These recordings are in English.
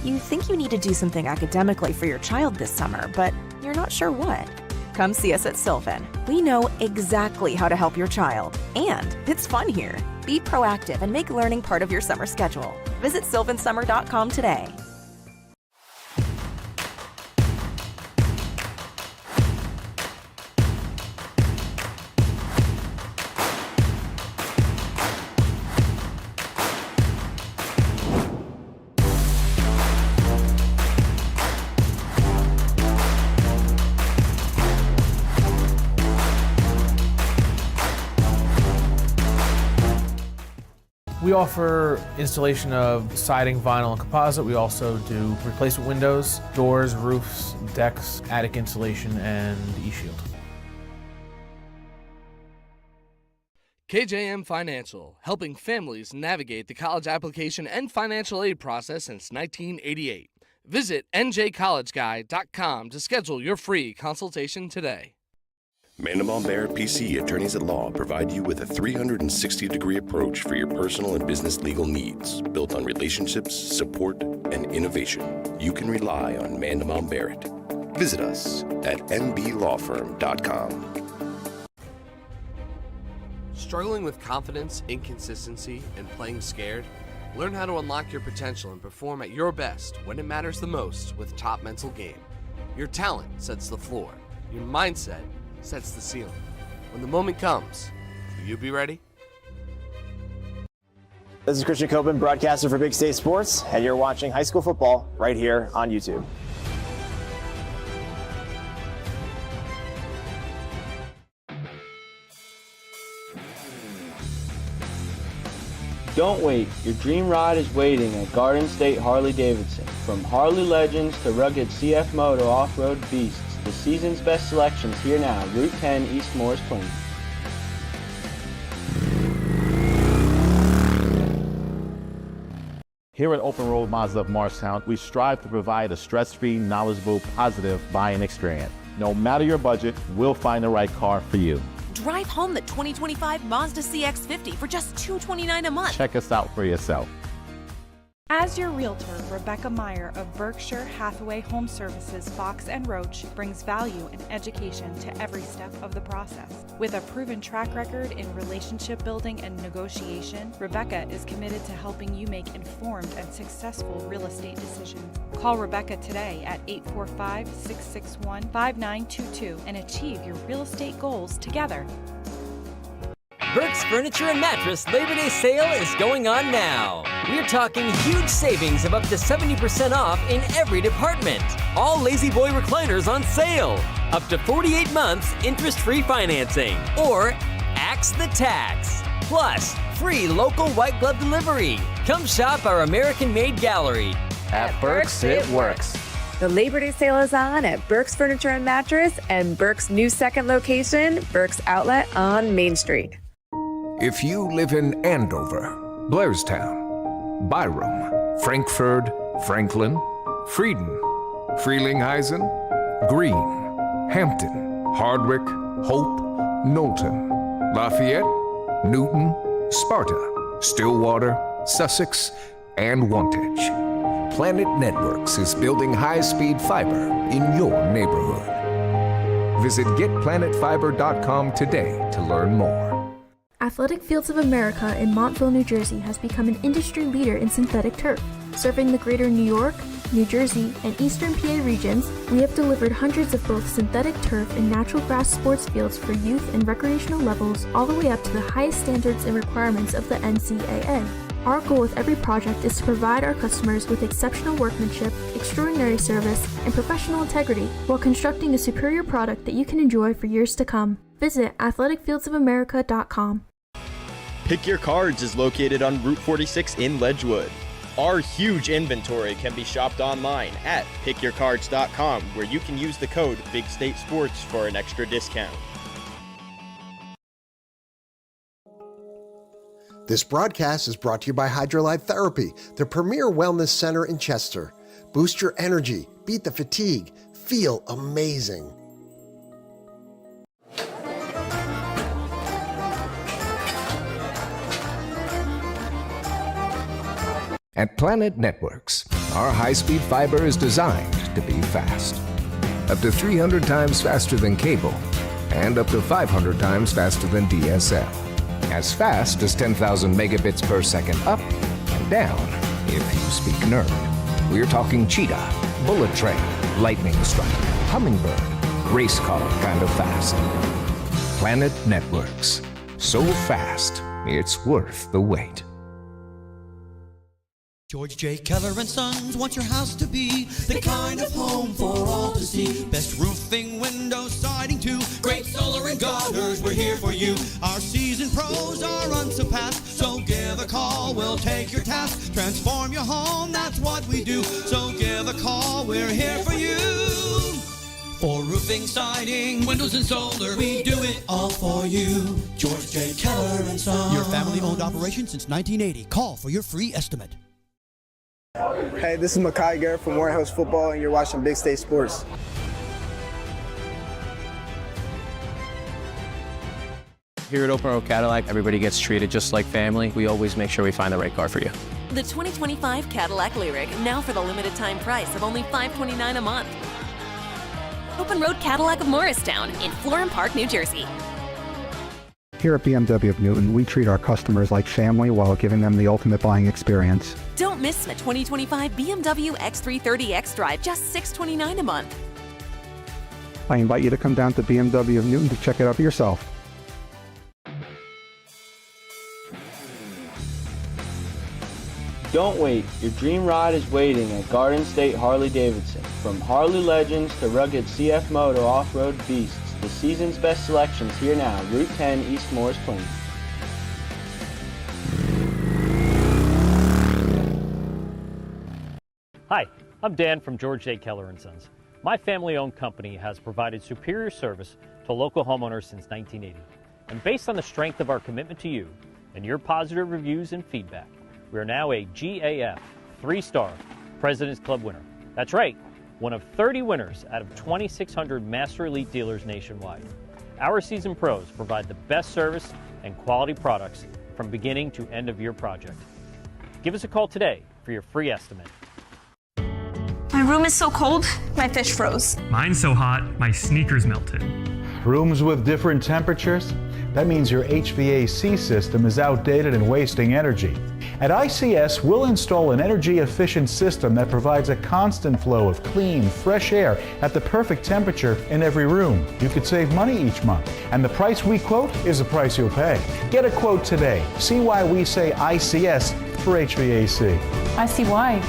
You think you need to do something academically for your child this summer, but you're not sure what? Come see us at Sylvan. We know exactly how to help your child, and it's fun here. Be proactive and make learning part of your summer schedule. Visit sylvansummer.com today. We offer installation of siding, vinyl, and composite. We also do replacement windows, doors, roofs, decks, attic insulation, and e-shield. KJM Financial, helping families navigate the college application and financial aid process since 1988. Visit njcollegeguy.com to schedule your free consultation today. Mandelbaum Barrett PC Attorneys at Law provide you with a 360-degree approach for your personal and business legal needs, built on relationships, support, and innovation. You can rely on Mandelbaum Barrett. Visit us at mblawfirm.com. Struggling with confidence, inconsistency, and playing scared? Learn how to unlock your potential and perform at your best when it matters the most with Top Mental Game. Your talent sets the floor. Your mindset sets the ceiling. When the moment comes, will you be ready? This is Christian Coben, broadcaster for Big State Sports, and you're watching high school football right here on YouTube. Don't wait. Your dream ride is waiting at Garden State Harley-Davidson. From Harley legends to rugged CF Moto off-road beasts, the season's best selections here now. Route 10 East Morris Plains. Here at Open Road Mazda of Morristown, we strive to provide a stress-free, knowledgeable, positive buying experience. No matter your budget, we'll find the right car for you. Drive home the 2025 Mazda CX-50 for just $229 a month. Check us out for yourself. As your realtor, Rebecca Meyer of Berkshire Hathaway Home Services, Fox and Roach brings value and education to every step of the process. With a proven track record in relationship building and negotiation, Rebecca is committed to helping you make informed and successful real estate decisions. Call Rebecca today at 845-661-5922 and achieve your real estate goals together. Burke's Furniture and Mattress Labor Day sale is going on now. We're talking huge savings of up to 70% off in every department. All Lazy Boy recliners on sale. Up to 48 months interest-free financing. Or axe the tax. Plus, free local white glove delivery. Come shop our American-made gallery. At Burke's, it works. The Labor Day sale is on at Burke's Furniture and Mattress and Burke's new second location, Burke's Outlet on Main Street. If you live in Andover, Blairstown, Byram, Frankfurt, Franklin, Frieden, Frelinghuysen, Greene, Hampton, Hardwick, Hope, Knowlton, Lafayette, Newton, Sparta, Stillwater, Sussex, and Wantage, Planet Networks is building high-speed fiber in your neighborhood. Visit getplanetfiber.com today to learn more. Athletic Fields of America in Montville, New Jersey has become an industry leader in synthetic turf. Serving the greater New York, New Jersey, and Eastern PA regions, we have delivered hundreds of both synthetic turf and natural grass sports fields for youth and recreational levels all the way up to the highest standards and requirements of the NCAA. Our goal with every project is to provide our customers with exceptional workmanship, extraordinary service, and professional integrity while constructing a superior product that you can enjoy for years to come. Visit athleticfieldsofamerica.com. Pick Your Cards is located on Route 46 in Ledgewood. Our huge inventory can be shopped online at pickyourcards.com, where you can use the code Big State Sports for an extra discount. This broadcast is brought to you by Hydrolyte Therapy, the premier wellness center in Chester. Boost your energy, beat the fatigue, feel amazing. At Planet Networks, Our high-speed fiber is designed to be fast. Up to 300 times faster than cable, and up to 500 times faster than DSL. As fast as 10,000 megabits per second up and down, if you speak nerd. We're talking cheetah, bullet train, lightning strike, hummingbird, race car kind of fast. Planet Networks. So fast, it's worth the wait. George J. Keller and Sons want your house to be the kind of home for all to see. Best roofing, windows, siding too. Great solar and gutters, we're here for you. Our seasoned pros are unsurpassed, so give a call, we'll take your task. Transform your home, that's what we do. So give a call, we're here for you. For roofing, siding, windows and solar, we do it all for you. George J. Keller and Sons. Your family-owned operation since 1980. Call for your free estimate. Hey, this is Makai Garrett from Morehouse Football, and you're watching Big State Sports. Here at Open Road Cadillac, everybody gets treated just like family. We always make sure we find the right car for you. The 2025 Cadillac Lyriq, now for the limited time price of only $529 a month. Open Road Cadillac of Morristown in Florham Park, New Jersey. Here at BMW of Newton, we treat our customers like family while giving them the ultimate buying experience. Don't miss the 2025 BMW X330 X-Drive, just $629 a month. I invite you to come down to BMW of Newton to check it out for yourself. Don't wait, your dream ride is waiting at Garden State Harley-Davidson. From Harley Legends to rugged CF Moto off-road beasts, the season's best selections here now, Route 10 East Morris Plains. Hi, I'm Dan from George J. Keller & Sons. My family-owned company has provided superior service to local homeowners since 1980. And based on the strength of our commitment to you and your positive reviews and feedback, we are now a GAF 3-star President's Club winner. That's right, one of 30 winners out of 2,600 Master Elite dealers nationwide. Our seasoned pros provide the best service and quality products from beginning to end of your project. Give us a call today for your free estimate. My room is so cold, my fish froze. Mine's so hot, my sneakers melted. Rooms with different temperatures? That means your HVAC system is outdated and wasting energy. At ICS, we'll install an energy-efficient system that provides a constant flow of clean, fresh air at the perfect temperature in every room. You could save money each month, and the price we quote is the price you'll pay. Get a quote today. See why we say ICS for HVAC. I see why.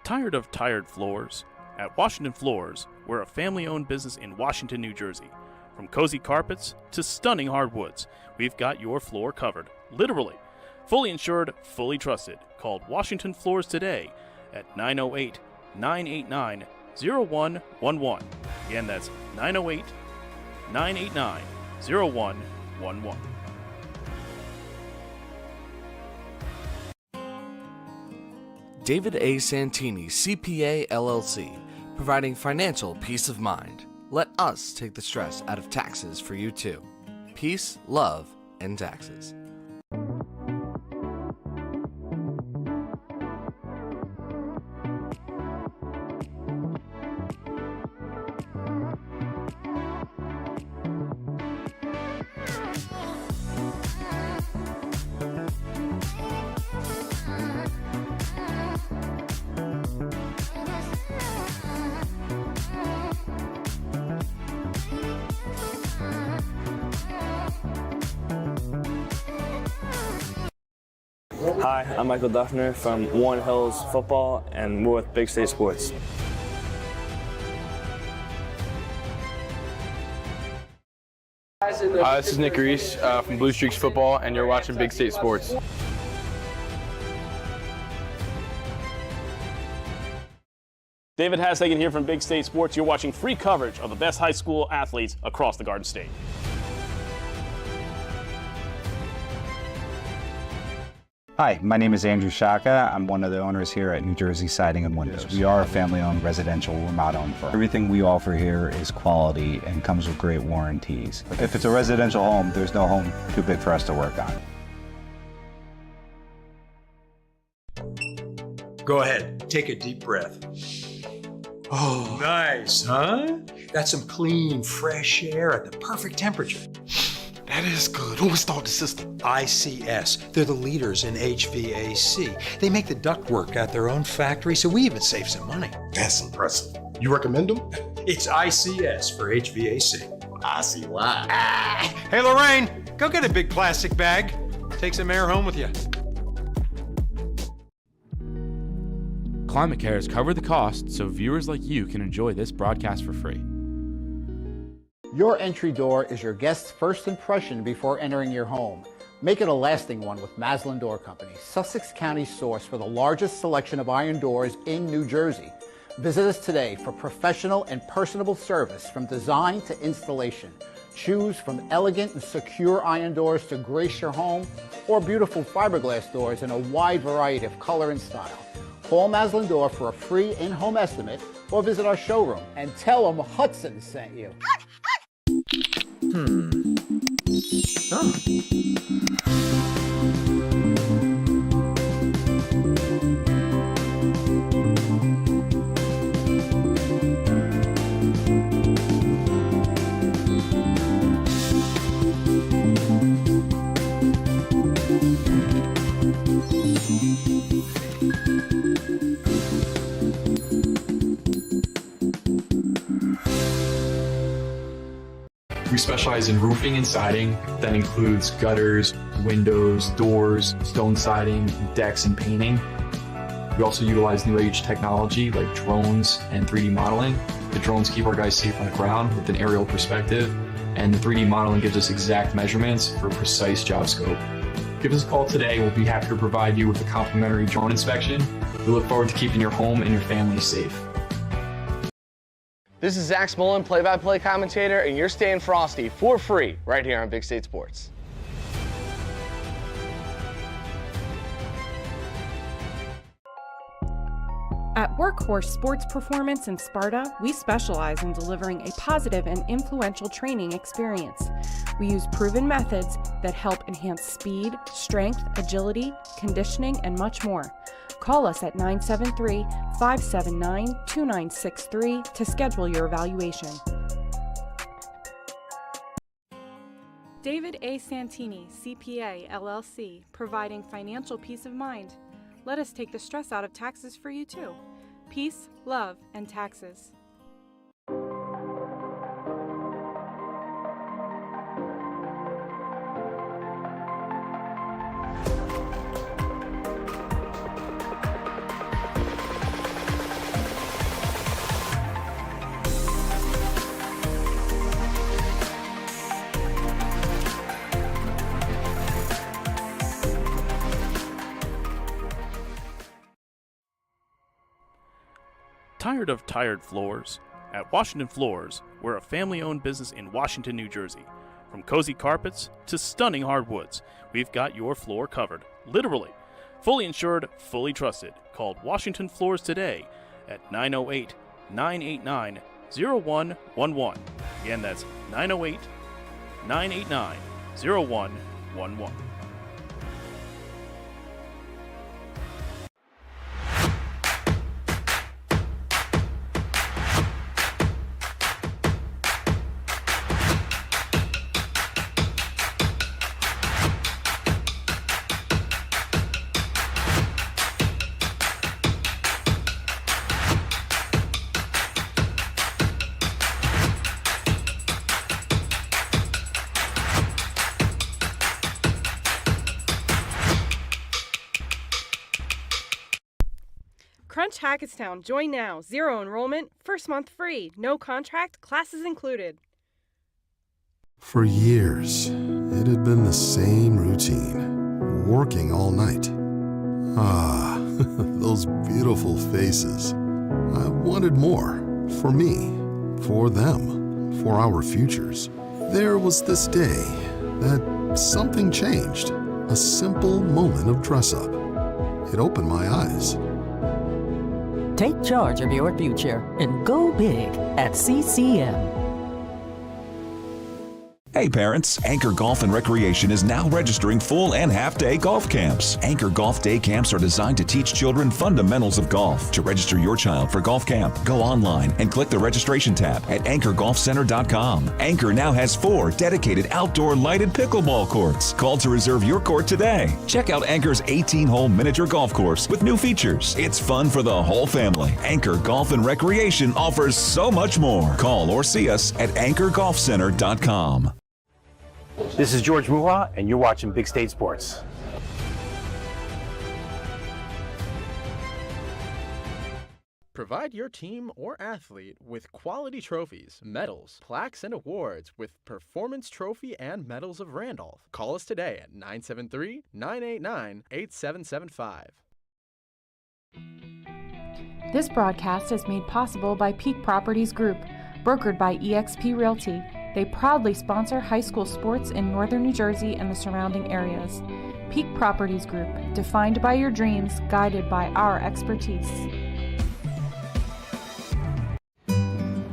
Tired of tired floors? At Washington Floors, we're a family-owned business in Washington, New Jersey. From cozy carpets to stunning hardwoods, we've got your floor covered. Literally. Fully insured, fully trusted. Call Washington Floors today at 908-989-0111. Again, that's 908-989-0111. David A. Santini, CPA LLC, providing financial peace of mind. Let us take the stress out of taxes for you too. Peace, love, and taxes. Hi, I'm Michael Duffner from Warren Hills Football, and we're with Big State Sports. This is Nick Reese from Blue Streaks Football, and you're watching Big State Sports. David Hashagen here from Big State Sports. You're watching free coverage of the best high school athletes across the Garden State. Hi, my name is Andrew Shaka. I'm one of the owners here at New Jersey Siding and Windows. We are a family-owned residential remodel firm. Everything we offer here is quality and comes with great warranties. If it's a residential home, there's no home too big for us to work on. Go ahead, take a deep breath. Oh, nice, huh? That's some clean, fresh air at the perfect temperature. That is good. Who installed the system? ICS. They're the leaders in HVAC. They make the ductwork at their own factory, so we even save some money. That's impressive. You recommend them? It's ICS for HVAC. I see why. Hey, Lorraine, go get a big plastic bag. Take some air home with you. Climate Care has covered the cost so viewers like you can enjoy this broadcast for free. Your entry door is your guest's first impression before entering your home. Make it a lasting one with Maslin Door Company, Sussex County's source for the largest selection of iron doors in New Jersey. Visit us today for professional and personable service from design to installation. Choose from elegant and secure iron doors to grace your home or beautiful fiberglass doors in a wide variety of color and style. Call Maslin Door for a free in-home estimate or visit our showroom and tell them Hudson sent you. We specialize in roofing and siding. That includes gutters, windows, doors, stone siding, decks, and painting. We also utilize new age technology like drones and 3D modeling. The drones keep our guys safe on the ground with an aerial perspective, and the 3D modeling gives us exact measurements for a precise job scope. Give us a call today. We'll be happy to provide you with a complimentary drone inspection. We look forward to keeping your home and your family safe. This is Zach Smolin, play-by-play commentator, and you're staying frosty for free right here on Big State Sports. At Workhorse Sports Performance in Sparta, we specialize in delivering a positive and influential training experience. We use proven methods that help enhance speed, strength, agility, conditioning, and much more. Call us at 973-579-2963 to schedule your evaluation. David A. Santini, CPA, LLC, providing financial peace of mind. Let us take the stress out of taxes for you too. Peace, love, and taxes. Tired of tired floors? At Washington Floors, we're a family-owned business in Washington, New Jersey. From cozy carpets to stunning hardwoods, we've got your floor covered, literally. Fully insured, fully trusted. Call Washington Floors today at 908-989-0111. Again, that's 908-989-0111. Crunch Hackettstown. Join now. 0 enrollment, first month free. No contract, classes included. For years, it had been the same routine. Working all night. Ah, those beautiful faces. I wanted more. For me. For them. For our futures. There was this day that something changed. A simple moment of dress-up. It opened my eyes. Take charge of your future and go big at CCM. Hey parents, Anchor Golf and Recreation is now registering full and half-day golf camps. Anchor Golf Day Camps are designed to teach children fundamentals of golf. To register your child for golf camp, go online and click the registration tab at anchorgolfcenter.com. Anchor now has 4 dedicated outdoor lighted pickleball courts. Call to reserve your court today. Check out Anchor's 18-hole miniature golf course with new features. It's fun for the whole family. Anchor Golf and Recreation offers so much more. Call or see us at anchorgolfcenter.com. This is George Muha, and you're watching Big State Sports. Provide your team or athlete with quality trophies, medals, plaques, and awards with Performance Trophy and Medals of Randolph. Call us today at 973-989-8775. This broadcast is made possible by Peak Properties Group, brokered by eXp Realty. They proudly sponsor high school sports in northern New Jersey and the surrounding areas. Peak Properties Group, defined by your dreams, guided by our expertise.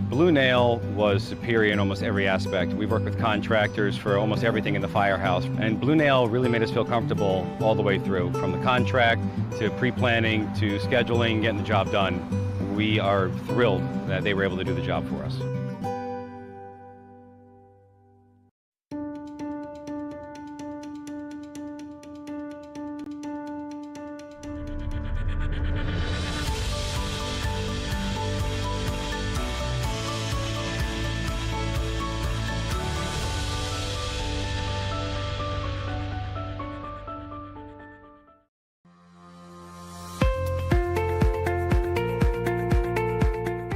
Blue Nail was superior in almost every aspect. We've worked with contractors for almost everything in the firehouse, and Blue Nail really made us feel comfortable all the way through, from the contract to pre-planning to scheduling, getting the job done. We are thrilled that they were able to do the job for us.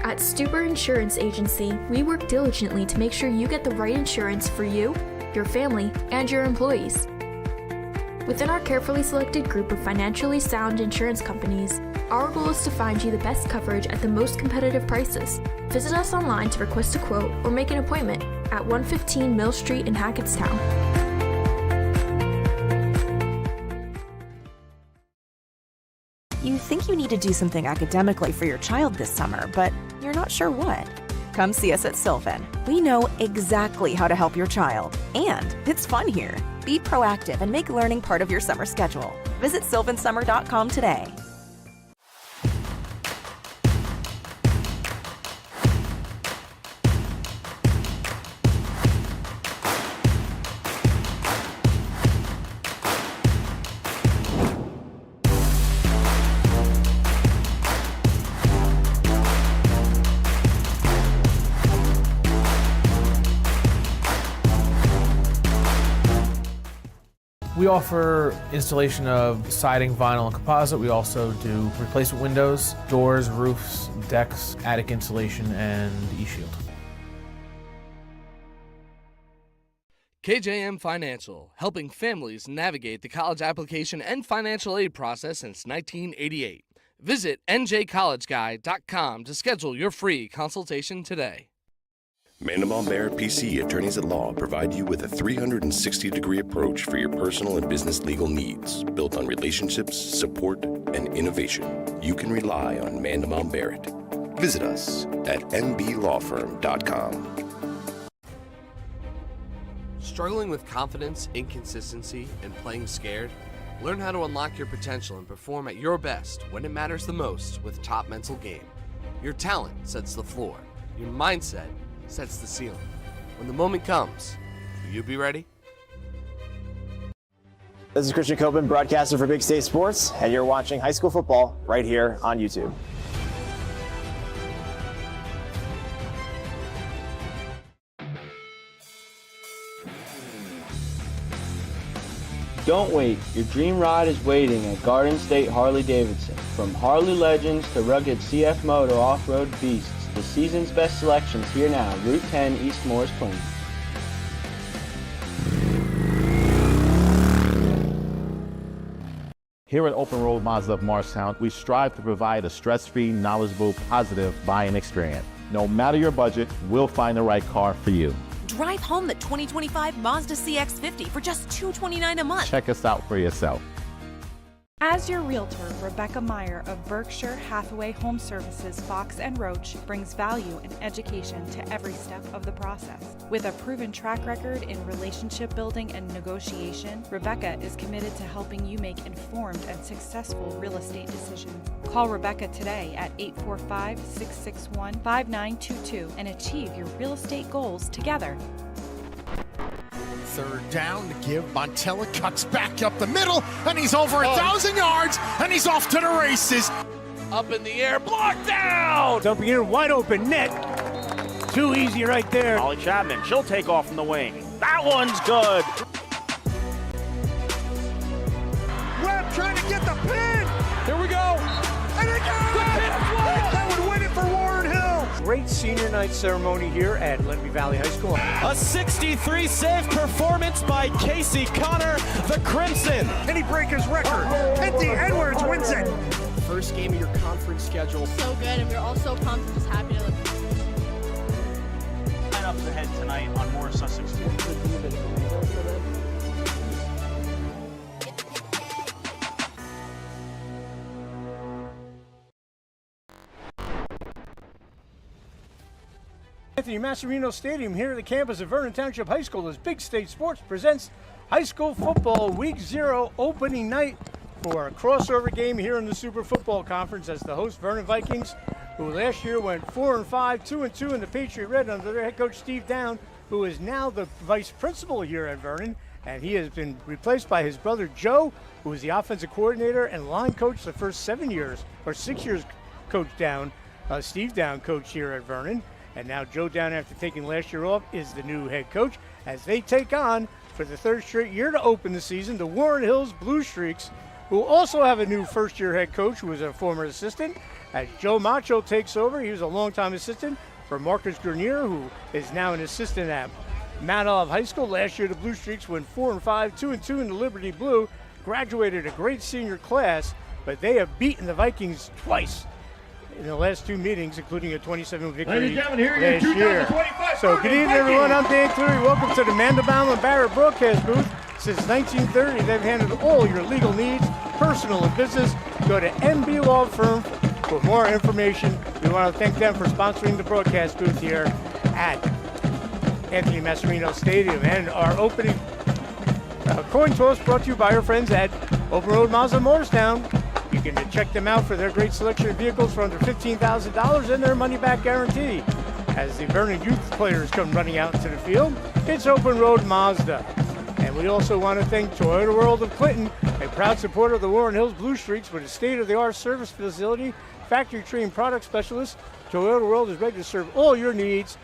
At Stuber Insurance Agency, we work diligently to make sure you get the right insurance for you, your family, and your employees. Within our carefully selected group of financially sound insurance companies, our goal is to find you the best coverage at the most competitive prices. Visit us online to request a quote or make an appointment at 115 Mill Street in Hackettstown. You think you need to do something academically for your child this summer, but you're not sure what? Come see us at Sylvan. We know exactly how to help your child, and it's fun here. Be proactive and make learning part of your summer schedule. Visit sylvansummer.com today. We offer installation of siding, vinyl, and composite. We also do replacement windows, doors, roofs, decks, attic insulation, and e-shield. KJM Financial, helping families navigate the college application and financial aid process since 1988. Visit njcollegeguy.com to schedule your free consultation today. Mandelbaum Barrett PC Attorneys at Law provide you with a 360-degree approach for your personal and business legal needs, built on relationships, support, and innovation. You can rely on Mandelbaum Barrett. Visit us at mblawfirm.com. Struggling with confidence, inconsistency, and playing scared? Learn how to unlock your potential and perform at your best when it matters the most with Top Mental Game. Your talent sets the floor. Your mindset sets the ceiling. When the moment comes, will you be ready? This is Christian Copeland, broadcaster for Big State Sports, and you're watching high school football right here on YouTube. Don't wait, your dream ride is waiting at Garden State Harley-Davidson. From Harley legends to rugged CF Moto off-road beasts, the season's best selections here now, Route 10 East Morris Plains. Here at Open Road Mazda of Morristown, we strive to provide a stress-free, knowledgeable, positive buying experience. No matter your budget, we'll find the right car for you. Drive home the 2025 Mazda CX-50 for just $229 a month. Check us out for yourself. As your realtor, Rebecca Meyer of Berkshire Hathaway Home Services Fox and Roach brings value and education to every step of the process. With a proven track record in relationship building and negotiation, Rebecca is committed to helping you make informed and successful real estate decisions. Call Rebecca today at 845-661-5922 and achieve your real estate goals together. Third down to give. Montella cuts back up the middle, and he's over 1,000 yards, and he's off to the races. Up in the air, blocked down! Dumping in, wide open net. Too easy right there. Holly Chapman, she'll take off from the wing. That one's good. Webb trying to get the pin. Here we go. And it goes! That would win it for Warren Hill. Great senior night ceremony here at Lenby Valley High School. A 63 save performance by Casey Connor, the Crimson. And he break his record. Anthony Edwards wins it. First game of your conference schedule. So good, and we're all so pumped and just happy to Lineups ahead tonight on Morris Sussex. Anthony Masserino Stadium here at the campus of Vernon Township High School as Big State Sports presents High School Football Week 0 opening night for a crossover game here in the Super Football Conference as the host Vernon Vikings, who last year went 4-5, 2-2 in the Patriot Red under their head coach Steve Down, who is now the vice principal here at Vernon, and he has been replaced by his brother Joe, who is the offensive coordinator and line coach the first 6 years Coach Down, Steve Down coach here at Vernon. And now Joe Down, after taking last year off, is the new head coach as they take on, for the third straight year to open the season, the Warren Hills Blue Streaks, who also have a new first-year head coach who is a former assistant. As Joe Macho takes over, he was a longtime assistant for Marcus Grenier, who is now an assistant at Mount Olive High School. Last year, the Blue Streaks went 4-5, 2-2 in the Liberty Blue, graduated a great senior class, but they have beaten the Vikings twice in the last 2 meetings, including a 27 victory last year. So good evening, everyone. I'm Dan Cleary. Welcome to the Mandelbaum and Barrett broadcast booth. Since 1930, they've handled all your legal needs, personal and business. Go to MB Law Firm for more information. We want to thank them for sponsoring the broadcast booth here at Anthony Masserino Stadium. And our opening coin toss brought to you by our friends at Open Road Mazda Morristown. You can check them out for their great selection of vehicles for under $15,000 and their money-back guarantee. As the Vernon youth players come running out into the field, it's Open Road Mazda. And we also want to thank Toyota World of Clinton, a proud supporter of the Warren Hills Blue Streaks with a state-of-the-art service facility, factory-trained product specialists. Toyota World is ready to serve all your needs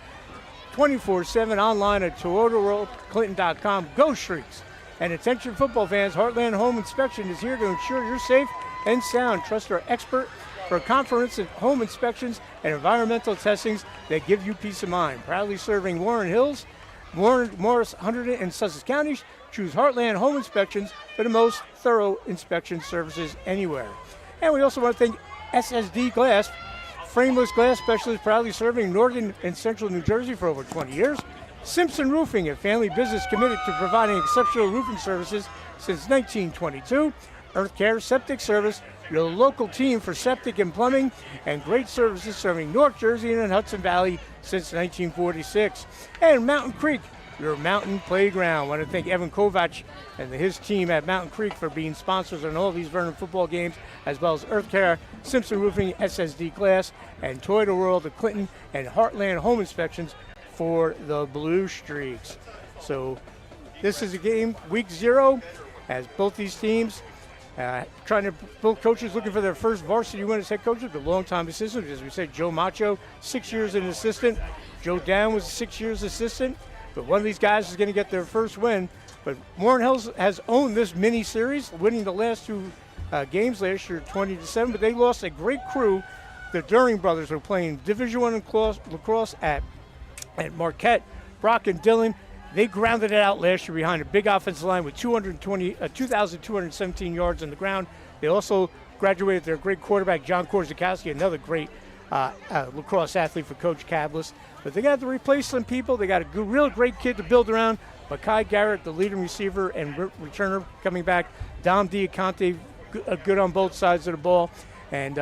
24/7 online at ToyotaWorldClinton.com. Go Streaks! And attention football fans, Heartland Home Inspection is here to ensure you're safe and sound. Trust our expert for comprehensive home inspections and environmental testings that give you peace of mind. Proudly serving Warren Hills, Morris, Hunterdon, and Sussex counties. Choose Heartland Home Inspections for the most thorough inspection services anywhere. And we also want to thank SSD Glass, frameless glass specialist, proudly serving northern and central New Jersey for over 20 years. Simpson Roofing, a family business committed to providing exceptional roofing services since 1922. Earth Care Septic Service, your local team for septic and plumbing, and great services serving North Jersey and Hudson Valley since 1946. And Mountain Creek, your mountain playground. I want to thank Evan Kovac and his team at Mountain Creek for being sponsors on all these Vernon football games, as well as Earth Care, Simpson Roofing, SSD Glass, and Toyota World of Clinton, and Heartland Home Inspections for the Blue Streaks. So this is a game, week 0, as both these teams both coaches looking for their first varsity win as head coaches, but longtime assistants. As we said, Joe Macho, 6 years as an assistant. Joe Down was 6 years assistant. But one of these guys is going to get their first win. But Warren Hills has owned this mini series, winning the last 2 games last year, 20-7. But they lost a great crew. The During brothers were playing Division I lacrosse at Marquette. Brock and Dillon. They grounded it out last year behind a big offensive line with 2,217 yards on the ground. They also graduated their great quarterback, John Korzakowski, another great lacrosse athlete for Coach Cablis. But they got to replace some people. They got a real great kid to build around. Makai Garrett, the leading receiver and returner, coming back. Dom Diaconte, good on both sides of the ball. And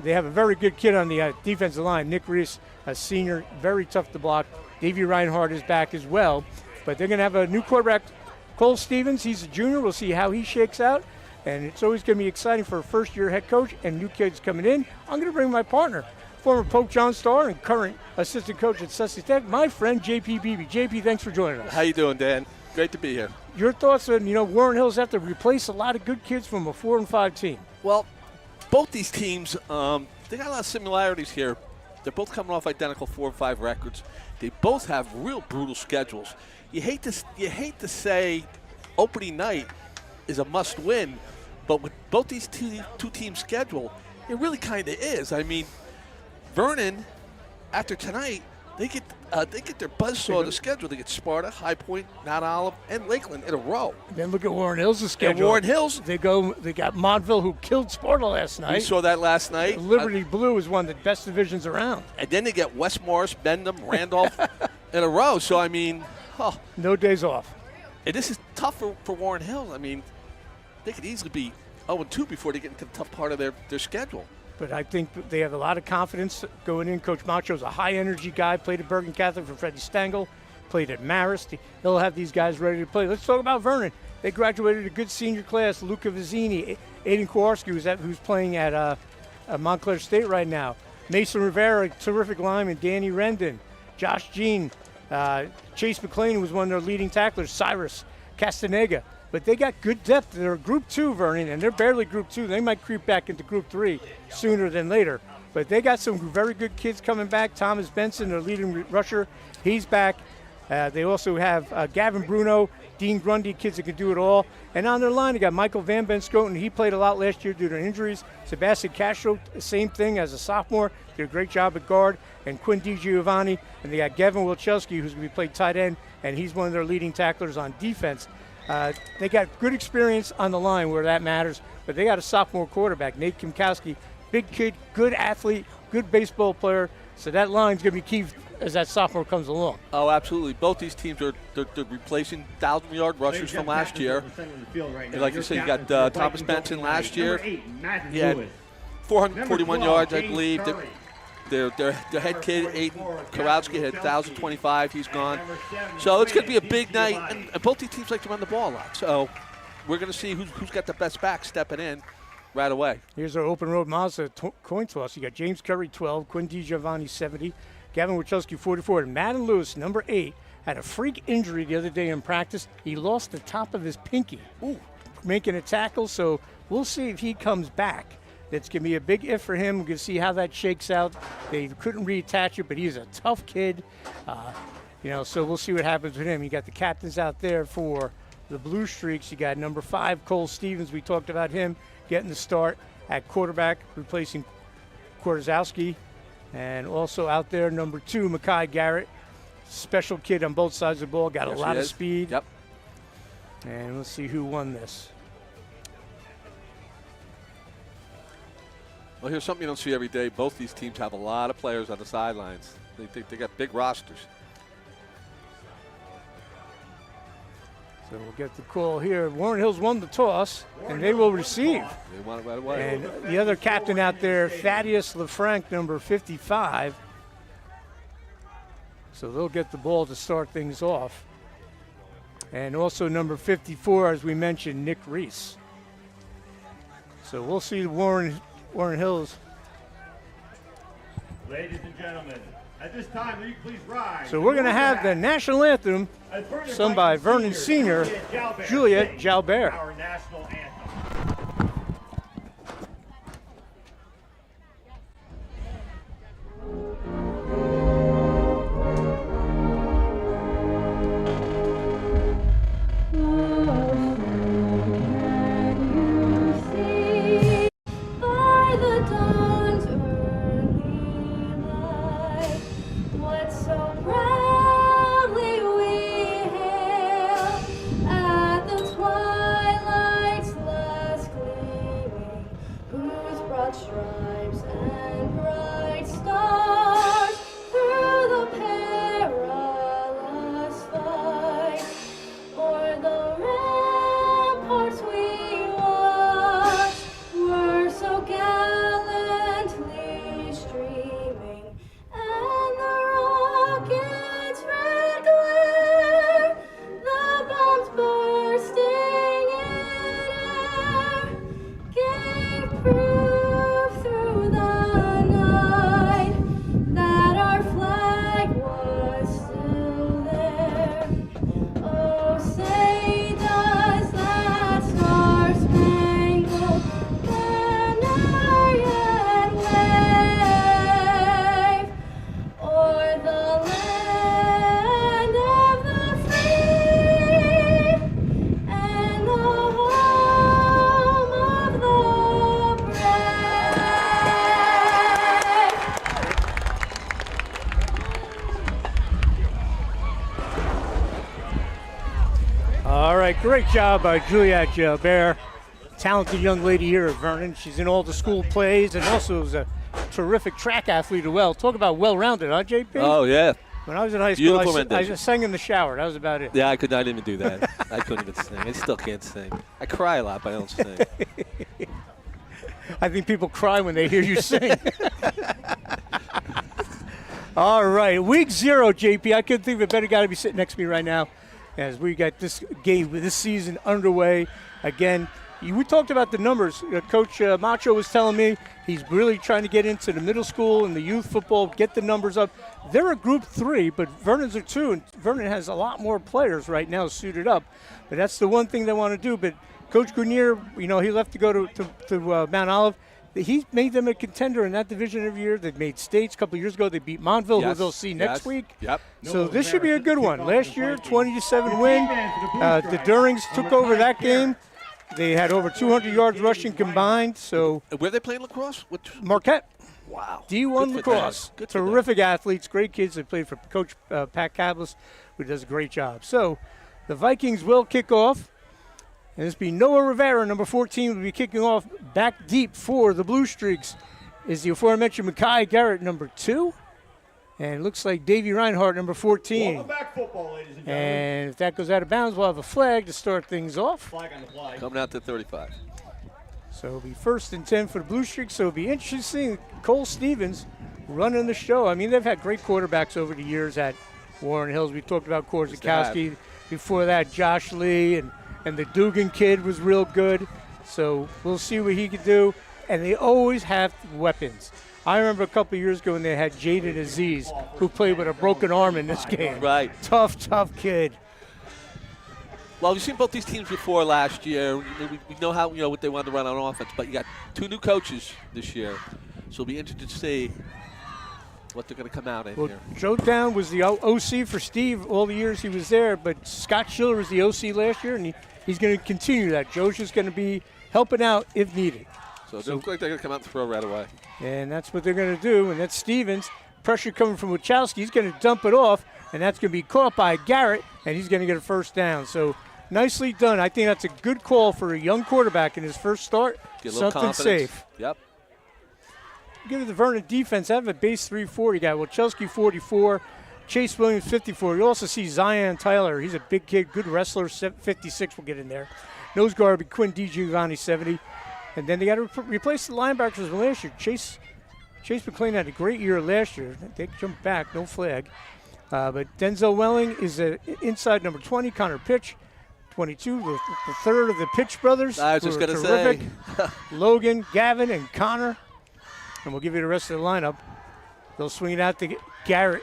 they have a very good kid on the defensive line, Nick Reese, a senior, very tough to block. Davey Reinhardt is back as well. But they're going to have a new quarterback, Cole Stevens. He's a junior. We'll see how he shakes out. And it's always going to be exciting for a first-year head coach and new kids coming in. I'm going to bring my partner, former Pope John Starr and current assistant coach at Sussex Tech, my friend JP Beebe. JP, thanks for joining us. How you doing, Dan? Great to be here. Your thoughts on, Warren Hills have to replace a lot of good kids from a 4-5 team. Well, both these teams, they got a lot of similarities here. They're both coming off identical 4-5 records. They both have real brutal schedules. You hate to say opening night is a must-win, but with both these two teams' schedule, it really kind of is. I mean, Vernon, after tonight, they get their buzzsaw of the schedule. They get Sparta, High Point, Mount Olive, and Lakeland in a row. Then look at Warren Hills' schedule. And Warren Hills, they got Montville, who killed Sparta last night. We saw that last night. Liberty Blue is one of the best divisions around. And then they get West Morris, Bendham, Randolph in a row. So I mean, no days off. And this is tough for Warren Hills. I mean, they could easily be 0-2 before they get into the tough part of their schedule. But I think they have a lot of confidence going in. Coach Macho's a high-energy guy, played at Bergen Catholic for Freddie Stengel, played at Marist. He'll have these guys ready to play. Let's talk about Vernon. They graduated a good senior class. Luca Vizzini, Aiden Kowarski, who's playing at Montclair State right now. Mason Rivera, terrific lineman. Danny Rendon, Josh Jean, Chase McLean was one of their leading tacklers. Cyrus Castaneda. But they got good depth. They're Group 2, Vernon, and they're barely Group 2. They might creep back into Group 3 sooner than later. But they got some very good kids coming back. Thomas Benson, their leading rusher, he's back. They also have Gavin Bruno, Dean Grundy, kids that can do it all. And on their line, they got Michael Van Benscoten. He played a lot last year due to injuries. Sebastian Castro, same thing as a sophomore. Did a great job at guard. And Quinn DiGiovanni. And they got Gavin Wilczewski, who's going to be played tight end, and he's one of their leading tacklers on defense. They got good experience on the line where that matters, but they got a sophomore quarterback, Nate Kimkowski, big kid, good athlete, good baseball player. So that line's going to be key as that sophomore comes along. Oh, absolutely. Both these teams are replacing 1,000-yard rushers from last year. And like you said, you got Thomas Benson last year. He had 441 yards, I believe. Their head kid, Aiden Karowski, had 1,025. He's gone. So it's going to be a big night. And both these teams like to run the ball a lot. So we're going to see who's got the best back stepping in right away. Here's our open road Mazda coin toss. You got James Curry, 12, Quinn DiGiovanni, 70, Gavin Wilczewski, 44, and Madden Lewis, number 8, had a freak injury the other day in practice. He lost the top of his pinky making a tackle, so we'll see if he comes back. That's going to be a big if for him. We're going to see how that shakes out. They couldn't reattach it, but he's a tough kid. So we'll see what happens with him. You got the captains out there for the Blue Streaks. You got number 5, Cole Stevens. We talked about him getting the start at quarterback, replacing Kordzowski. And also out there, number 2, Makai Garrett. Special kid on both sides of the ball. Got a lot of speed. Yep. And let's see who won this. Well, here's something you don't see every day. Both these teams have a lot of players on the sidelines. They got big rosters. So we'll get the call here. Warren Hills won the toss, and they will receive. They want it right away. And the other captain out there, Thaddeus LeFranc, number 55. So they'll get the ball to start things off. And also number 54, as we mentioned, Nick Reese. So we'll see Warren Hills. Ladies and gentlemen, at this time, will you please rise? So we're going to have the national anthem sung by Vernon Sr., Juliet Jalbert. Our national anthem. At the twilight's Great job by Juliette Gilbert, talented young lady here at Vernon. She's in all the school plays and also is a terrific track athlete as well. Talk about well-rounded, huh, JP? Oh, yeah. When I was in high school, I Beautiful sang in the shower. That was about it. Yeah, I didn't even do that. I couldn't even sing. I still can't sing. I cry a lot, but I don't sing. I think people cry when they hear you sing. All right, week 0, JP. I couldn't think of a better guy to be sitting next to me right now as we got this game, this season underway. Again, we talked about the numbers. Coach Macho was telling me he's really trying to get into the middle school and the youth football, get the numbers up. They're a group 3, but Vernon's are 2, and Vernon has a lot more players right now suited up. But that's the one thing they want to do. But Coach Grenier, he left to go to Mount Olive. He made them a contender in that division every year. They've made states. A couple of years ago, they beat Montville, who they'll see next week. Yep. So this should be a good one. Last year, 20-7 win. The Durings took over that game. They had over 200 yards rushing combined. So where are they playing lacrosse? Marquette. Wow. D1 lacrosse. Terrific athletes, great kids. They played for Coach Pat Cablis, who does a great job. So the Vikings will kick off. And this will be Noah Rivera, number 14, will be kicking off back deep for the Blue Streaks. Is the aforementioned Makai Garrett, number 2. And it looks like Davey Reinhardt, number 14. Welcome back, football, ladies and gentlemen. And if that goes out of bounds, we'll have a flag to start things off. Flag on the flag. Coming out to 35. So it'll be 1st and 10 for the Blue Streaks. So it'll be interesting. Cole Stevens running the show. I mean, they've had great quarterbacks over the years at Warren Hills. We talked about Korzakowski. Before that, Josh Lee and the Dugan kid was real good. So we'll see what he can do. And they always have weapons. I remember a couple of years ago when they had Jaden Aziz, who played with a broken arm in this game. Right. Tough kid. Well, we've seen both these teams before last year. We know how what they wanted to run on offense, but you got 2 new coaches this year, so it'll be interesting to see what they're going to come out in here. Joe Down was the OC for Steve all the years he was there, but Scott Schiller was the OC last year, and he's going to continue that. Joe's just going to be helping out if needed. So it looks like they're going to come out and throw right away. And that's what they're going to do, and that's Stevens. Pressure coming from Wachowski. He's going to dump it off, and that's going to be caught by Garrett, and he's going to get a first down. So nicely done. I think that's a good call for a young quarterback in his first start. Get a little Something confidence. safe. Yep. Give it the Vernon defense. I have a base 3-4. You got Wachowski 44, Chase Williams 54. You also see Zion Tyler. He's a big kid, good wrestler. 56 will get in there. Nose guard will be Quinn DiGiovanni 70. And then they got to replace the linebackers from last year. Chase McLean had a great year last year. They jumped back, no flag. But Denzel Welling is inside number 20. Connor Pitch, 22, the third of the Pitch brothers. I was just going to say. Logan, Gavin, and Connor. And we'll give you the rest of the lineup. They'll swing it out to Garrett,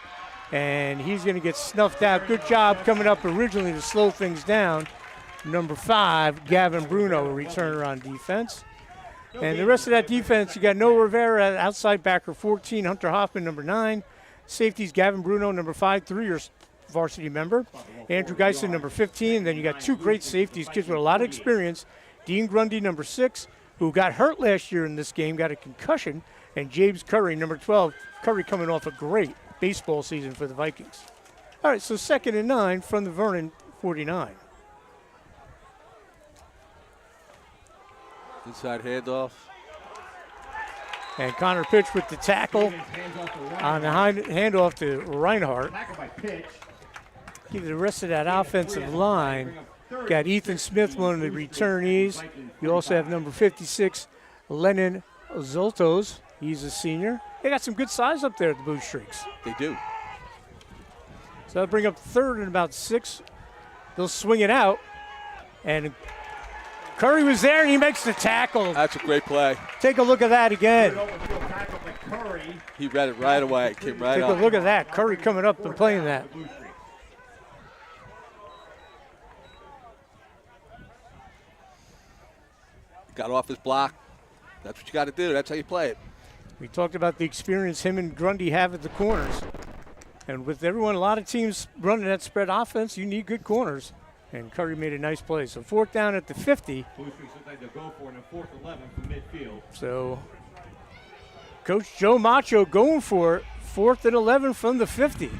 and he's going to get snuffed out. Good job coming up originally to slow things down. Number 5, Gavin Bruno, a returner on defense. And the rest of that defense, you got Noah Rivera, outside backer 14, Hunter Hoffman, number 9. Safeties, Gavin Bruno, number 5, 3-year varsity member. Andrew Geisen, number 15. Then you got 2 great safeties, kids with a lot of experience. Dean Grundy, number 6, who got hurt last year in this game, got a concussion. And James Curry, number 12. Curry coming off a great baseball season for the Vikings. All right, so 2nd and 9 from the Vernon 49. Inside handoff. And Connor Pitch with the tackle on the handoff to Reinhardt. Give the rest of that offensive line. Got Ethan Smith, one of the returnees. You also have number 56, Lennon Zoltos. He's a senior. They got some good size up there at the Blue Streaks. They do. So they'll bring up 3rd and about 6. They'll swing it out. And Curry was there, and he makes the tackle. That's a great play. Take a look at that again. He read it right away. Came right up. Take a look at that. Curry coming up and playing that. Got off his block. That's what you got to do. That's how you play it. We talked about the experience him and Grundy have at the corners. And with everyone, a lot of teams running that spread offense, you need good corners. And Curry made a nice play. So 4th down at the 50. So Coach Joe Macho going for it. 4th and 11 from the 50.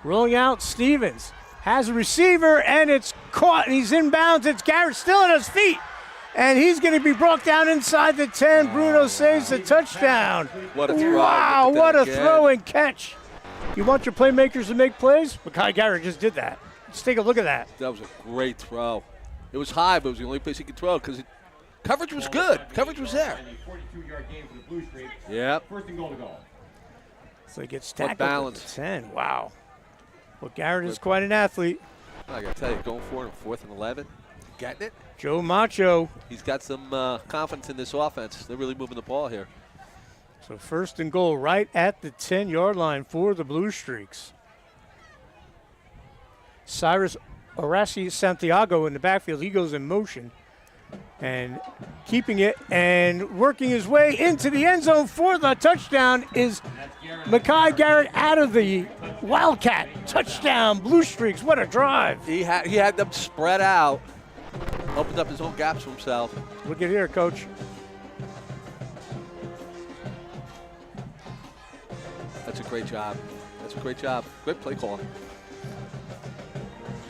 Rolling out Stevens. has a receiver, and it's caught, and he's inbounds. It's Garrett still on his feet, and he's going to be brought down inside the 10. Bruno saves the touchdown. What a throw. Wow, what a throw and catch. You want your playmakers to make plays? Mekhi Garrett just did that. Let's take a look at that. That was a great throw. It was high, but it was the only place he could throw because coverage was good. Coverage was there. 42-yard game for the Blue Streaks. Yep. First and goal to go. So he gets tackled balance. at the 10. Wow. Well, Garrett is quite an athlete. I got to tell you, going for it on 4th and 11, getting it. Joe Macho. He's got some confidence in this offense. They're really moving the ball here. So first and goal right at the 10-yard line for the Blue Streaks. Cyrus Horacio Santiago in the backfield. He goes in motion and keeping it and working his way into the end zone for the touchdown is Mekhi Garrett out of the Wildcat. Touchdown, Blue Streaks. What a drive. He had them spread out, opened up his own gaps for himself. Look at here, Coach. That's a great job. That's a great job. Great play call.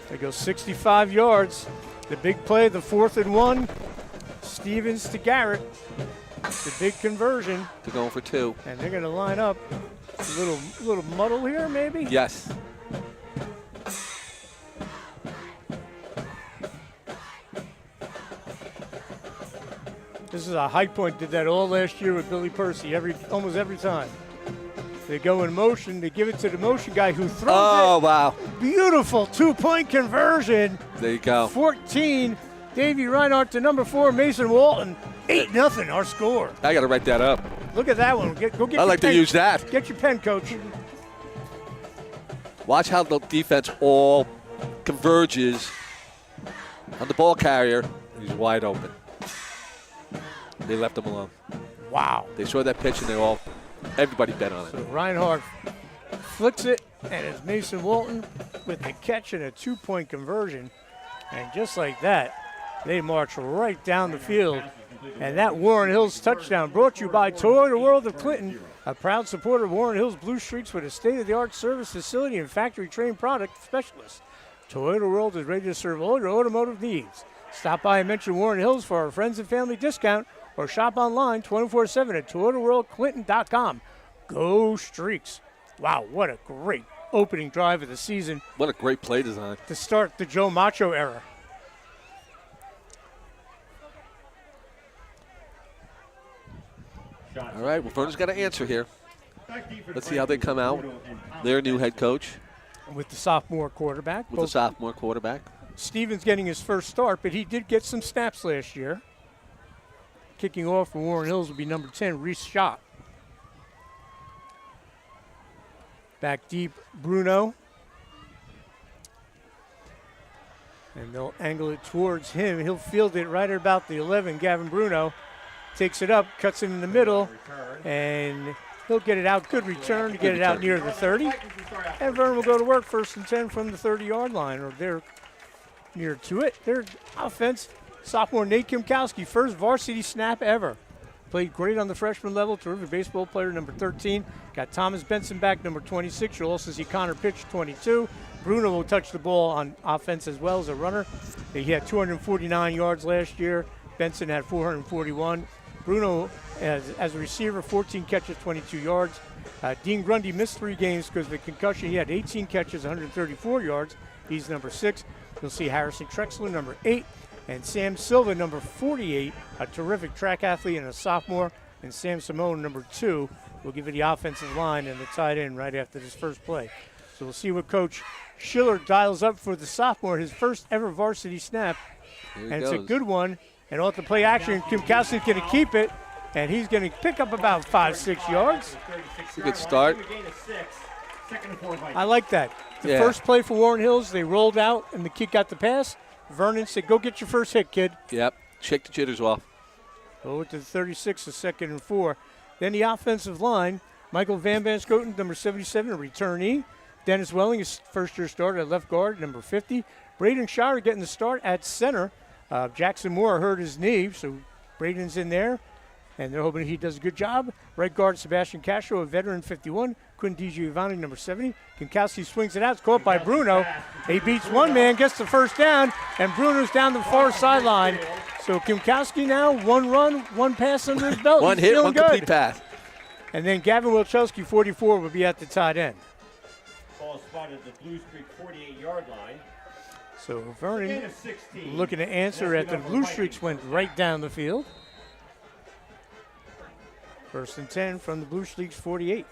They go 65 yards. The big play, the 4th and 1. Stevens to Garrett. The big conversion. They're going for 2. And they're going to line up. A little muddle here, maybe? Yes. This is a high point. Did that all last year with Billy Percy. Almost every time. They go in motion. They give it to the motion guy who throws it. Oh, wow. Beautiful 2-point conversion. There you go. 14. Davey Reinhardt to number 4, Mason Walton. 8-0, our score. I got to write that up. Look at that one. Go get I your like pen. to use that. Get your pen, Coach. Watch how the defense all converges on the ball carrier. He's wide open. They left him alone. Wow. They saw that pitch and everybody bet on it. So Reinhardt flicks it, and it's Mason Walton with the catch and a 2-point conversion. And just like that, they march right down the field. And that Warren Hills touchdown brought to you by Toyota World of Clinton, a proud supporter of Warren Hills Blue Streaks with a state-of-the-art service facility and factory-trained product specialists. Toyota World is ready to serve all your automotive needs. Stop by and mention Warren Hills for our friends and family discount or shop online 24/7 at ToyotaWorldClinton.com. Go Streaks. Wow, what a great opening drive of the season. What a great play design. To start the Joe Macho era. All right, well, Vernon's got to answer here. Let's see how they come out. Their new head coach. With the sophomore quarterback. With the sophomore quarterback. Stevens getting his first start, but he did get some snaps last year. Kicking off for Warren Hills will be number 10, Reese Schott. Back deep, Bruno. And they'll angle it towards him. He'll field it right at about the 11. Gavin Bruno takes it up, cuts it in the middle, and he'll get it out. Good return to get it out near the 30. And Vernon will go to work 1st and 10 from the 30-yard line, or they're near to it. Their offense, sophomore Nate Kimkowski, first varsity snap ever. Played great on the freshman level, terrific baseball player, number 13. Got Thomas Benson back, number 26. You'll also see Connor Pitch, 22. Bruno will touch the ball on offense as well as a runner. He had 249 yards last year. Benson had 441. Bruno, as a receiver, 14 catches, 22 yards. Dean Grundy missed 3 games because of the concussion. He had 18 catches, 134 yards. He's number 6. You'll see Harrison Trexler, number 8. And Sam Silva, number 48, a terrific track athlete and a sophomore. And Sam Simone, number 2, will give you the offensive line and the tight end right after this first play. So we'll see what Coach Schiller dials up for the sophomore, his first ever varsity snap. And it's a good one. And off the play action, Kimkowski's going to keep it. And he's going to pick up about 5-6 yards. It's a good start. I like that. The first play for Warren Hills, they rolled out and the kid got the pass. Vernon said, go get your first hit, kid. Yep. Shake the jitters off. Over to the 36, a 2nd and 4. Then the offensive line, Michael Van Scoten, number 77, a returnee. Dennis Welling, his first-year starter at left guard, number 50. Braden Shire getting the start at center. Jackson Moore hurt his knee, so Braden's in there. And they're hoping he does a good job. Right guard, Sebastian Castro, a veteran, 51. Quinn DiGiovanni, number 70. Kimkowski swings it out. It's caught by Bruno. He beats one man, gets the first down, and Bruno's down the far sideline. So Kimkowski now, one run, one pass under his belt. One He's hit, feeling one good. complete pass. And then Gavin Wilczewski, 44, will be at the tight end. Ball spotted at the Blue Streak 48-yard line. So Vernon looking to answer after the Blue Streaks went right down the field. 1st and 10 from the Blue Streaks 48.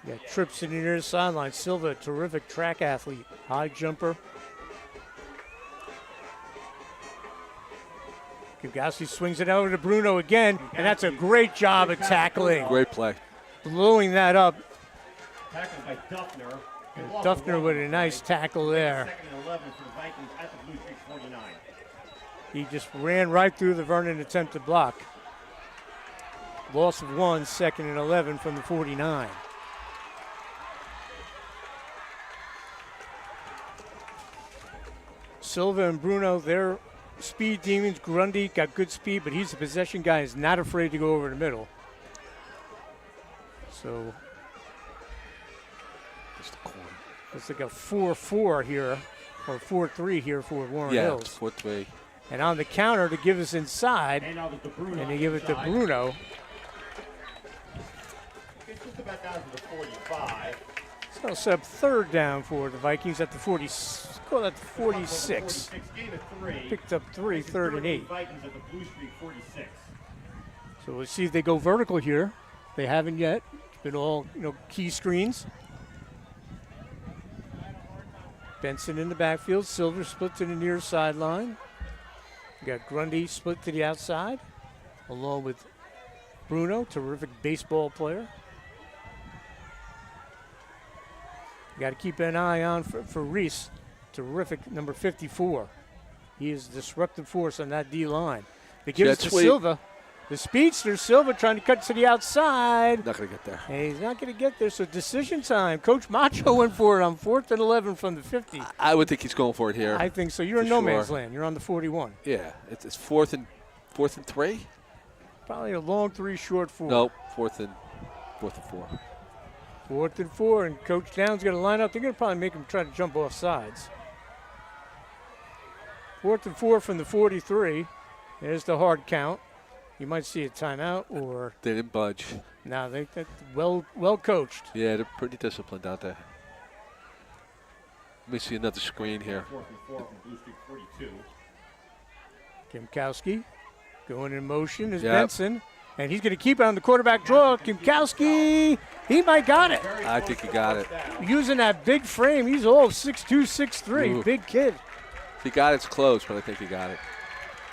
Got trips in the near sideline. Silva, terrific track athlete, high jumper. Kimkowski swings it over to Bruno again, and that's a great job of tackling. Great play. Blowing that up. Tackled by Duffner. Duffner with a nice tackle there. 2nd and 11 for the Vikings at the Blue Streak 49. He just ran right through the Vernon attempted block. Loss of 1, 2nd and 11 from the 49. Silva and Bruno, they're speed demons. Grundy got good speed, but he's a possession guy. He's not afraid to go over the middle. So it's like a 4-4 here, or 4-3 here for Warren Hills. Yeah, 4-3. And on the counter to give us inside, And they give it to Bruno. It's just about down to the 45. So set up 3rd down for the Vikings at the 40. Call that the 46. Gain of 3. Picked up 3, 3rd and 8. Vikings at the Blue Streak 46. So we'll see if they go vertical here. They haven't yet. It's been all key screens. Benson in the backfield. Silver split to the near sideline. We got Grundy split to the outside, along with Bruno, terrific baseball player. You got to keep an eye on for Reese, terrific number 54. He is a disruptive force on that D line. They give it to Silva. The speedster, Silva, trying to cut to the outside. Not going to get there. And he's not going to get there, so decision time. Coach Macho went for it on 4th and 11 from the 50. I would think he's going for it here. I think so. You're in no man's land. You're on the 41. Yeah, it's 4th and 3. Probably a long 3, short 4. Nope, 4th and 4. 4th and 4, and Coach Down's going to line up. They're going to probably make him try to jump off sides. 4th and 4 from the 43. There's the hard count. You might see a timeout, or they didn't budge. No, they're well coached. Yeah, they're pretty disciplined out there. Let me see another screen here. 4th and 4 from Blue Streak 42. Kimkowski going in motion is Benson, and he's going to keep it on the quarterback draw. Kimkowski, he might got it. I think he got it. Using that big frame, he's all 6'2", 6'3", big kid. If he got it, it's close, but I think he got it.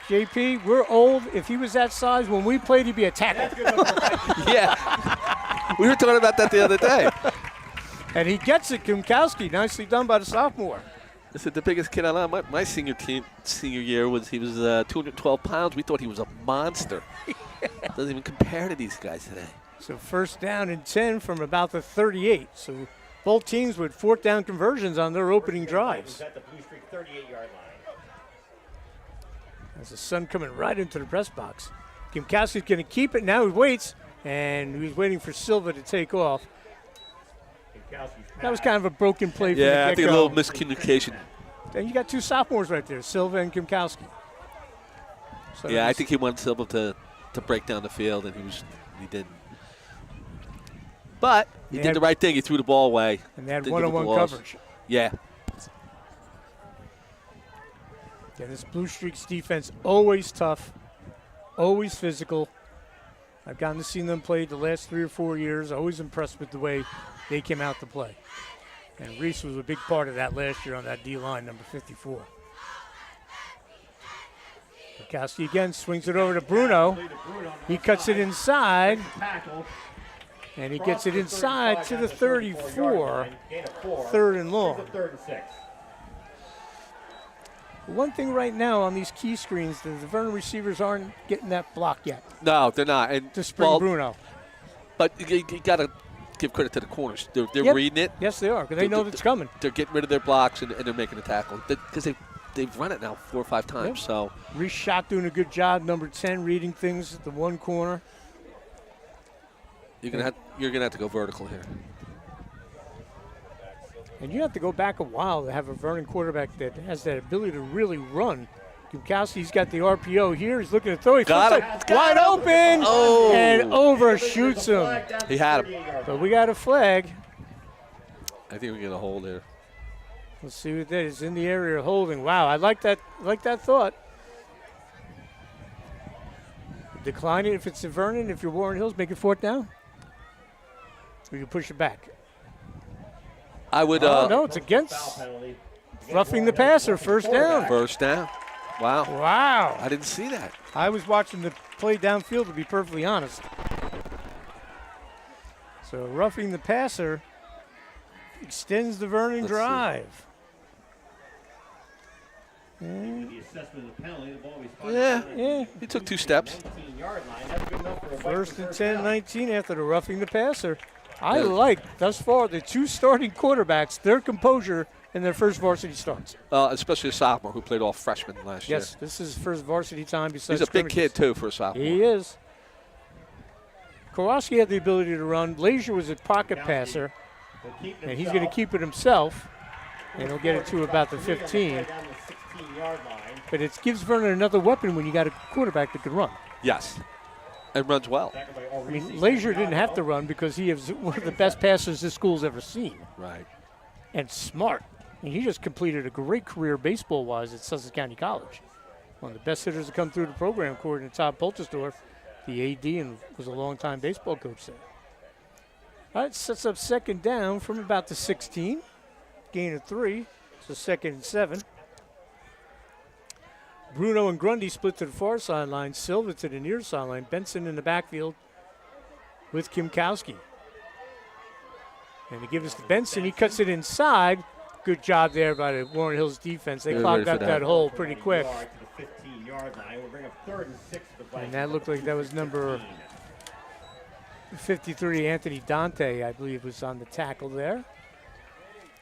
JP, we're old. If he was that size when we played, he'd be a tackle. Yeah. We were talking about that the other day. And he gets it, Kimkowski. Nicely done by the sophomore. This is the biggest kid on my senior year. He was 212 pounds. We thought he was a monster. Doesn't even compare to these guys today. So 1st down and 10 from about the 38. So both teams with 4th down conversions on their opening drives. At the Blue Streak 38-yard line. As the sun coming right into the press box. Kimkowski's going to keep it. Now he waits, and he's waiting for Silva to take off. That was kind of a broken play for the Yeah, I think a get-go. little miscommunication. And you got 2 sophomores right there, Silva and Kimkowski. So Yeah, I think he wanted Silva to break down the field, and he didn't. But he did the right thing. He threw the ball away. And they had Didn't give up the one-on-one loss. coverage. Yeah. Yeah, this Blue Streaks defense, always tough, always physical. I've gotten to see them play the last 3 or 4 years. Always impressed with the way they came out to play. And Reese was a big part of that last year on that D-line, number 54. Kimkowski again swings it over to Bruno. He cuts it inside. And he gets it inside to the 34. 3rd and long. 3rd and 6. One thing right now on these key screens, the Vernon receivers aren't getting that block yet. No, they're not. And To spring Bruno. But you got to give credit to the corners. They're reading it. Yes, they are, because they know it's coming. They're getting rid of their blocks, and they're making a tackle. Because they've run it now 4 or 5 times. So Reese Schott doing a good job, number 10, reading things at the one corner. you're gonna have to go vertical here. And you have to go back a while to have a Vernon quarterback that has that ability to really run. Gumkowski's got the RPO here. He's looking to throw. He Got it. Wide open. Oh. And overshoots him. He had him. But we got a flag. I think we get a hold here. Let's see what that is in the area of holding. Wow, I like that thought. Decline it if it's a Vernon. If you're Warren Hills, make it 4th down. Or you push it back. I would. No, it's against roughing the passer. First down. First down. Wow. Wow. I didn't see that. I was watching the play downfield, to be perfectly honest. So roughing the passer extends the Vernon drive. The assessment of the penalty, the ball was Yeah. He took 2 steps. 19-yard line. That's good enough for a First and 10, 19 after the roughing the passer. I like, thus far, the 2 starting quarterbacks, their composure in their first varsity starts. Especially a sophomore who played all freshman last year. Yes, this is his first varsity time besides He's a big kid, too, for a sophomore. He is. Kowalski had the ability to run. Lazier was a pocket passer, and he's going to keep it himself, and he'll get it to about the 15. But it gives Vernon another weapon when you got a quarterback that can run. Yes. And runs well. I mean, Lazier didn't have to run because he is one of the best passers this school's ever seen. Right. And smart. I mean, he just completed a great career baseball-wise at Sussex County College. One of the best hitters to come through the program, according to Todd Poltersdorf, the AD, and was a longtime baseball coach there. All right, sets up 2nd down from about the 16. Gain of 3, so 2nd and 7. Bruno and Grundy split to the far sideline. Silva to the near sideline. Benson in the backfield with Kimkowski. And to give us to Benson, he cuts it inside. Good job there by the Warren Hills defense. They clogged up that hole pretty quick. And that looked like that was number 53, Anthony Dante, I believe, was on the tackle there.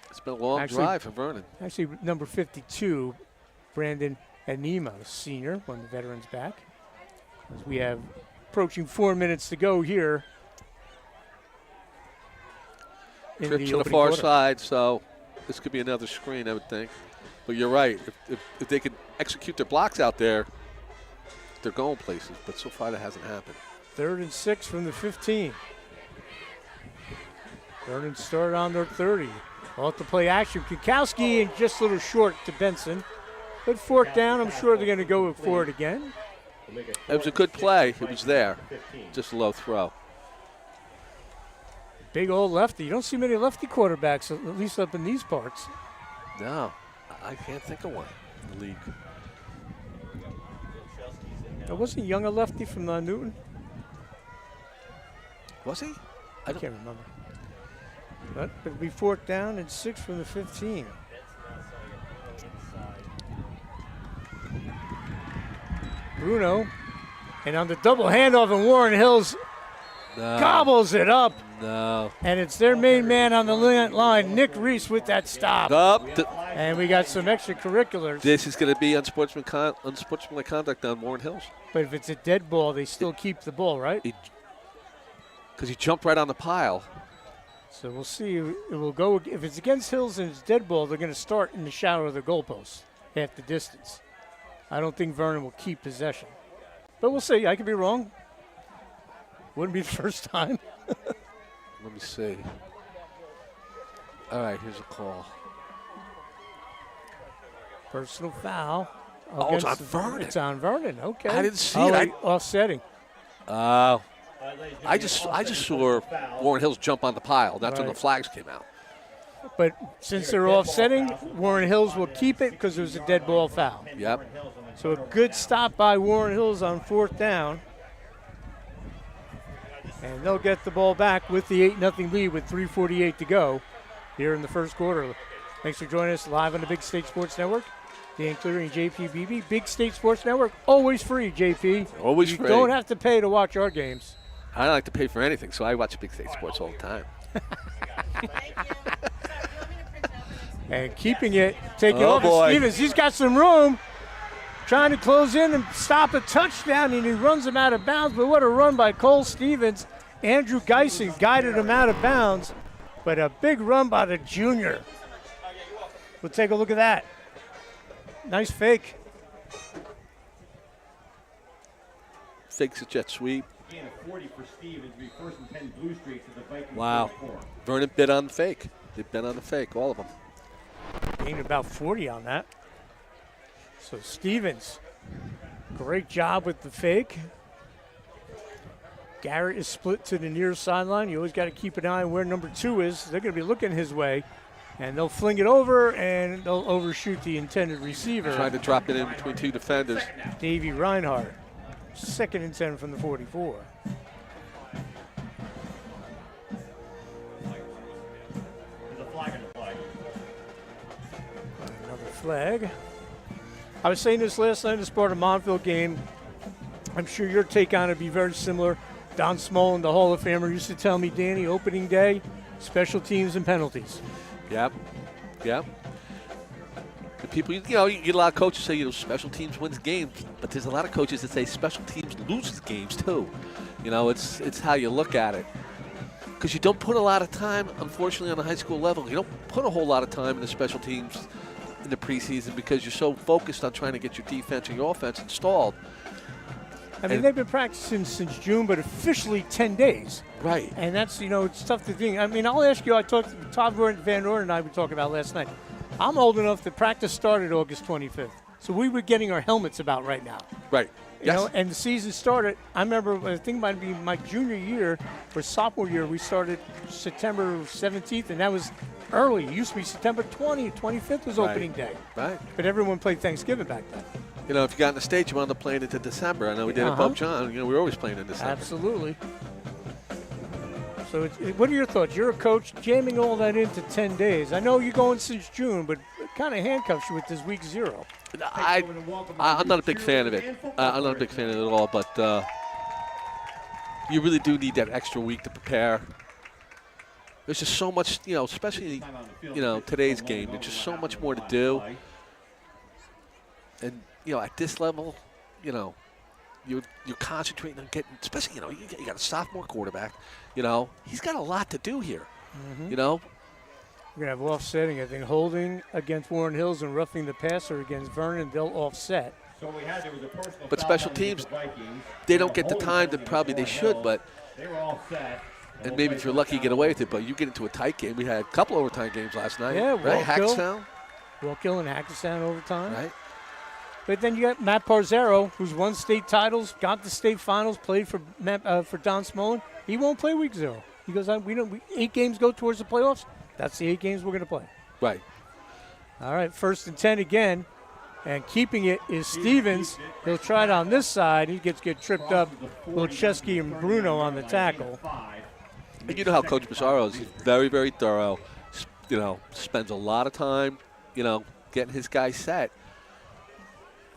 It's been a long drive for Vernon. Actually, number 52, Brandon Anima, senior, one of the veterans back. As we have approaching 4 minutes to go here. Trip to the far side, so this could be another screen, I would think. But you're right. If they could execute their blocks out there, they're going places. But so far, that hasn't happened. 3rd and 6 from the 15. Vernon started on their 30. Off the play action. Kukowski and just a little short to Benson. But 4th down, I'm sure they're going to go for it again. It was a good play. It was there. Just a low throw. Big old lefty. You don't see many lefty quarterbacks, at least up in these parts. No, I can't think of one in the league. Wasn't Young a lefty from Newton? Was he? I can't remember. But it'll be 4th down and 6 from the 15. Bruno, and on the double handoff, and Warren Hills gobbles it up. No. And it's their main man on the line, Nick Reese, with that stop. And we got some extracurriculars. This is going to be unsportsmanlike conduct on Warren Hills. But if it's a dead ball, they still keep the ball, right? Because he jumped right on the pile. So we'll see. It will go. If it's against Hills and it's dead ball, they're going to start in the shadow of the goalpost, half the distance. I don't think Vernon will keep possession. But we'll see. I could be wrong. Wouldn't be the first time. Let me see. All right, here's a call. Personal foul. Oh, it's on Vernon. It's on Vernon. Okay. I didn't see it. Offsetting. I just saw Warren Hills jump on the pile. That's when the flags came out. But since they're offsetting, Warren Hills will keep it because it was a dead ball foul. Yep. So a good stop by Warren Hills on 4th down. And they'll get the ball back with the 8-0 lead with 3:48 to go here in the first quarter. Thanks for joining us live on the Big State Sports Network. Dan Cleary and JP Beebe. Big State Sports Network, always free, JP. Always free. You don't have to pay to watch our games. I don't like to pay for anything, so I watch Big State Sports all the time. And keeping it, taking Oh, over boy. Stevens. He's got some room. Trying to close in and stop a touchdown, and he runs him out of bounds. But what a run by Cole Stevens. Andrew Geisen guided him out of bounds. But a big run by the junior. We'll take a look at that. Nice fake. Fakes a jet sweep. Gain of 40 for Stevens, be first and 10 Blue Streaks at the Vikings. Wow. 44. Vernon bid on the fake. They bid on the fake, all of them. Gained about 40 on that. So Stevens, great job with the fake. Garrett is split to the near sideline. You always got to keep an eye on where number 2 is. They're going to be looking his way, and they'll fling it over, and they'll overshoot the intended receiver. Trying to drop it in between two defenders. Davey Reinhardt, 2nd and 10 from the 44. There's a flag on the flag. Another flag. I was saying this last night as part of Montville game. I'm sure your take on it would be very similar. Don Smolin, the Hall of Famer, used to tell me, Danny, opening day, special teams and penalties. Yep. The people, you get a lot of coaches say, special teams wins games, but there's a lot of coaches that say special teams loses games too. It's how you look at it. Because you don't put a lot of time, unfortunately, on the high school level. You don't put a whole lot of time in the special teams in the preseason because you're so focused on trying to get your defense and your offense installed. I mean, they've been practicing since June, but officially 10 days. Right. And that's, it's tough to think. I mean, I'll ask you, I talked to Todd Van Orden and I were talking about last night. I'm old enough that practice started August 25th. So we were getting our helmets about right now. Right. You know, and the season started, I remember, I think it might be my junior year or sophomore year, we started September 17th, and that was early. It used to be September 20th, 25th was opening day. Right. But everyone played Thanksgiving back then. If you got in the States, you wound up playing into December. I know we did at Bob John. We were always playing in December. Absolutely. So what are your thoughts? You're a coach jamming all that into 10 days. I know you're going since June, but it kind of handcuffs you with this week 0. I'm not a big fan of it. I'm not a big fan of it at all, but you really do need that extra week to prepare. There's just so much, especially, today's game. There's just so much more to do. And, at this level, you're concentrating on getting, especially, you got a sophomore quarterback. He's got a lot to do here. We're going to have offsetting, I think, holding against Warren Hills and roughing the passer against Vernon. They'll offset. So we had, there was a personal but foul special on teams, the Vikings. they don't get the time that probably they should, but They were all set. and maybe if you're lucky, you get away with it. But you get into a tight game. We had a couple overtime games last night. Yeah, right? Hackstown. Walkill and Hackettstown overtime. Right. But then you got Matt Parzero, who's won state titles, got the state finals, played for Don Smolin. He won't play week 0. He goes, 8 games go towards the playoffs. That's the 8 games we're going to play. Right. All right, 1st and 10 again. And keeping it is Stevens. He'll try it on this side. He gets tripped up. Wilczewski and Bruno on the tackle. And you know how Coach Massaro is. He's very, very thorough. Spends a lot of time, getting his guys set.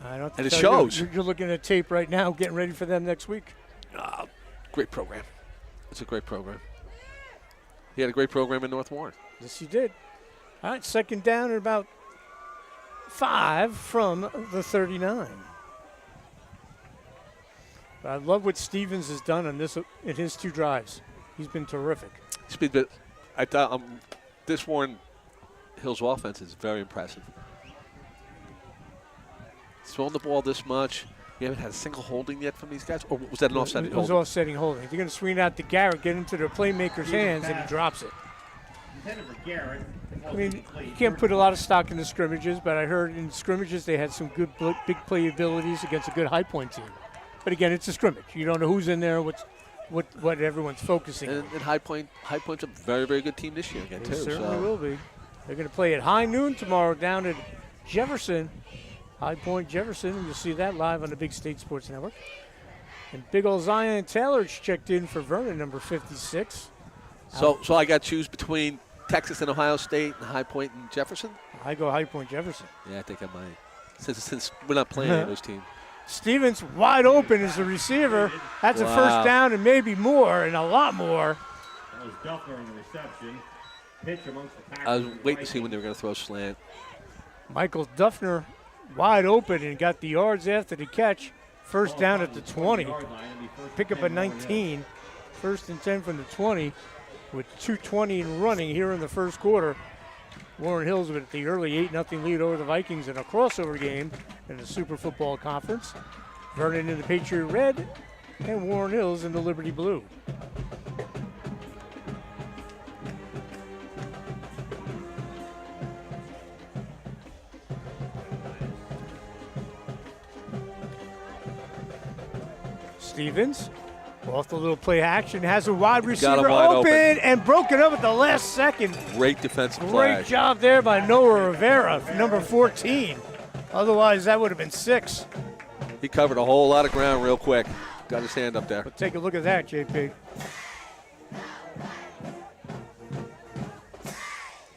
And it shows. You're looking at tape right now, getting ready for them next week. Great program. It's a great program. He had a great program in North Warren. Yes, he did. All right, 2nd down at about 5 from the 39. But I love what Stevens has done on this in his 2 drives. He's been terrific. I thought this Warren Hills offense is very impressive. He's thrown the ball this much. You haven't had a single holding yet from these guys? Or was that an offsetting holding? It was offsetting holding. They're going to swing it out to Garrett, get into their playmaker's hands, and he drops it. I mean, you can't put a lot of stock in the scrimmages, but I heard in scrimmages they had some good big play abilities against a good High Point team. But again, it's a scrimmage. You don't know who's in there, what everyone's focusing on. And High Point's a very, very good team this year again, too. They certainly will be. They're going to play at high noon tomorrow down at Jefferson. High Point Jefferson, and you'll see that live on the Big State Sports Network. And big old Zion Taylor's checked in for Vernon, number 56. So I got to choose between Texas and Ohio State and High Point and Jefferson? I go High Point Jefferson. Yeah, I think I might. Since we're not playing those teams. Stevens wide open as the receiver. That's a 1st down and maybe more and a lot more. That was Duffner in the reception. I was waiting to see when they were going to throw slant. Michael Duffner wide open and got the yards after the catch. First down at the 20. Pick up a 19. First and 10 from the 20 with 2:20 in running here in the first quarter. Warren Hills with the early 8-0 lead over the Vikings in a crossover game in the Super Football Conference. Vernon in the Patriot Red and Warren Hills in the Liberty Blue. Stevens, off the little play action, has a wide receiver open and broken up at the last second. Great defensive play. Great job there by Noah Rivera, number 14. Otherwise, that would have been 6. He covered a whole lot of ground real quick. Got his hand up there. But take a look at that, JP.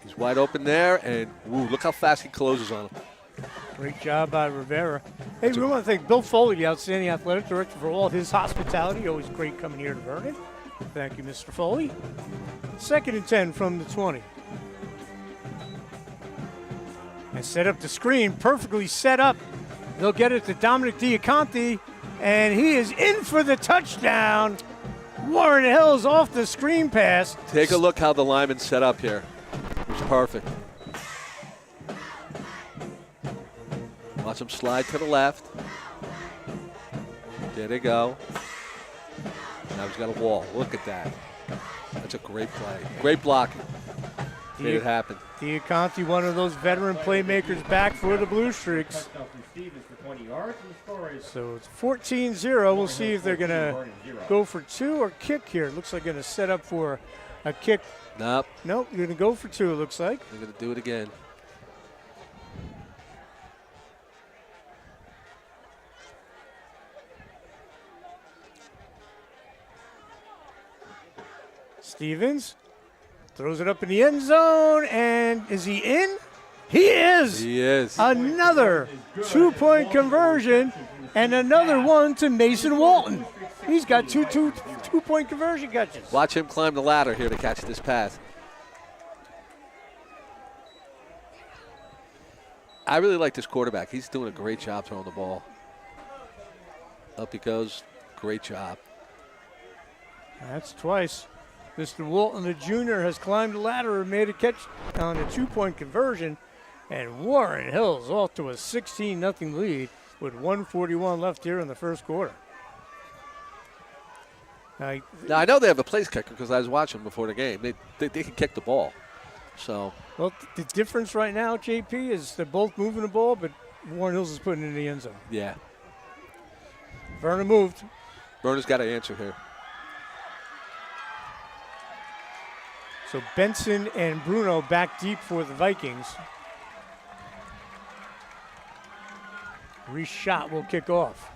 He's wide open there, and look how fast he closes on him. Great job by Rivera. Hey, we want to thank Bill Foley, the outstanding athletic director, for all his hospitality. Always great coming here to Vernon. Thank you, Mr. Foley. 2nd and 10 from the 20. And set up the screen, perfectly set up. They'll get it to Dominic Diaconti, and he is in for the touchdown. Warren Hills off the screen pass. Take a look how the lineman set up here. It's perfect. Watch him slide to the left. There they go. Now he's got a wall. Look at that. That's a great play. Great blocking. Made it happen. Diaconti, one of those veteran playmakers, back for the Blue Streaks. So it's 14-0. We'll see if they're going to go for 2 or kick here. Looks like they're going to set up for a kick. Nope. Nope, you're going to go for 2, it looks like. They're going to do it again. Stevens throws it up in the end zone, and is he in? He is. He is. Another 2-point conversion, and another one to Mason Walton. He's got two-point conversion catches. Watch him climb the ladder here to catch this pass. I really like this quarterback. He's doing a great job throwing the ball. Up he goes. Great job. That's twice. Mr. Walton, the junior, has climbed the ladder and made a catch on a 2-point conversion. And Warren Hills off to a 16-0 lead with 1:41 left here in the first quarter. Now, I know they have a place kicker because I was watching before the game. They can kick the ball. So. Well, the difference right now, JP, is they're both moving the ball, but Warren Hills is putting it in the end zone. Yeah. Vernon moved. Vernon's got to answer here. So Benson and Bruno back deep for the Vikings. Reese Schott will kick off.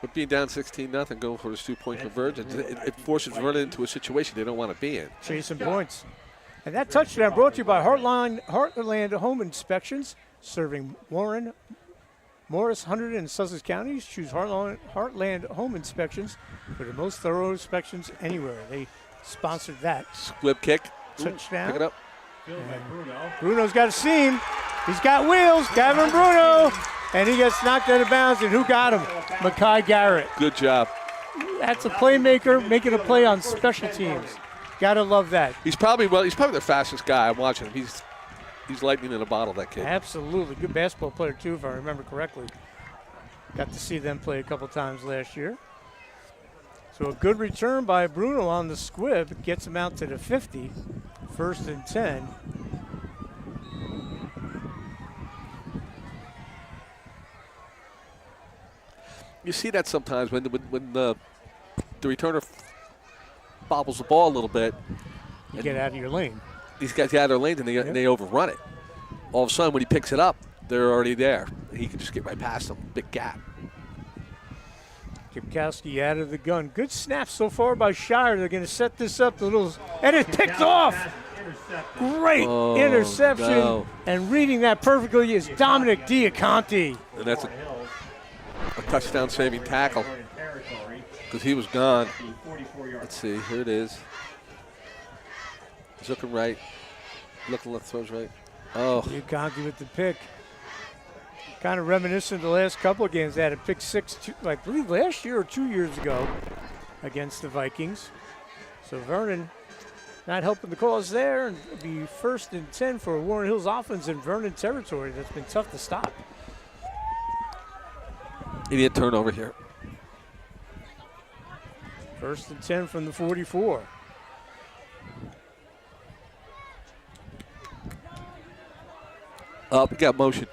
But being down 16-0, going for this 2-point conversion, it forces Vernon into a situation they don't want to be in. Chasing points. And that touchdown brought to you by Heartland Home Inspections, serving Warren, Morris, Hunterdon, and Sussex counties. Choose Heartland Home Inspections for the most thorough inspections anywhere. They sponsored that. Squib kick. Touchdown. Pick it up. Bruno's got a seam. He's got wheels. Gavin Bruno. And he gets knocked out of bounds. And who got him? Makai Garrett. Good job. That's a playmaker making a play on special teams. Gotta love that. He's probably their fastest guy. I'm watching him. He's lightning in a bottle, that kid. Absolutely. Good basketball player, too, if I remember correctly. Got to see them play a couple times last year. So a good return by Bruno on the squib. Gets him out to the 50. 1st and 10. You see that sometimes when the returner bobbles the ball a little bit. You get out of your lane. These guys get out of their lanes and they overrun it. All of a sudden, when he picks it up, they're already there. He can just get right past them. Big gap. Kipkowski out of the gun. Good snap so far by Shire. They're going to set this up. And it's picked off. Great interception. No. And reading that perfectly is Dominic Diaconti. And that's a touchdown-saving tackle because he was gone. Let's see. Here it is. He's looking right. Looking left, throws right. Oh. Conti with the pick. Kind of reminiscent of the last couple of games. They had a pick six, I believe last year or 2 years ago against the Vikings. So Vernon not helping the cause there, and it'll be 1st and 10 for Warren Hills offense in Vernon territory. That's been tough to stop. Idiot turnover here. 1st and 10 from the 44. Up, he got motion.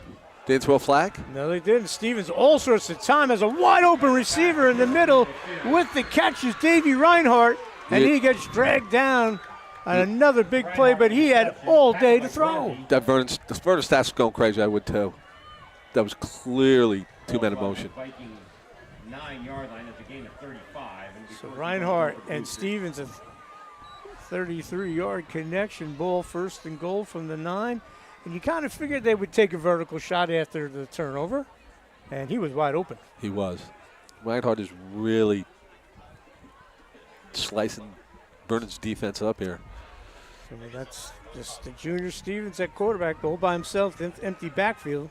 Didn't throw a flag? No, they didn't. Stevens all sorts of time has a wide open receiver in the middle with the catch is Davey Reinhardt, and he gets dragged down on another big play, but he had all day to throw. The Vernon stats going crazy, I would too. That was clearly two-man motion. 9-yard line at the gain of 35. So Reinhardt and Stevens, a 33-yard connection, ball 1st and goal from the 9. And you kind of figured they would take a vertical shot after the turnover, and he was wide open. He was. Reinhardt is really slicing Vernon's defense up here. So that's just the junior Stevens at quarterback, all by himself, empty backfield.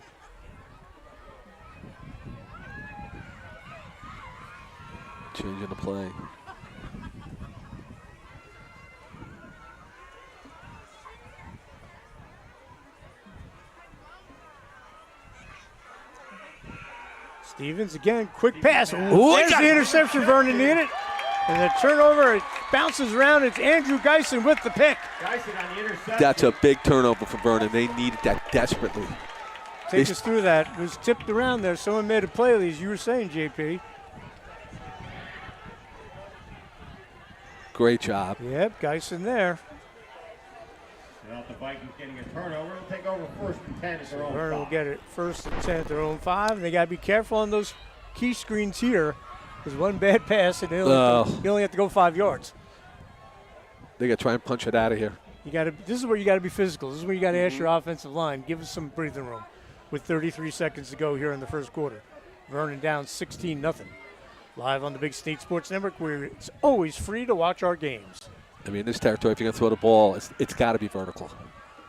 Changing the play. Stevens again, quick pass. There's the interception Vernon needed. And the turnover, it bounces around. It's Andrew Geisen with the pick. Geisen on the interception. That's a big turnover for Vernon. They needed that desperately. Take us through that. It was tipped around there. Someone made a play of these. You were saying, JP. Great job. Yep, Geisen there. Without the Vikings getting a turnover, it'll take over 1st and 10 at their own 5. Vernon will get it 1st and 10 at their own 5. And they got to be careful on those key screens here. There's one bad pass, and you only have to go 5 yards. They got to try and punch it out of here. This is where you got to be physical. This is where you got to ask your offensive line, give us some breathing room. With 33 seconds to go here in the 1st quarter, Vernon down 16-0. Live on the Big State Sports Network, where it's always free to watch our games. I mean, in this territory, if you're going to throw the ball, it's got to be vertical.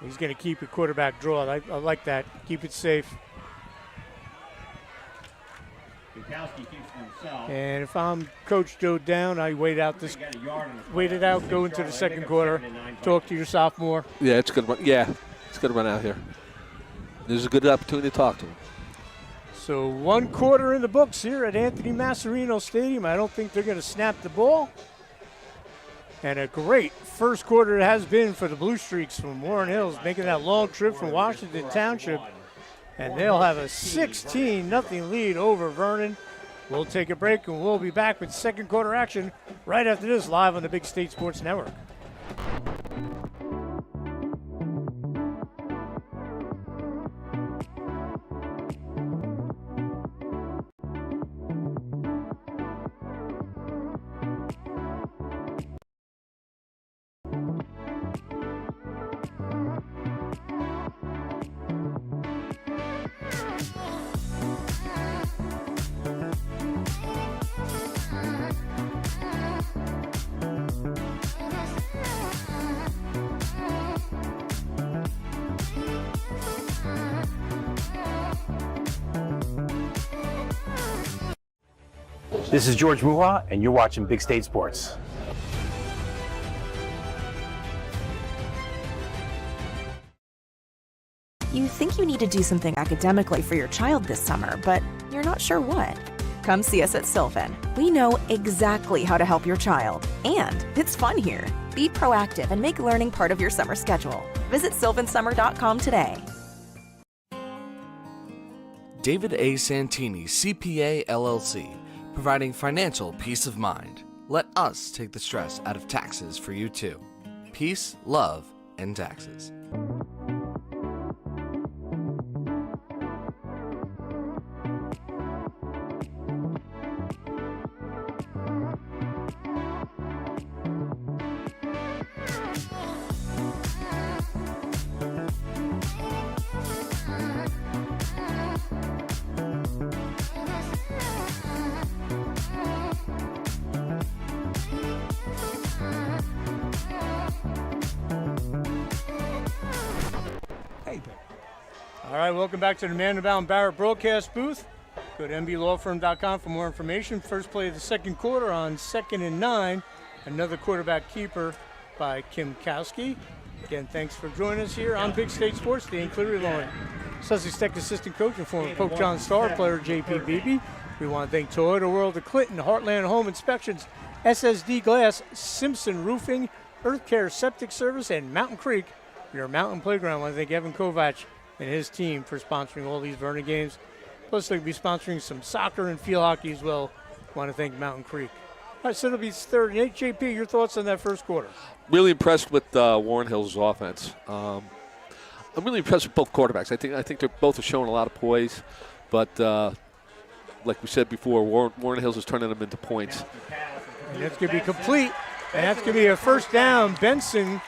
He's going to keep a quarterback draw. I like that. Keep it safe. And if I'm Coach Joe Down, I wait it out, go into the 2nd quarter, talk to your sophomore. Yeah, it's going to run. Yeah, it's going to run out here. This is a good opportunity to talk to him. So 1 quarter in the books here at Anthony Masserino Stadium. I don't think they're going to snap the ball. And a great 1st quarter it has been for the Blue Streaks from Warren Hills, making that long trip from Washington Township. And they'll have a 16-0 lead over Vernon. We'll take a break, and we'll be back with 2nd quarter action right after this, live on the Big State Sports Network. This is George Muha, and you're watching Big State Sports. You think you need to do something academically for your child this summer, but you're not sure what? Come see us at Sylvan. We know exactly how to help your child, and it's fun here. Be proactive and make learning part of your summer schedule. Visit sylvansummer.com today. David A. Santini, CPA LLC, providing financial peace of mind. Let us take the stress out of taxes for you too. Peace, love, and taxes. All right, welcome back to the Mandelbaum Barrett broadcast booth. Go to mblawfirm.com for more information. First play of the second quarter on 2nd and 9. Another quarterback keeper by Kim Kowski. Again, thanks for joining us here on Big State Sports. Dan Cleary along Sussex Tech assistant coach and former Pope John star player J.P. Beebe. We want to thank Toyota World of Clinton, Heartland Home Inspections, SSD Glass, Simpson Roofing, Earth Care Septic Service, and Mountain Creek, your mountain playground. I want to thank Evan Kovac and his team for sponsoring all these Vernon games. Plus, they'll be sponsoring some soccer and field hockey as well. I want to thank Mountain Creek. All right, so it'll be 3rd and 8. JP, your thoughts on that first quarter? Really impressed with Warren Hill's offense. I'm really impressed with both quarterbacks. I think they're both showing a lot of poise, but like we said before, Warren Hills is turning them into points. And that's going to be complete, and that's going to be a first down. Benson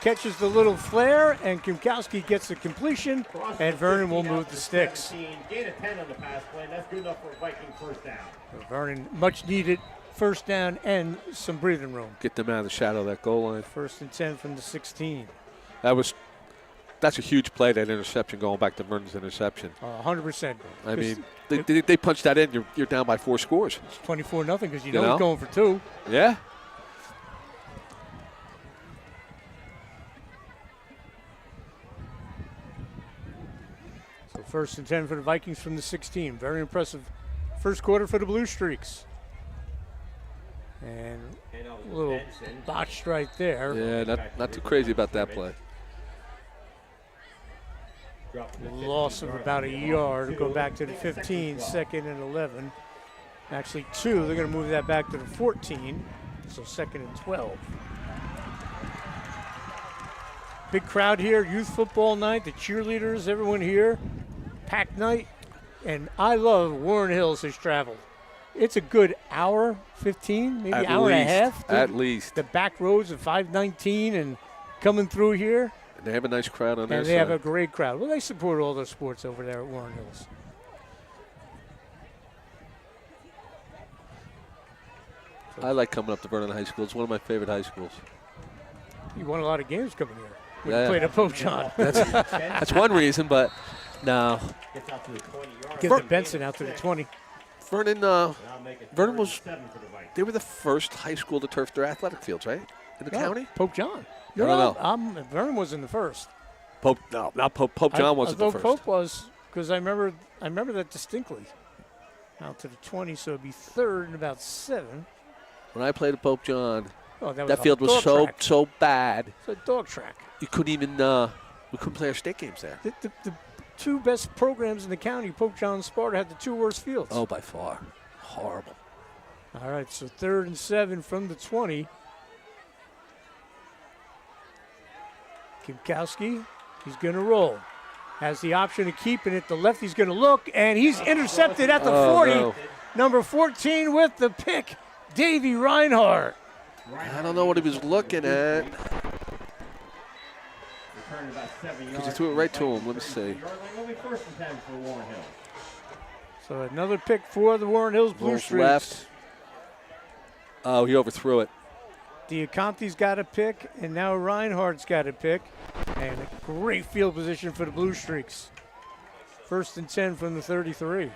catches the little flare, and Kimkowski gets the completion, and Vernon will move the sticks. Gain of 10 on the pass play. That's good enough for a Viking first down. So Vernon, much needed first down and some breathing room. Get them out of the shadow of that goal line. 1st and 10 from the 16. That's a huge play, that interception, going back to Vernon's interception. 100%. I mean, they punched that in. You're down by 4 scores. It's 24-0 because you know he's going for 2. Yeah. So 1st and 10 for the Vikings from the 16. Very impressive first quarter for the Blue Streaks. And a little botched right there. Yeah, not too crazy about that play. Loss of about a yard. Go back to the 15, 2nd and 11. Actually 2. They're going to move that back to the 14. So 2nd and 12. Big crowd here. Youth football night. The cheerleaders, everyone here. Packed night. And I love Warren Hills has traveled. It's a good hour, 15, maybe at hour least, and a half. At least. The back roads of 519 and coming through here. They have a nice crowd on their And side. they have a great crowd. Well, they support all the sports over there at Warren Hills. I like coming up to Vernon High School. It's one of my favorite high schools. You won a lot of games coming here. When Yeah. you played at Pope John. That's one reason, but no. Get the Benson out to the 20. Vernon was, they were the first high school to turf their athletic fields, right? In the county? Pope John. No. Vernon was in the first. Pope John wasn't the first. Pope was, because I remember that distinctly. Out to the 20, so it'd be 3rd and about 7. When I played at Pope John, that that field was so bad. It's a dog track. You couldn't even, we couldn't play our state games there. The 2 best programs in the county, Pope John and Sparta, had the 2 worst fields. Oh, by far. Horrible. All right, so 3rd and 7 from the 20. Kimkowski, he's going to roll. Has the option of keeping it. The lefty's going to look, and he's intercepted at the 40. No. Number 14 with the pick, Davey Reinhardt. I don't know what he was looking at. Because he threw it right to him. Let me see. So another pick for the Warren Hills Blue Streaks. Left. Oh, he overthrew it. Diaconte's got a pick, and now Reinhardt's got a pick. And a great field position for the Blue Streaks. 1st and 10 from the 33.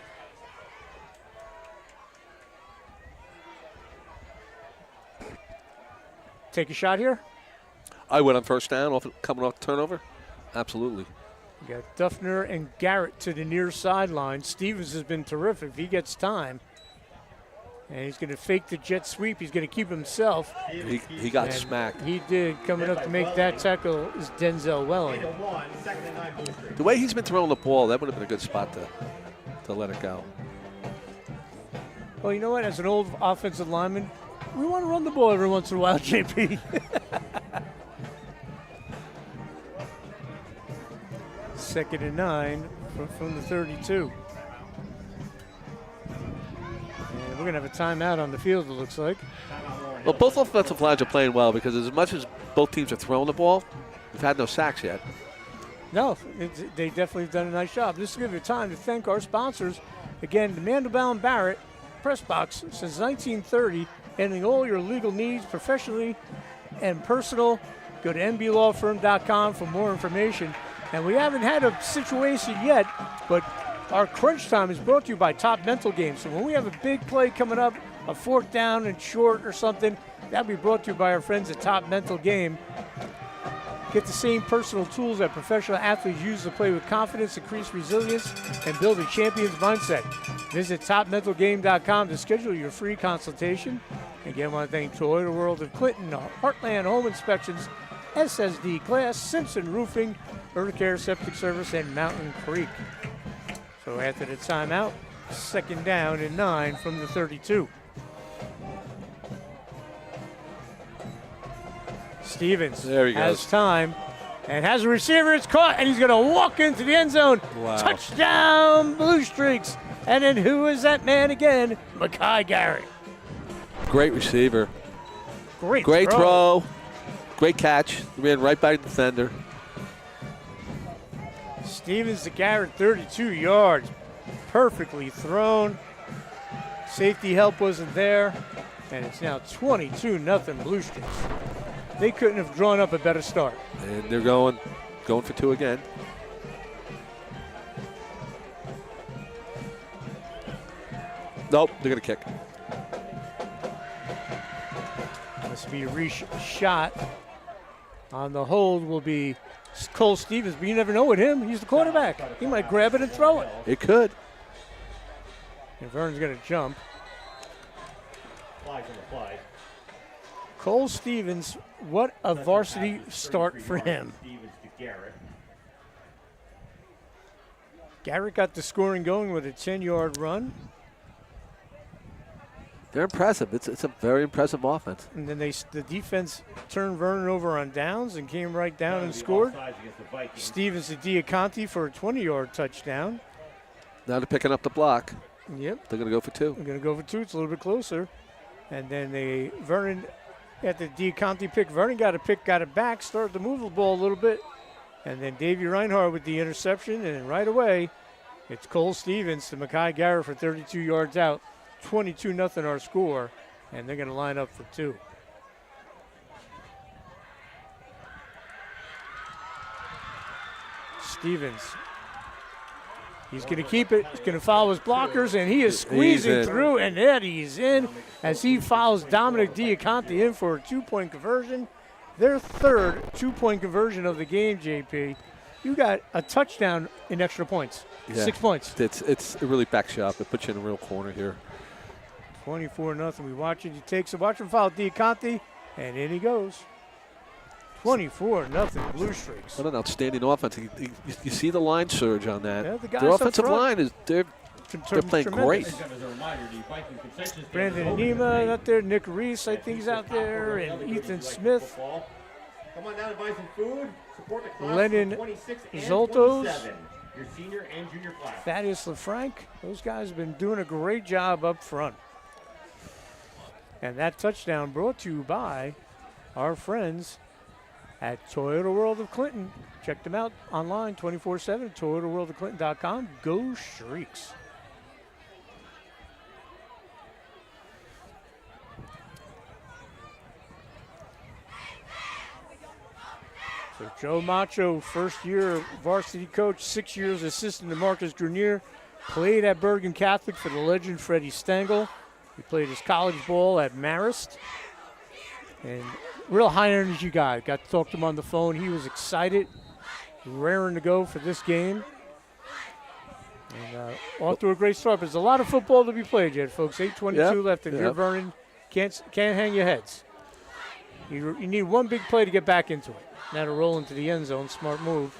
Take a shot here? I would on first down, coming off the turnover. Absolutely. We got Duffner and Garrett to the near sideline. Stevens has been terrific if he gets time. And he's going to fake the jet sweep. He's going to keep himself. He got smacked. He did. Coming up to make that tackle is Denzel Welling. The way he's been throwing the ball, that would have been a good spot to let it go. Well, you know what? As an old offensive lineman, we want to run the ball every once in a while, JP. 2nd and 9 from the 32. And we're going to have a timeout on the field, it looks like. Well, both offensive lines are playing well because as much as both teams are throwing the ball, we've had no sacks yet. No, they definitely have done a nice job. This will give you time to thank our sponsors. Again, the Mandelbaum Barrett Press Box since 1930, handling all your legal needs professionally and personal. Go to mblawfirm.com for more information. And we haven't had a situation yet, but our crunch time is brought to you by Top Mental Games. So when we have a big play coming up, a fourth down and short or something, that'll be brought to you by our friends at Top Mental Game. Get the same personal tools that professional athletes use to play with confidence, increase resilience, and build a champion's mindset. Visit topmentalgame.com to schedule your free consultation. Again, I want to thank Toyota World of Clinton, Heartland Home Inspections, SSD Glass, Simpson Roofing, Urticare Septic Service, and Mountain Creek. So after the timeout, 2nd down and 9 from the 32. Stevens has time and has a receiver. It's caught, and he's going to walk into the end zone. Wow. Touchdown, Blue Streaks. And then who is that man again? Mekhi Garrett. Great receiver. Great throw. Great catch. He ran right by the defender. Stevens to Garrett, 32 yards. Perfectly thrown. Safety help wasn't there. And it's now 22-0 Blue Streaks. They couldn't have drawn up a better start. And they're going for 2 again. Nope, they're going to kick. Must be a shot. On the hold will be Cole Stevens, but you never know with him. He's the quarterback. He might grab it and throw it. It could. And Vernon's going to jump. Flags on the play. Cole Stevens, what a varsity start for him. Stevens to Garrett. Garrett got the scoring going with a 10-yard run. They're impressive. It's a very impressive offense. And then the defense turned Vernon over on downs and came right down and scored. Stevens to Diaconti for a 20-yard touchdown. Now they're picking up the block. Yep. They're going to go for 2. They're going to go for 2. It's a little bit closer. And then Vernon, at the Diaconti pick, Vernon got it back, started to move the ball a little bit. And then Davey Reinhardt with the interception. And right away, it's Cole Stevens to Mekhi Garrett for 32 yards out. 22-0 our score, and they're going to line up for 2. Stevens. He's going to keep it. He's going to follow his blockers, and he is squeezing through, and there he's in as he follows Dominic Diaconti in for a 2-point conversion. Their 3rd 2-point conversion of the game, JP. You got a touchdown in extra points. Yeah. 6 points. It really backs you up. It puts you in a real corner here. 24-0. We watch it. He takes it. Watch him follow Diaconti, and in he goes. 24-0 Blue Streaks. What an outstanding offense. You see the line surge on that. Yeah, the guys Their up offensive front. line is they're playing great. Brandon Nima out there. Nick Reese, I think, is out there, and Ethan Smith. Come on down and buy some food. Support the class Lennon 26 and Zoltos. 27. Your senior and junior class. Thaddeus LaFranc. Those guys have been doing a great job up front. And that touchdown brought to you by our friends at Toyota World of Clinton. Check them out online 24/7, ToyotaWorldOfClinton.com. Go Shrieks. So Joe Macho, first-year varsity coach, 6 years assistant to Marcus Grenier, played at Bergen Catholic for the legend Freddie Stengel. He played his college ball at Marist. And real high-energy guy. Got to talk to him on the phone. He was excited, raring to go for this game. And off to a great start. But there's a lot of football to be played yet, folks. 8:22 left, and you're Vernon. Can't hang your heads. You need one big play to get back into it. Now to roll into the end zone. Smart move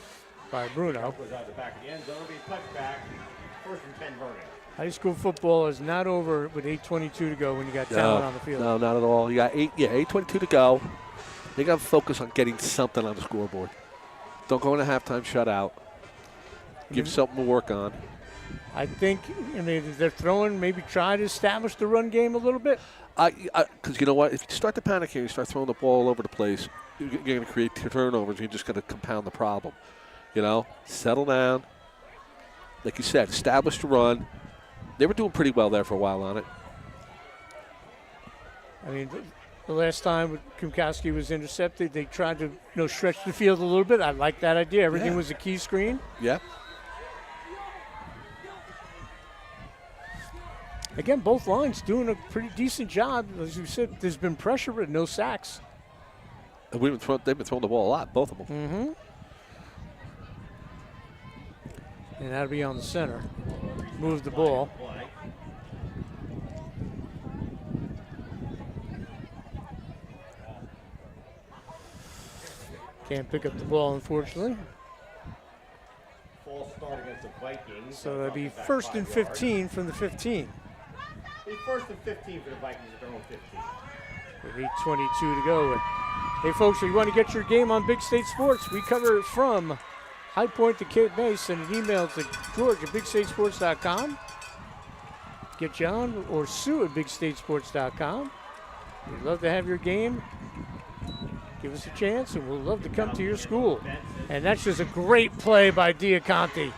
by Bruno. Goes out the back of the end zone. It'll be a touchback. 1st and 10 Vernon. High school football is not over with 8:22 to go when you got talent on the field. No, not at all. You got 8:22 to go. They got to focus on getting something on the scoreboard. Don't go in a halftime shutout. Give something to work on. I think they're throwing, maybe try to establish the run game a little bit. Because you know what? If you start to panic here, you start throwing the ball all over the place, you're going to create turnovers. You're just going to compound the problem. You know, settle down. Like you said, establish the run. They were doing pretty well there for a while on it. I mean, The last time Kumkowski was intercepted, they tried to stretch the field a little bit. I like that idea. Everything was a key screen. Yeah. Again, both lines doing a pretty decent job. As you said, there's been pressure, but no sacks. And they've been throwing the ball a lot, both of them. Mm-hmm. And that'll be on the center. Move the ball. Can't pick up the ball, unfortunately. False start against the Vikings. So that'll be 1st and 15 from the 15. Be 1st and 15 for the Vikings at their own 15. With 8:22 to go. Hey, folks, if you want to get your game on Big State Sports, we cover it from High Point to Cape May. Send an email to George at BigStateSports.com. Get you on, or Sue at BigStateSports.com. We'd love to have your game. Give us a chance, and we'll love to come to your school. And that's just a great play by Diaconti.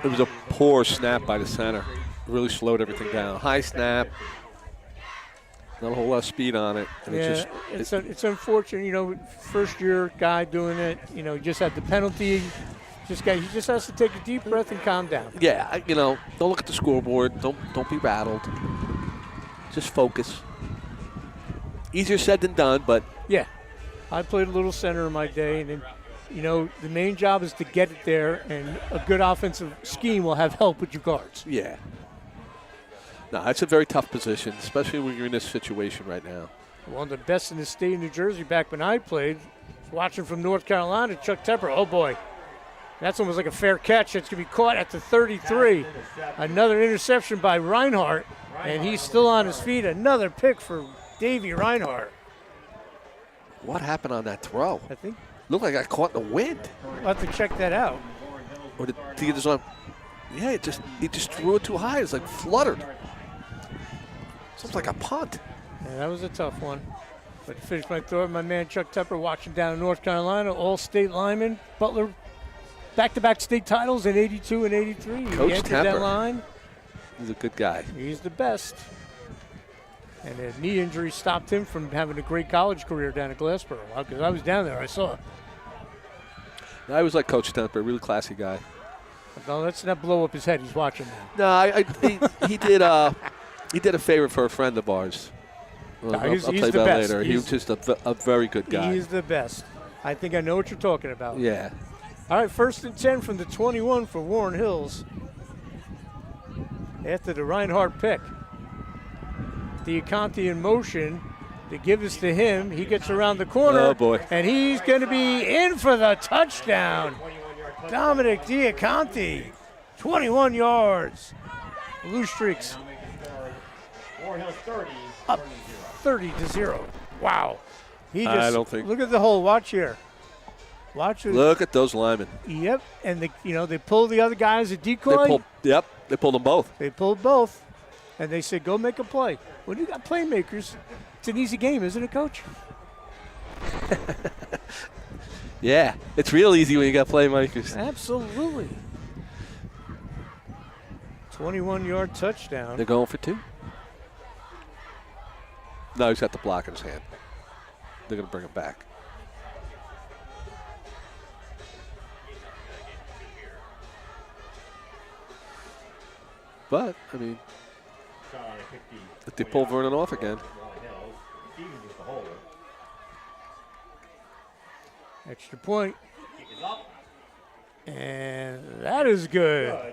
It was a poor snap by the center. It really slowed everything down. High snap. Not a whole lot of speed on it. And it's unfortunate, first-year guy doing it. He just had the penalty. He just has to take a deep breath and calm down. Yeah, don't look at the scoreboard. Don't be rattled. Just focus. Easier said than done, but yeah. I played a little center in my day, and then, the main job is to get it there, and a good offensive scheme will have help with your guards. Yeah. No, that's a very tough position, especially when you're in this situation right now. One of the best in the state of New Jersey back when I played, watching from North Carolina, Chuck Tepper. Oh, boy. That's almost like a fair catch. It's going to be caught at the 33. Another interception by Reinhardt, and he's still on his feet. Another pick for Davey Reinhardt. What happened on that throw? I think. Looked like I got caught in the wind. We'll have to check that out. Or did he get his arm? Yeah, he just threw it too high. It's like fluttered. Sounds like a punt. Yeah, that was a tough one. But to finish my throw, my man Chuck Tepper watching down in North Carolina, all-state lineman. Butler, back-to-back state titles in 82 and 83. Coach he entered Tepper. That line. He's a good guy. He's the best. And a knee injury stopped him from having a great college career down at Glassboro. Because I was down there, I saw it. I was like Coach Tepper, really classy guy. No, let's not blow up his head. He's watching now. No, he did. He did a favor for a friend of ours. Well, No, I'll he's tell you the about best. later. He was just a very good guy. He's the best. I think I know what you're talking about. Yeah. All right, 1st and 10 from the 21 for Warren Hills. After the Reinhardt pick. Diaconti in motion. They give this to him. He gets around the corner. Oh, boy. And he's going to be in for the touchdown. Dominic Diaconti, 21 yards. Blue Streaks up 30-0. Wow. I don't think. Look at the hole. Watch here. Watch it. Look at those linemen. Yep. And they pull the other guy as a decoy. They pulled them both. They pulled both. And they said, go make a play. When you got playmakers, it's an easy game, isn't it, Coach? Yeah, it's real easy when you got playmakers. Absolutely. 21-yard touchdown. They're going for 2. No, he's got the block in his hand. They're going to bring him back. But, I mean, if they pull Vernon off again. Extra point. And that is good. Now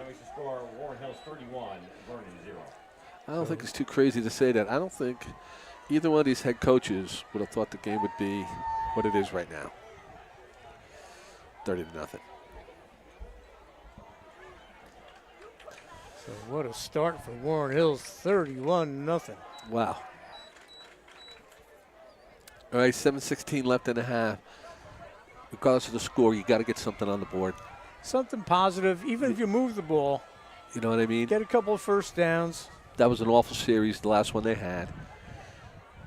we should score Warren Hills 31, Vernon 0. I don't think it's too crazy to say that. I don't think either one of these head coaches would have thought the game would be what it is right now. 30-0. So what a start for Warren Hills, 31-0. Wow. All right, 7:16 left in the half. Regardless of the score, you got to get something on the board. Something positive, even if you move the ball. You know what I mean? Get a couple of first downs. That was an awful series, the last one they had.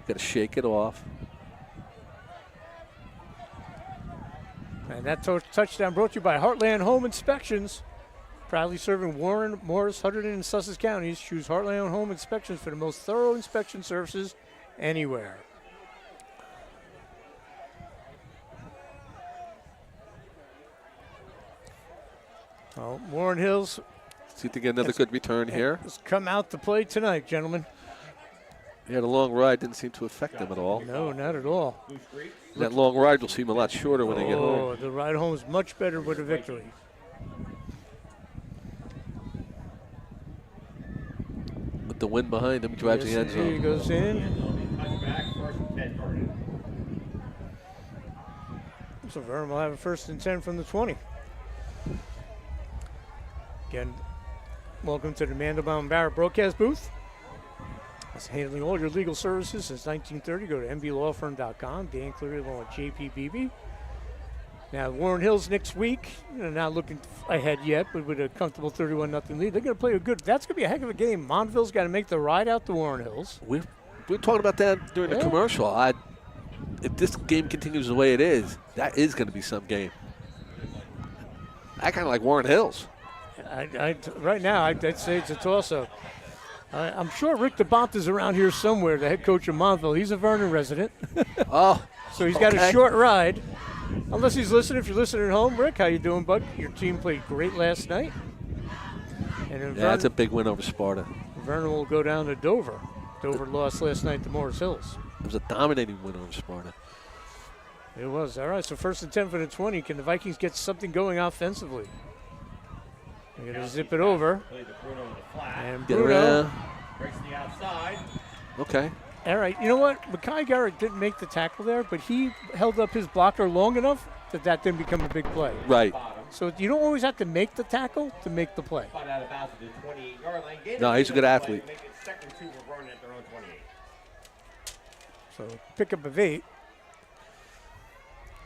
Got to shake it off. And that touchdown brought to you by Heartland Home Inspections. Proudly serving Warren, Morris, Hunterdon, and Sussex counties. Choose Heartland Home Inspections for the most thorough inspection services anywhere. Well, Warren Hills. See if they get another good return here. Has come out to play tonight, gentlemen. Yeah, the long ride didn't seem to affect them at all. No, not at all. That long ride will seem a lot shorter when they get home. Oh, the ride home is much better with a victory. With the wind behind him, he drives the end zone. He goes in. So Vernon will have a 1st and 10 from the 20. Again, welcome to the Mandelbaum Barrett broadcast booth. It's handling all your legal services since 1930. Go to mblawfirm.com. Dan Cleary along with JP Beebe. Now, Warren Hills next week, not looking ahead yet, but with a comfortable 31-0 lead. They're going to play that's going to be a heck of a game. Montville's got to make the ride out to Warren Hills. We were talking about that during the commercial. If this game continues the way it is, that is going to be some game. I kind of like Warren Hills. Right now, I'd say it's a toss-up. I'm sure Rick DeBont is around here somewhere, the head coach of Montville. He's a Vernon resident. Oh, so he's got a short ride. Unless he's listening. If you're listening at home, Rick, how you doing, bud? Your team played great last night. And that's a big win over Sparta. Vernon will go down to Dover. Dover lost last night to Morris Hills. It was a dominating win over Sparta. It was. All right, so 1st and 10 for the 20. Can the Vikings get something going offensively? They're going to zip it over. And Bruno breaks the outside. Okay. All right, you know what? Mekhi Garrett didn't make the tackle there, but he held up his blocker long enough that didn't become a big play. Right. So you don't always have to make the tackle to make the play. No, he's a good athlete. So pick up of 8.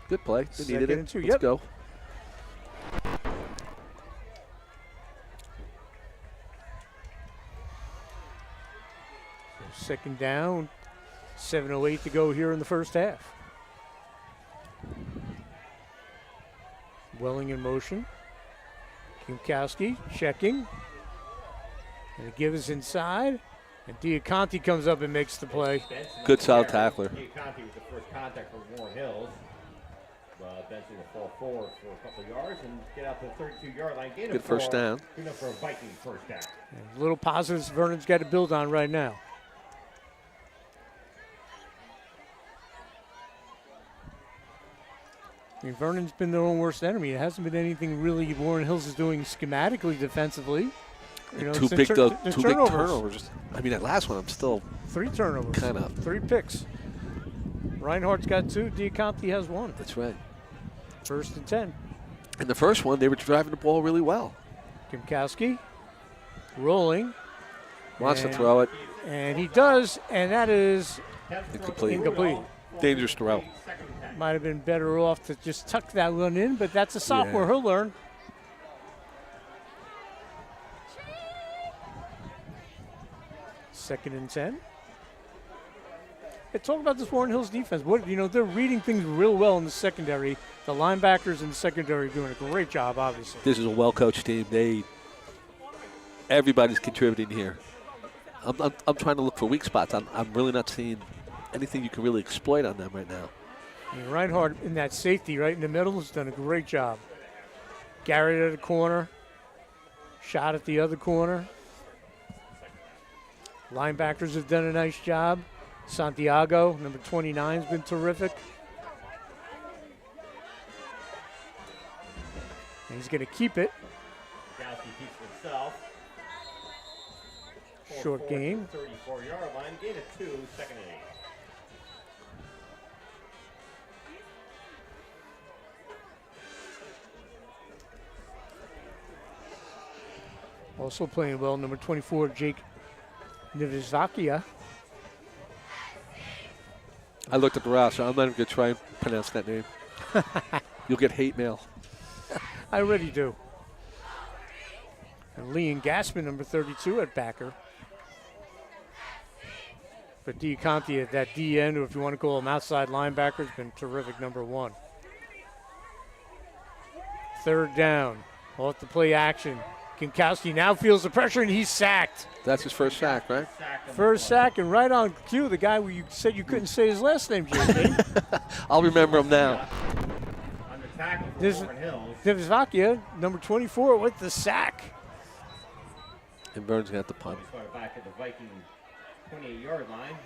Good play. They needed Second it. and 2. Let's go. Second down, 7:08 to go here in the first half. Welling in motion. Kimkowski checking. And the give is inside. And Diaconti comes up and makes the play. Good solid tackler. Diaconti was the first contact for Warren Hills. Benson will fall forward for a couple of yards and get out to the 32-yard line. Good first down. Good enough for a Viking first down. And little positives Vernon's got to build on right now. I mean, Vernon's been their own worst enemy. It hasn't been anything really Warren Hills is doing schematically defensively. You know, two big turnovers. I mean, that last one, I'm still 3 turnovers. Kind of 3 picks. Reinhardt's got 2. Diaconti has 1. That's right. 1st and 10. In the first one, they were driving the ball really well. Kimkowski rolling. Wants to throw it. And he does, and that is incomplete. Dangerous throw. Might have been better off to just tuck that one in, but that's a sophomore. He'll learn. Second and 10. Hey, talk about this Warren Hills defense. They're reading things real well in the secondary. The linebackers in the secondary are doing a great job, obviously. This is a well-coached team. Everybody's contributing here. I'm trying to look for weak spots. I'm really not seeing anything you can really exploit on them right now. And Reinhardt in that safety right in the middle has done a great job. Garrett at the corner. Shot at the other corner. Linebackers have done a nice job. Santiago, number 29, has been terrific. And he's going to keep it. Short game. 34-yard line, gain of 2, 2nd and 8. Also playing well, number 24, Jake Nivizvakia. I looked at the roster. I'm not even going to try and pronounce that name. You'll get hate mail. I already do. And Leon Gassman, number 32, at backer. But Diaconti at that D end, or if you want to call him outside linebacker, has been terrific, number 1. Third down. Off the play action. Kimkowski now feels the pressure, and he's sacked. That's his first sack, right? First sack, and right on cue, the guy where you said you couldn't say his last name, JP. I'll remember him now. On the tackle Divizvakia, number 24, with the sack. And Vernon's going to have to punt. Started back at the Viking 28-yard line.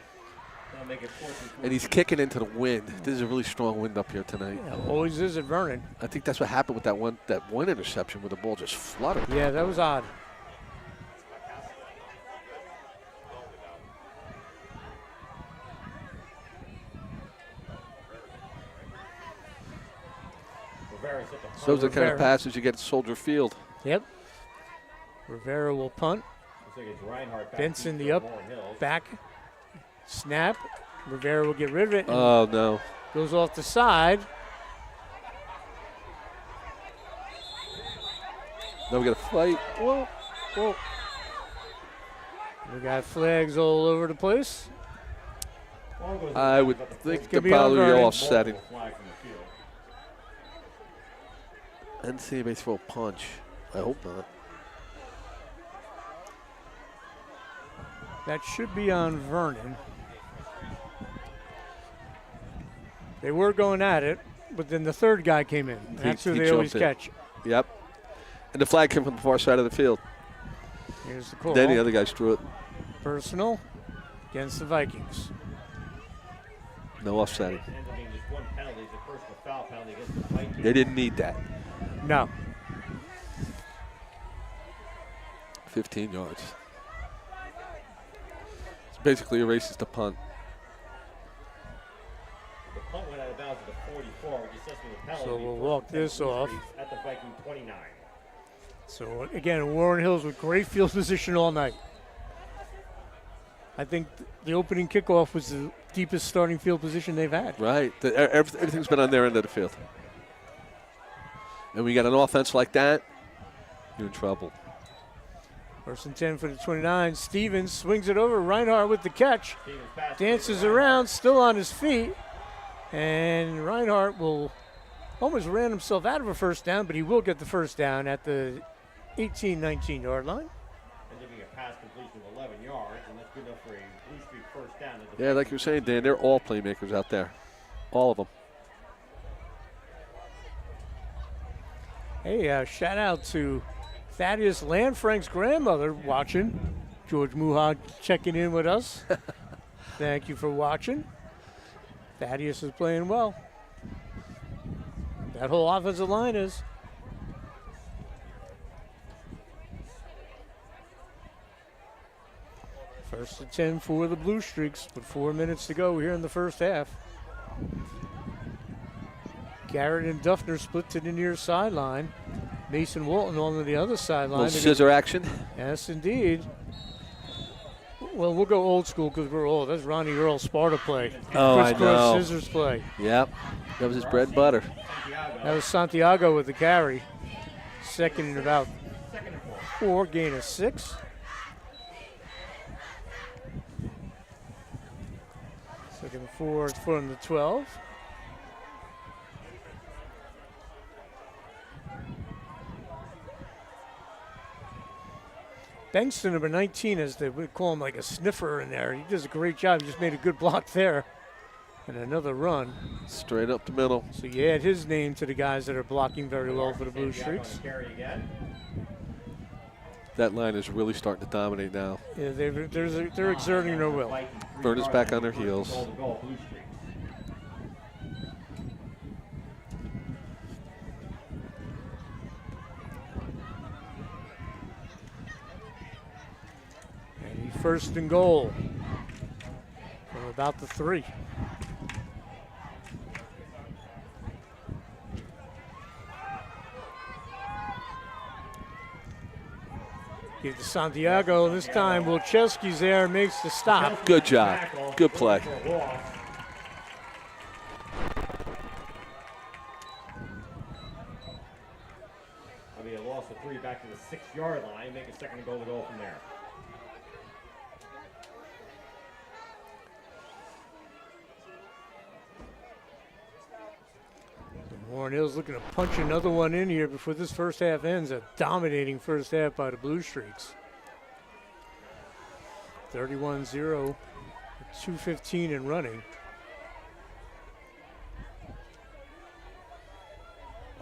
That'll make it 4th And he's kicking into the wind. This is a really strong wind up here tonight. Yeah, always is at Vernon. I think that's what happened with that one interception where the ball just fluttered. Yeah, that was odd. Those are the kind of passes you get at Soldier Field. Yep. Rivera will punt. Benson the back. Snap. Rivera will get rid of it. Oh, no. Goes off the side. Now we got a fight. Whoa, whoa. We got flags all over the place. I would think they're probably offsetting. I didn't see anybody throw a punch. I hope not. That should be on Vernon. They were going at it, but then the third guy came in. That's who they always catch. Yep. And the flag came from the far side of the field. Here's the call. Then the other guys threw it. Personal against the Vikings. No offsetting. They didn't need that. No. 15 yards. It's basically erases the punt. The punt went out of bounds at the 44, which is just with a penalty. So we'll walk this off. At the Viking 29. So again, Warren Hills with great field position all night. I think the opening kickoff was the deepest starting field position they've had. Right. Everything's been on their end of the field. And we got an offense like that, you're in trouble. 1st and 10 for the 29. Stevens swings it over. Reinhardt with the catch. Dances around, still on his feet. And Reinhardt will almost ran himself out of a first down, but he will get the first down at the 18-19-yard line. And giving a pass completion of 11 yards, and that's good enough for a Blue Streak first down. Yeah, like you were saying, Dan, they're all playmakers out there. All of them. Hey, shout out to Thaddeus Landfrank's grandmother watching. George Muha checking in with us. Thank you for watching. Thaddeus is playing well. That whole offensive line is. First and 10 for the Blue Streaks with 4 minutes to go here in the first half. Garrett and Duffner split to the near sideline. Mason Walton on the other sideline. Little scissor action. Yes, indeed. Well, we'll go old school because we're old. That's Ronnie Earl Sparta play. Oh, I know. Scissors play. Yep. That was his bread and butter. That was Santiago with the carry. Second and about 4, gain of 6. Second and 4, it's from the 12. Bankston, number 19, as they would call him, like a sniffer in there. He does a great job. He just made a good block there. And another run. Straight up the middle. So you add his name to the guys that are blocking very well for the Blue Streaks. That line is really starting to dominate now. Yeah, they're exerting their will. Vernon's back on their heels. First and goal from about the 3. Give to Santiago. This time Wilczewski's there, makes the stop. Good job. Good play. That'll be a loss of 3 back to the 6-yard line. Make a second goal to go from there. Warren Hill's looking to punch another one in here before this first half ends. A dominating first half by the Blue Streaks. 31-0, 2:15 and running.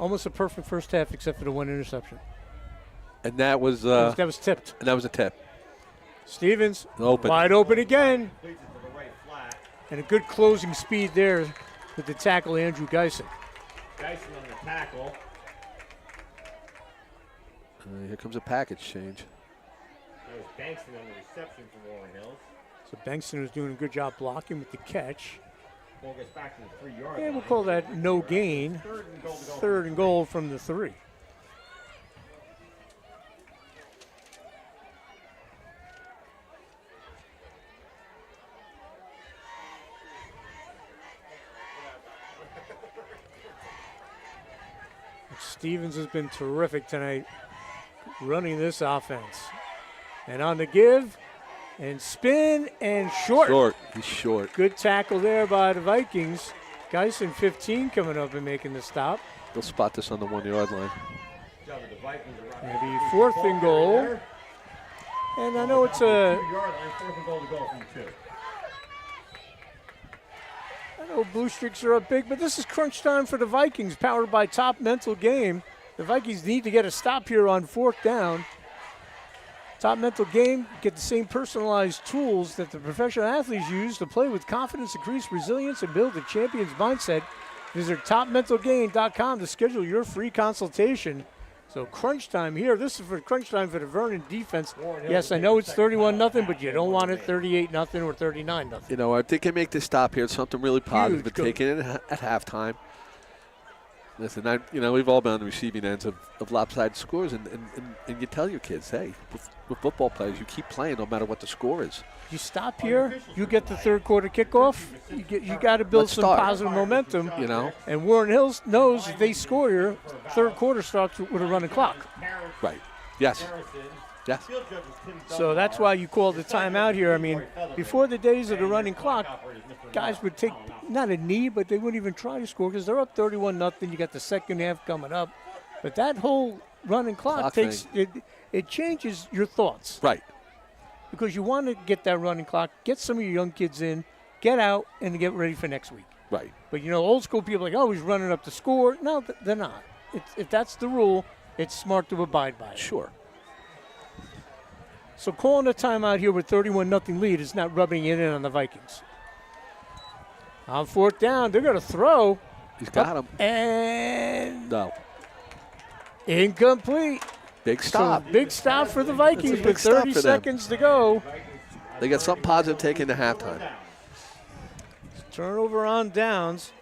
almost a perfect first half except for the one interception. And that was tipped. And that was a tip. Stevens, Open. wide open again. And a good closing speed there with the tackle, Andrew Geisen. Geisen on the tackle. Here comes a package change. That was Bankston on the reception for Warren Hills. So Bankston was doing a good job blocking with the catch. Ball gets back to the 3-yard line. And we'll call that no gain. Third and goal from the 3. Stevens has been terrific tonight running this offense. And on the give, and spin, and short. Short. He's short. Good tackle there by the Vikings. Geisen 15 coming up and making the stop. They'll spot this on the 1-yard line. Maybe 4th and goal. And I know it's a... 2-yard line, 4th and goal to go from 2. I know Blue Streaks are up big, but this is crunch time for the Vikings, powered by Top Mental Game. The Vikings need to get a stop here on 4th down. Top Mental Game, get the same personalized tools that the professional athletes use to play with confidence, increase resilience, and build a champion's mindset. Visit topmentalgame.com to schedule your free consultation. So crunch time here. This is for crunch time for the Vernon defense. Yes, I know it's 31-0, but you don't want it 38-0 or 39-0. You know, I think they make this stop here. It's something really positive. But taking it at halftime. Listen, we've all been on the receiving ends of lopsided scores, and you tell your kids, hey, with football players, you keep playing no matter what the score is. You stop here, you get the third quarter kickoff. You got to build some positive momentum. You know, and Warren Hills knows if they score here, third quarter starts with a running clock. Right. Yes. Yes. So that's why you call the timeout here. I mean, before the days of the running clock, guys would take not a knee, but they wouldn't even try to score because they're up 31-0. You got the second half coming up, but that whole running clock takes it changes your thoughts. Right. Because you want to get that running clock, get some of your young kids in, get out, and get ready for next week. Right. But, old school people are like, oh, he's running up the score. No, they're not. If that's the rule, it's smart to abide by it. Sure. So calling a timeout here with 31-0 lead is not rubbing it in on the Vikings. On 4th down, they're going to throw. He's got him. And no. Incomplete. Big stop. So big stop for the Vikings with 30 seconds to go. They got something positive taken to halftime. Turnover on downs.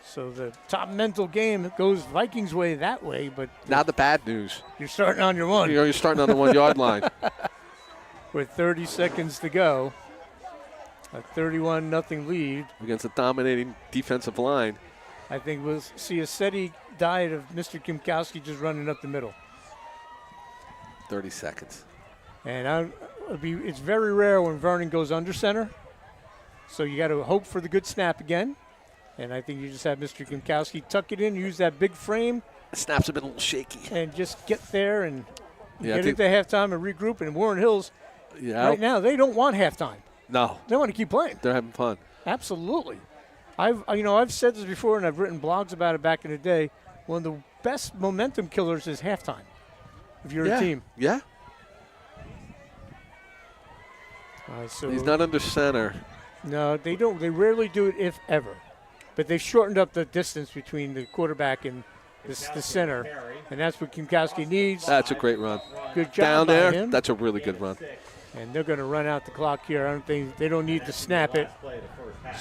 So the Top Mental Game goes Vikings way that way, but now the bad news. You're starting on your 1. You're starting on the 1-yard line. With 30 seconds to go. A 31-0 lead. Against a dominating defensive line. I think we'll see a steady diet of Mr. Kimkowski just running up the middle. 30 seconds. And it's very rare when Vernon goes under center. So you got to hope for the good snap again. And I think you just have Mr. Kimkowski tuck it in, use that big frame. The snaps have been a little shaky. And just get there and get into halftime and regroup. And Warren Hills, right now, they don't want halftime. No. They want to keep playing. They're having fun. Absolutely. I've said this before, and I've written blogs about it back in the day. One of the best momentum killers is halftime. If you're a team. Yeah. So he's not under center. No, they don't. They rarely do it, if ever. But they've shortened up the distance between the quarterback and the center, and that's what Kimkowski needs. That's a great run. Good job down there. by him. That's a really good run. And they're going to run out the clock here. I don't think they don't need to snap it.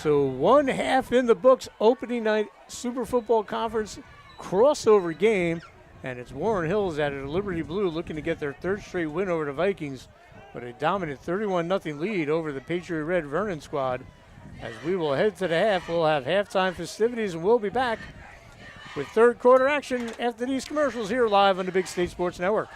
So 1 half in the books. Opening night Super Football Conference crossover game, and it's Warren Hills at a Liberty Blue looking to get their 3rd straight win over the Vikings, but a dominant 31-0 lead over the Patriot Red Vernon squad. As we will head to the half, we'll have halftime festivities, and we'll be back with third quarter action after these commercials here live on the Big State Sports Network.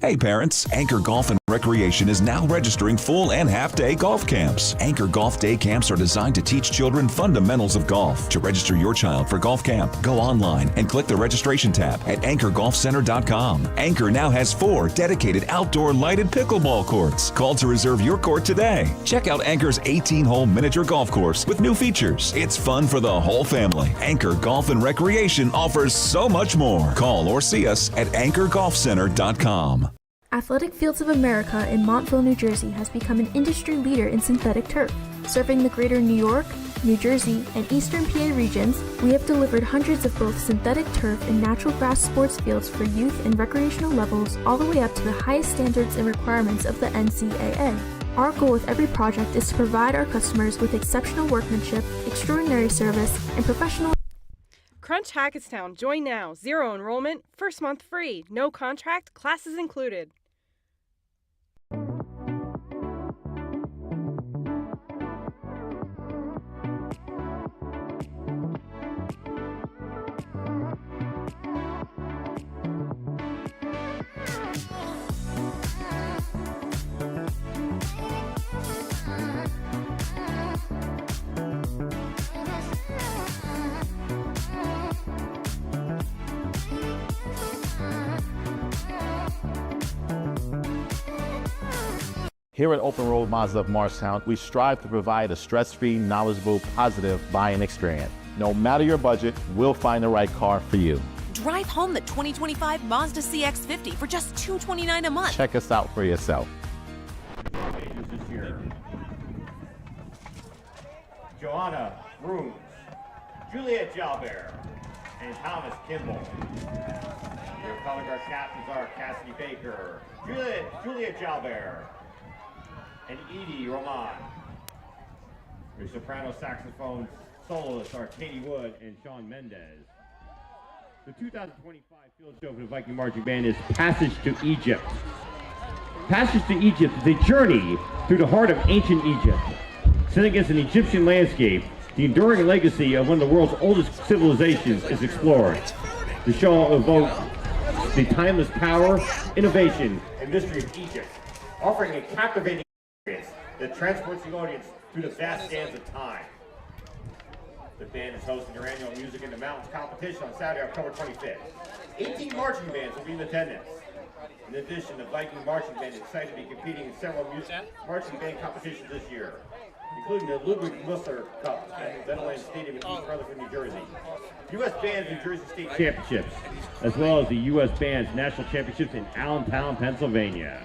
Hey parents, Anchor Golf and Recreation is now registering full and half-day golf camps. Anchor Golf Day Camps are designed to teach children fundamentals of golf. To register your child for golf camp, go online and click the registration tab at anchorgolfcenter.com. Anchor now has 4 dedicated outdoor lighted pickleball courts. Call to reserve your court today. Check out Anchor's 18-hole miniature golf course with new features. It's fun for the whole family. Anchor Golf and Recreation offers so much more. Call or see us at anchorgolfcenter.com. Athletic Fields of America in Montville, New Jersey has become an industry leader in synthetic turf. Serving the greater New York, New Jersey, and Eastern PA regions, we have delivered hundreds of both synthetic turf and natural grass sports fields for youth and recreational levels all the way up to the highest standards and requirements of the NCAA. Our goal with every project is to provide our customers with exceptional workmanship, extraordinary service, and professional. Crunch Hackettstown. Join now. 0 enrollment, first month free. No contract, classes included. Here at Open Road Mazda of Morristown, we strive to provide a stress-free, knowledgeable, positive buying experience. No matter your budget, we'll find the right car for you. Drive home the 2025 Mazda CX-50 for just $229 a month. Check us out for yourself. This year. Joanna Rooms, Juliet Jalbert, and Thomas Kimball. Your color guard captains are Cassidy Baker, Juliet Jalbert, and Edie Roman. Your soprano saxophone soloists are Katie Wood and Sean Mendez. The 2025 field show for the Viking Marching Band is Passage to Egypt. Passage to Egypt is a journey through the heart of ancient Egypt. Set against an Egyptian landscape, the enduring legacy of one of the world's oldest civilizations is explored. The show will evoke the timeless power, innovation, and mystery of Egypt, offering a captivating experience that transports the audience through the vast sands of time. The band is hosting their annual Music in the Mountains competition on Saturday, October 25th. 18 marching bands will be in attendance. In addition, the Viking Marching Band is excited to be competing in several marching band competitions this year, including the Ludwig Musser Cup at the Meadowlands Stadium in East Rutherford, New Jersey, U.S. Bands New Jersey State Championships, as well as the U.S. Bands National Championships in Allentown, Pennsylvania.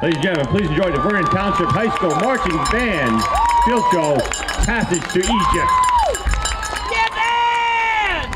Ladies and gentlemen, please enjoy the Vernon Township High School Marching Band field show, Passage to Egypt. Get in!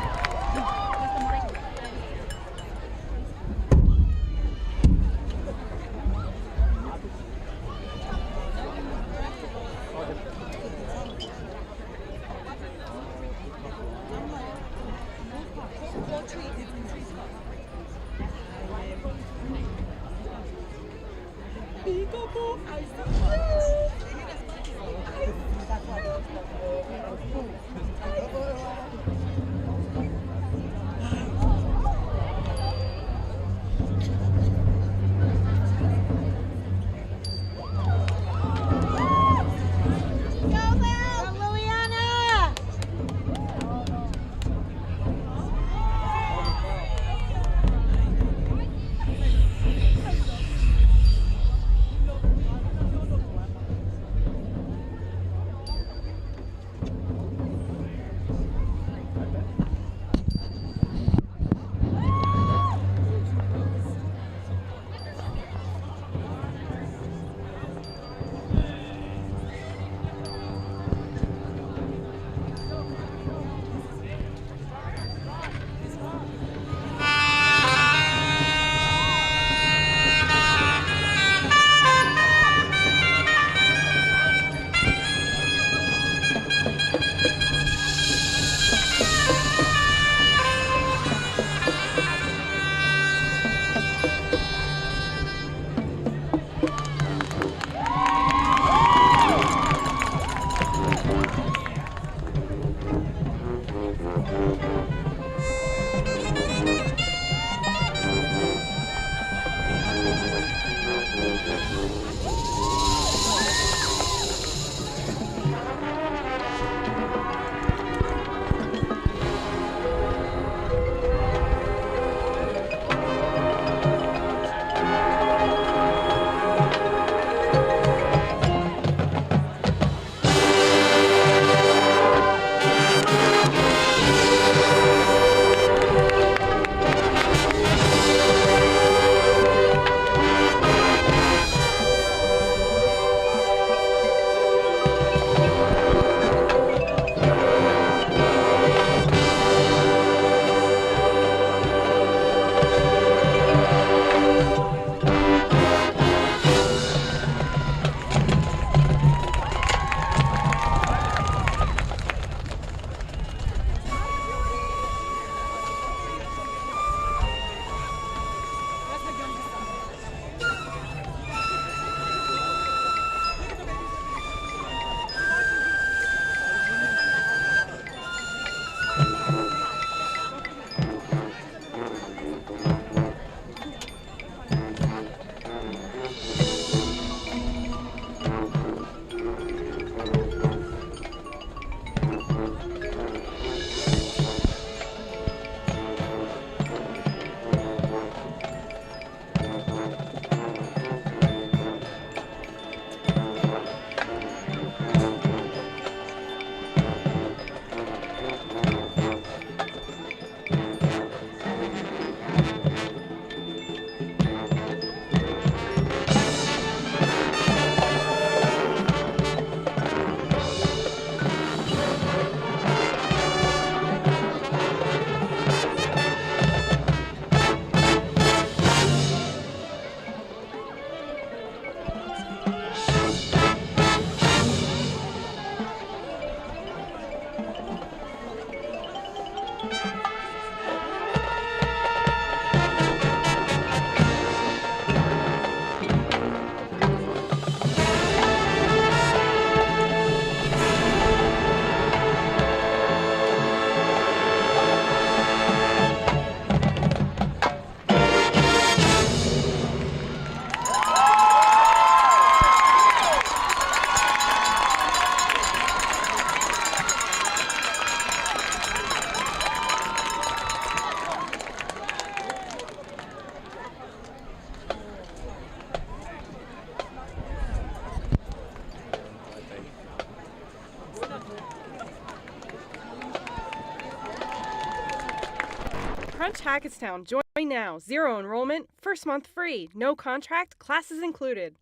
Crunch Hackettstown. Join now. 0 enrollment, first month free. No contract, classes included.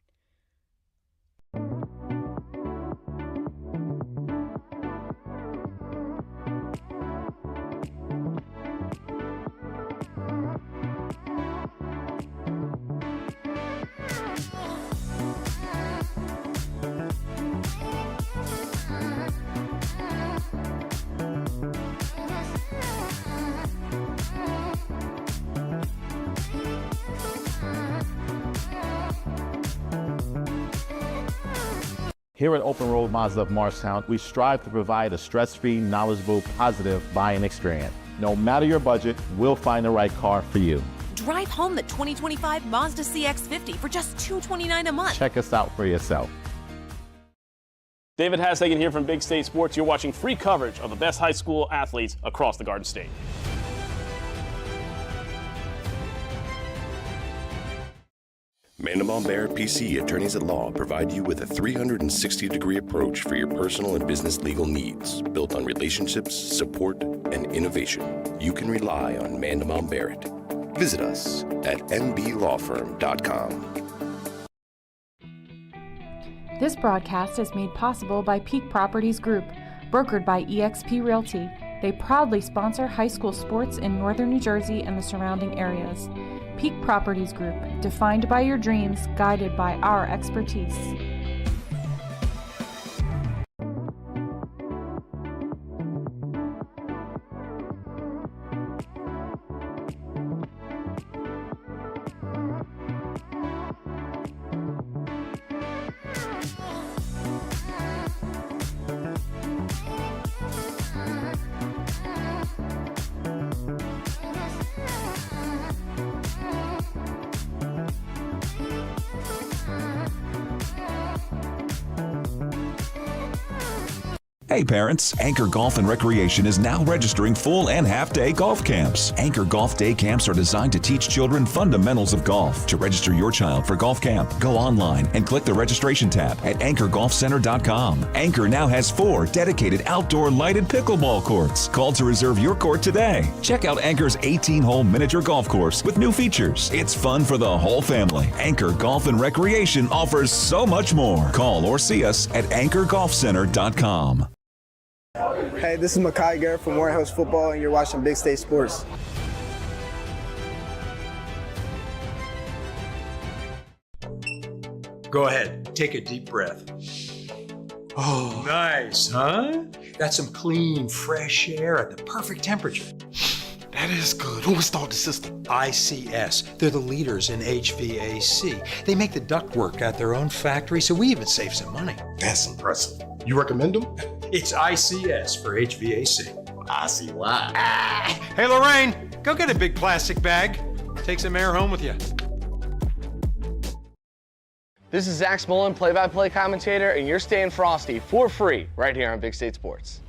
Here at Open Road Mazda of Morristown, we strive to provide a stress-free, knowledgeable, positive buying experience. No matter your budget, we'll find the right car for you. Drive home the 2025 Mazda CX-50 for just $229 a month. Check us out for yourself. David Hassagen here from Big State Sports. You're watching free coverage of the best high school athletes across the Garden State. Mandelbaum Barrett PC Attorneys at Law provide you with a 360-degree approach for your personal and business legal needs, built on relationships, support, and innovation. You can rely on Mandelbaum Barrett. Visit us at mblawfirm.com. This broadcast is made possible by Peak Properties Group, brokered by eXp Realty. They proudly sponsor high school sports in northern New Jersey and the surrounding areas. Peak Properties Group, defined by your dreams, guided by our expertise. Hey parents, Anchor Golf and Recreation is now registering full and half-day golf camps. Anchor Golf Day Camps are designed to teach children fundamentals of golf. To register your child for golf camp, go online and click the registration tab at anchorgolfcenter.com. Anchor now has 4 dedicated outdoor lighted pickleball courts. Call to reserve your court today. Check out Anchor's 18-hole miniature golf course with new features. It's fun for the whole family. Anchor Golf and Recreation offers so much more. Call or see us at anchorgolfcenter.com. Hey, this is Makai Garrett from Morehouse Football, and you're watching Big State Sports. Go ahead, take a deep breath. Oh, nice, huh? That's some clean, fresh air at the perfect temperature. That is good. Who installed the system? ICS. They're the leaders in HVAC. They make the ductwork at their own factory, so we even save some money. That's impressive. You recommend them? It's ICS for HVAC. I see why. Hey, Lorraine, go get a big plastic bag. Take some air home with you. This is Zach Smolin, play-by-play commentator, and you're staying frosty for free right here on Big State Sports.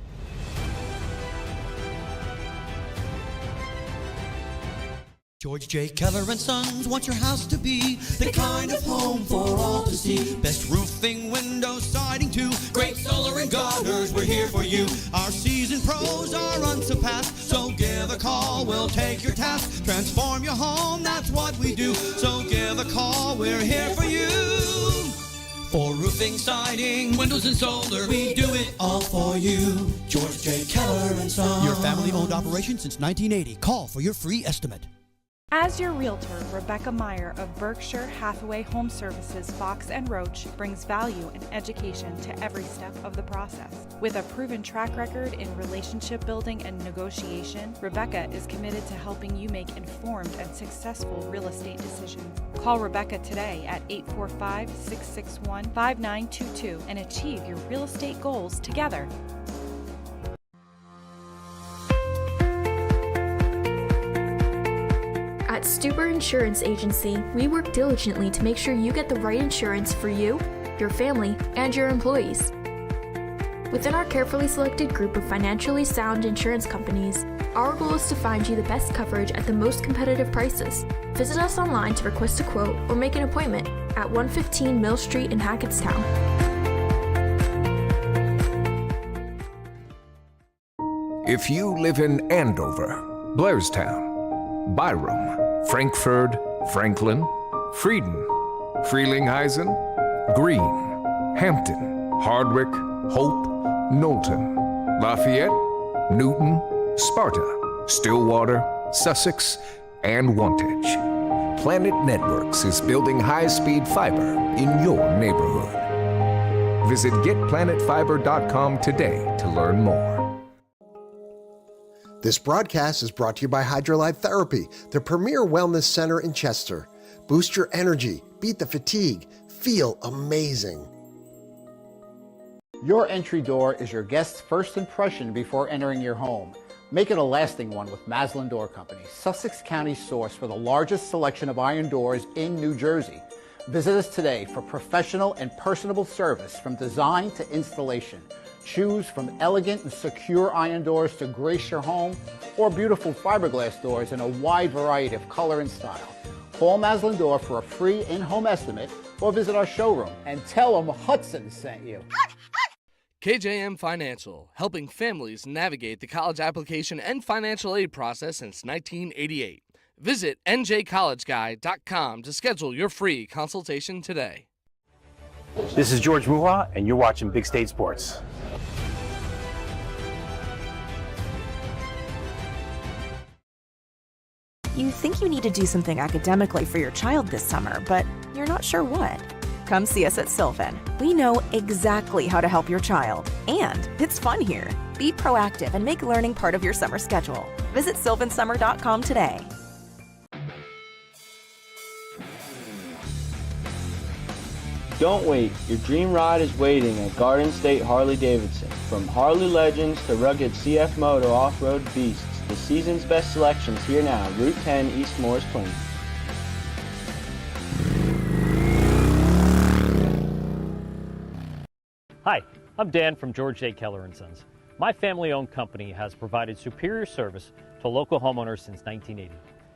George J. Keller and Sons want your house to be the kind of home for all to see. Best roofing, windows, siding too. Great solar and gutters, we're here for you. Our seasoned pros are unsurpassed, so give a call, we'll take your task. Transform your home, that's what we do. So give a call, we're here for you. For roofing, siding, windows and solar, we do it all for you. George J. Keller and Sons. Your family-owned operation since 1980. Call for your free estimate. As your realtor, Rebecca Meyer of Berkshire Hathaway Home Services, Fox and Roach brings value and education to every step of the process. With a proven track record in relationship building and negotiation, Rebecca is committed to helping you make informed and successful real estate decisions. Call Rebecca today at 845-661-5922 and achieve your real estate goals together. At Stuber Insurance Agency, we work diligently to make sure you get the right insurance for you, your family, and your employees. Within our carefully selected group of financially sound insurance companies, our goal is to find you the best coverage at the most competitive prices. Visit us online to request a quote or make an appointment at 115 Mill Street in Hackettstown. If you live in Andover, Blairstown, Byram, Frankfurt, Franklin, Frieden, Frelinghuysen, Greene, Hampton, Hardwick, Hope, Knowlton, Lafayette, Newton, Sparta, Stillwater, Sussex, and Wantage. Planet Networks is building high-speed fiber in your neighborhood. Visit getplanetfiber.com today to learn more. This broadcast is brought to you by Hydrolyte Therapy, the premier wellness center in Chester. Boost your energy, beat the fatigue, feel amazing. Your entry door is your guest's first impression before entering your home. Make it a lasting one with Maslin Door Company, Sussex County's source for the largest selection of iron doors in New Jersey. Visit us today for professional and personable service from design to installation. Choose from elegant and secure iron doors to grace your home or beautiful fiberglass doors in a wide variety of color and style. Call Maslin Door for a free in-home estimate or visit our showroom and tell them Hudson sent you. KJM Financial, helping families navigate the college application and financial aid process since 1988. Visit njcollegeguy.com to schedule your free consultation today. This is George Muha, and you're watching Big State Sports. You think you need to do something academically for your child this summer, but you're not sure what. Come see us at Sylvan. We know exactly how to help your child, and it's fun here. Be proactive and make learning part of your summer schedule. Visit sylvansummer.com today. Don't wait. Your dream ride is waiting at Garden State Harley-Davidson. From Harley legends to rugged CF Moto off-road beasts, the season's best selections here now. Route 10 East Morris Plains. Hi, I'm Dan from George J. Keller & Sons. My family-owned company has provided superior service to local homeowners since 1980.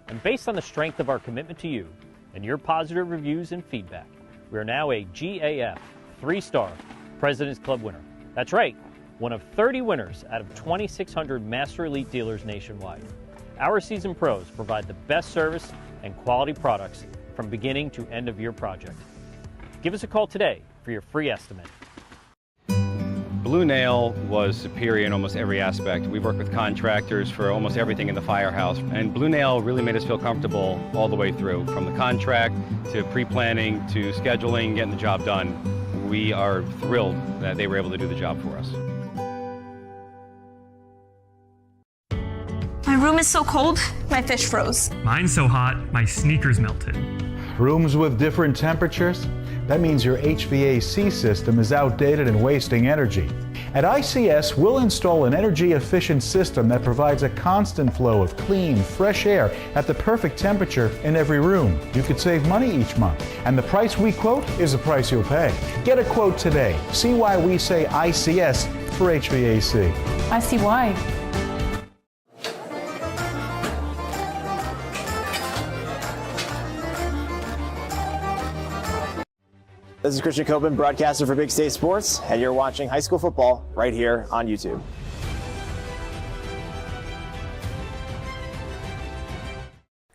And based on the strength of our commitment to you and your positive reviews and feedback, we are now a GAF 3-star President's Club winner. That's right, one of 30 winners out of 2,600 Master Elite dealers nationwide. Our seasoned pros provide the best service and quality products from beginning to end of your project. Give us a call today for your free estimate. Blue Nail was superior in almost every aspect. We worked with contractors for almost everything in the firehouse, and Blue Nail really made us feel comfortable all the way through, from the contract to pre-planning to scheduling, getting the job done. We are thrilled that they were able to do the job for us. My room is so cold, my fish froze. Mine's so hot, my sneakers melted. Rooms with different temperatures? That means your HVAC system is outdated and wasting energy. At ICS, we'll install an energy-efficient system that provides a constant flow of clean, fresh air at the perfect temperature in every room. You could save money each month, and the price we quote is the price you'll pay. Get a quote today. See why we say ICS for HVAC. I see why. This is Christian Copeland, broadcaster for Big State Sports, and you're watching high school football right here on YouTube.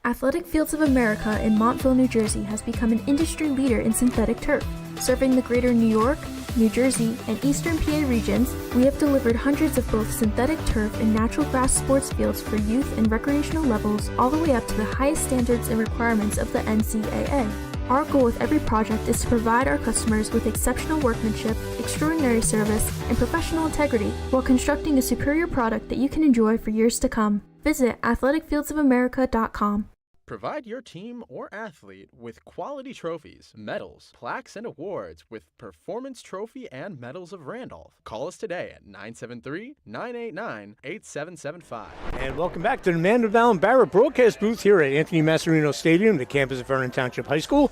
Athletic Fields of America in Montville, New Jersey has become an industry leader in synthetic turf. Serving the greater New York, New Jersey, and Eastern PA regions, we have delivered hundreds of both synthetic turf and natural grass sports fields for youth and recreational levels, all the way up to the highest standards and requirements of the NCAA. Our goal with every project is to provide our customers with exceptional workmanship, extraordinary service, and professional integrity while constructing a superior product that you can enjoy for years to come. Visit athleticfieldsofamerica.com. Provide your team or athlete with quality trophies, medals, plaques, and awards with Performance Trophy and Medals of Randolph. Call us today at 973-989-8775. And welcome back to the Mandeville Barrett broadcast booth here at Anthony Mascherino Stadium, the campus of Vernon Township High School.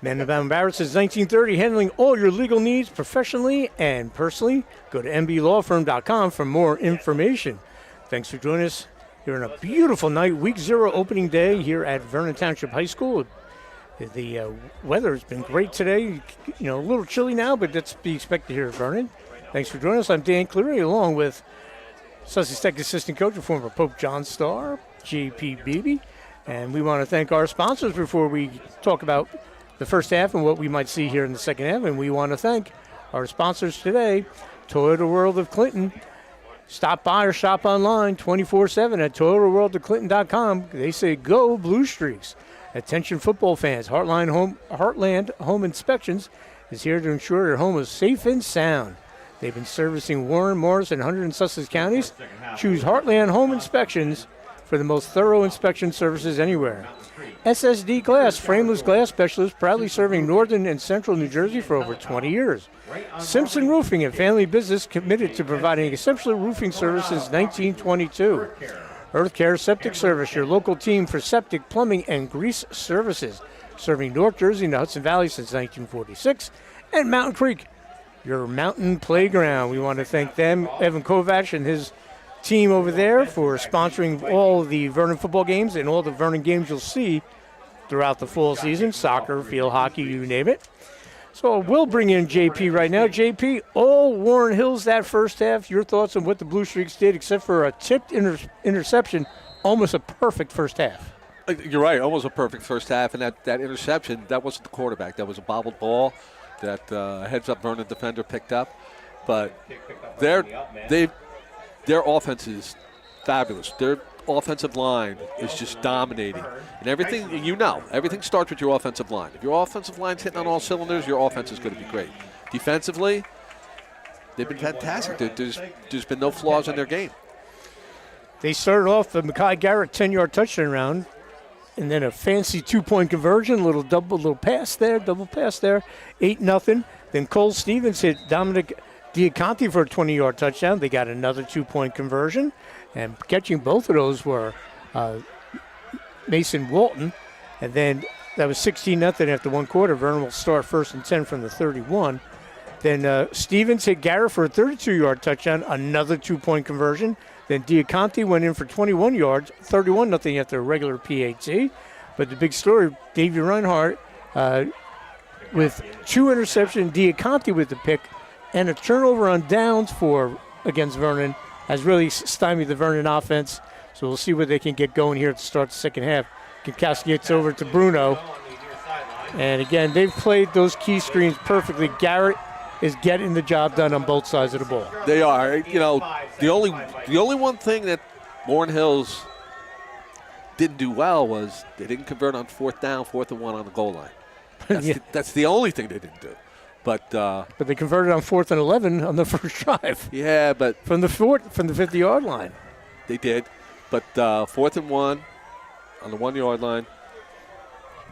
Mandeville Barrett since 1930, handling all your legal needs professionally and personally. Go to mblawfirm.com for more information. Thanks for joining us here on a beautiful night, week 0 opening day here at Vernon Township High School. The weather has been great today. You know, a little chilly now, but that's to be expected here at Vernon. Thanks for joining us. I'm Dan Cleary, along with Sussex Tech assistant coach and former Pope John Starr, J.P. Beebe. And we want to thank our sponsors before we talk about the first half and what we might see here in the second half. And we want to thank our sponsors today, Toyota World of Clinton. Stop by or shop online 24/7 at ToyotaWorldofClinton.com. They say go Blue Streaks. Attention football fans, Heartland Home Inspections is here to ensure your home is safe and sound. They've been servicing Warren, Morris, and 100 in Sussex counties. Choose Heartland Home Inspections for the most thorough inspection services anywhere. SSD Glass, frameless glass specialist, proudly serving northern and central New Jersey for over 20 years. Simpson Roofing, a family business committed to providing exceptional roofing service since 1922. Earth Care Septic Service, your local team for septic, plumbing, and grease services, serving North Jersey and the Hudson Valley since 1946. And Mountain Creek, your mountain playground. We want to thank them, Evan Kovac and his team over there, for sponsoring all the Vernon football games and all the Vernon games you'll see throughout the fall season, soccer, field hockey, you name it. So we'll bring in JP right now. JP, all Warren Hills that first half. Your thoughts on what the Blue Streaks did, except for a tipped interception, almost a perfect first half. You're right, almost a perfect first half. And that interception, that wasn't the quarterback. That was a bobbled ball that heads-up Vernon defender picked up. But their offense is fabulous. Their offensive line is just dominating. And everything starts with your offensive line. If your offensive line's hitting on all cylinders, your offense is going to be great. Defensively, they've been fantastic. There's been no flaws in their game. They started off the Mekhi Garrett 10-yard touchdown round, and then a fancy two-point conversion, double pass there, 8-0. Then Cole Stevens hit Dominic Diaconti for a 20-yard touchdown. They got another two-point conversion, and catching both of those were Mason Walton. And then that was 16-0 after one quarter. Vernon will start 1st and 10 from the 31. Then Stevens hit Garrett for a 32-yard touchdown, another two-point conversion. Then Diaconti went in for 21 yards, 31-0 after a regular PAT. But the big story, Davey Reinhardt with 2 interceptions, Diaconti with the pick, and a turnover on downs against Vernon has really stymied the Vernon offense. So we'll see what they can get going here at the start of the second half. Kinkowski gets over to Bruno. And again, they've played those key screens perfectly. Garrett is getting the job done on both sides of the ball. They are. You know, the only one thing that Warren Hills didn't do well was they didn't convert on 4th and 1 on the goal line. That's the only thing they didn't do. But they converted on 4th and 11 on the first drive. Yeah, but from the 50-yard line. They did, but 4th and 1 on the 1-yard line.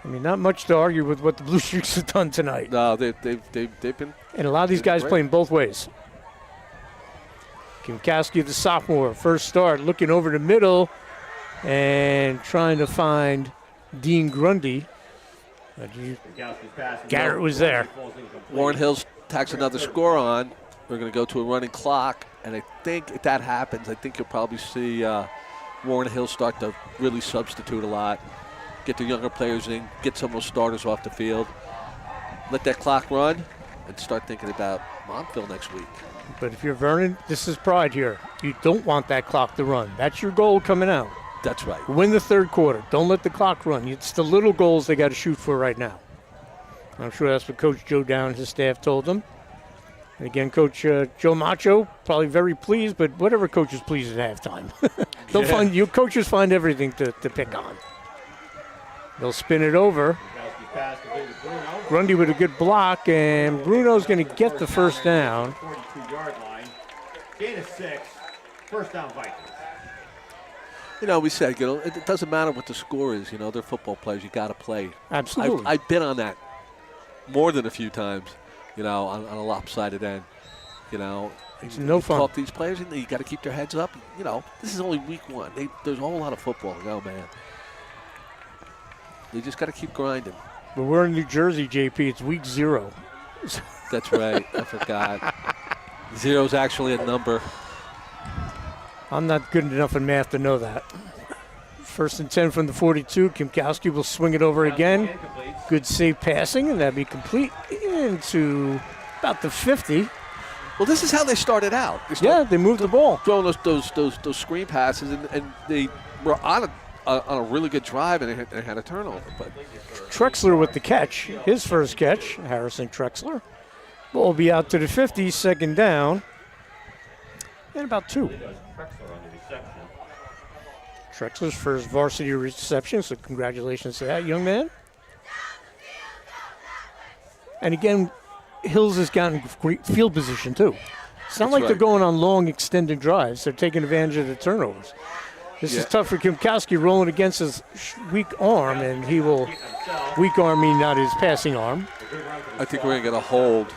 I mean, not much to argue with what the Blue Streaks have done tonight. No, they've been. And a lot of these guys great. playing both ways. Kinkowski, the sophomore, first start, looking over the middle and trying to find Dean Grundy. Garrett was there. Warren Hills tacks another score on. We're going to go to a running clock, and I think if that happens, I think you'll probably see Warren Hills start to really substitute a lot, get the younger players in, get some of those starters off the field, let that clock run, and start thinking about Montville next week. But if you're Vernon, this is pride here. You don't want that clock to run. That's your goal coming out. That's right. Win the third quarter. Don't let the clock run. It's the little goals they got to shoot for right now. I'm sure that's what Coach Joe Down and his staff told them. And again, Coach Joe Macho, probably very pleased, but whatever coach is pleased at halftime. Your coaches find everything to pick on. They'll spin it over. Grundy with a good block, and Bruno's going to get the first down. 42-yard line. Gain of 6. First down Vikings. You know, we said, it doesn't matter what the score is. They're football players. You got to play. Absolutely. I've been on that more than a few times, on a lopsided end. It's no fun. Talk to these players, and you got to keep their heads up. This is only week 1. There's a whole lot of football to go, man. They just got to keep grinding. But we're in New Jersey, JP. It's week 0. That's right. I forgot. 0's actually a number. I'm not good enough in math to know that. 1st and 10 from the 42. Kinkowski will swing it over again. Good safe passing, and that'll be complete into about the 50. Well, this is how they started out. They moved the ball. Throwing those screen passes, and they were on a really good drive, and they had a turnover. But Trexler with the catch, his first catch, Harrison Trexler. Ball will be out to the 50, second down, and about 2. Trexler's first varsity reception, so congratulations to that young man. And again, Hills has gotten great field position too. It's not like they're going on long extended drives. They're taking advantage of the turnovers. This is tough for Kimkowski rolling against his weak arm, and he will weak arm mean not his passing arm. I think we're going to get a hold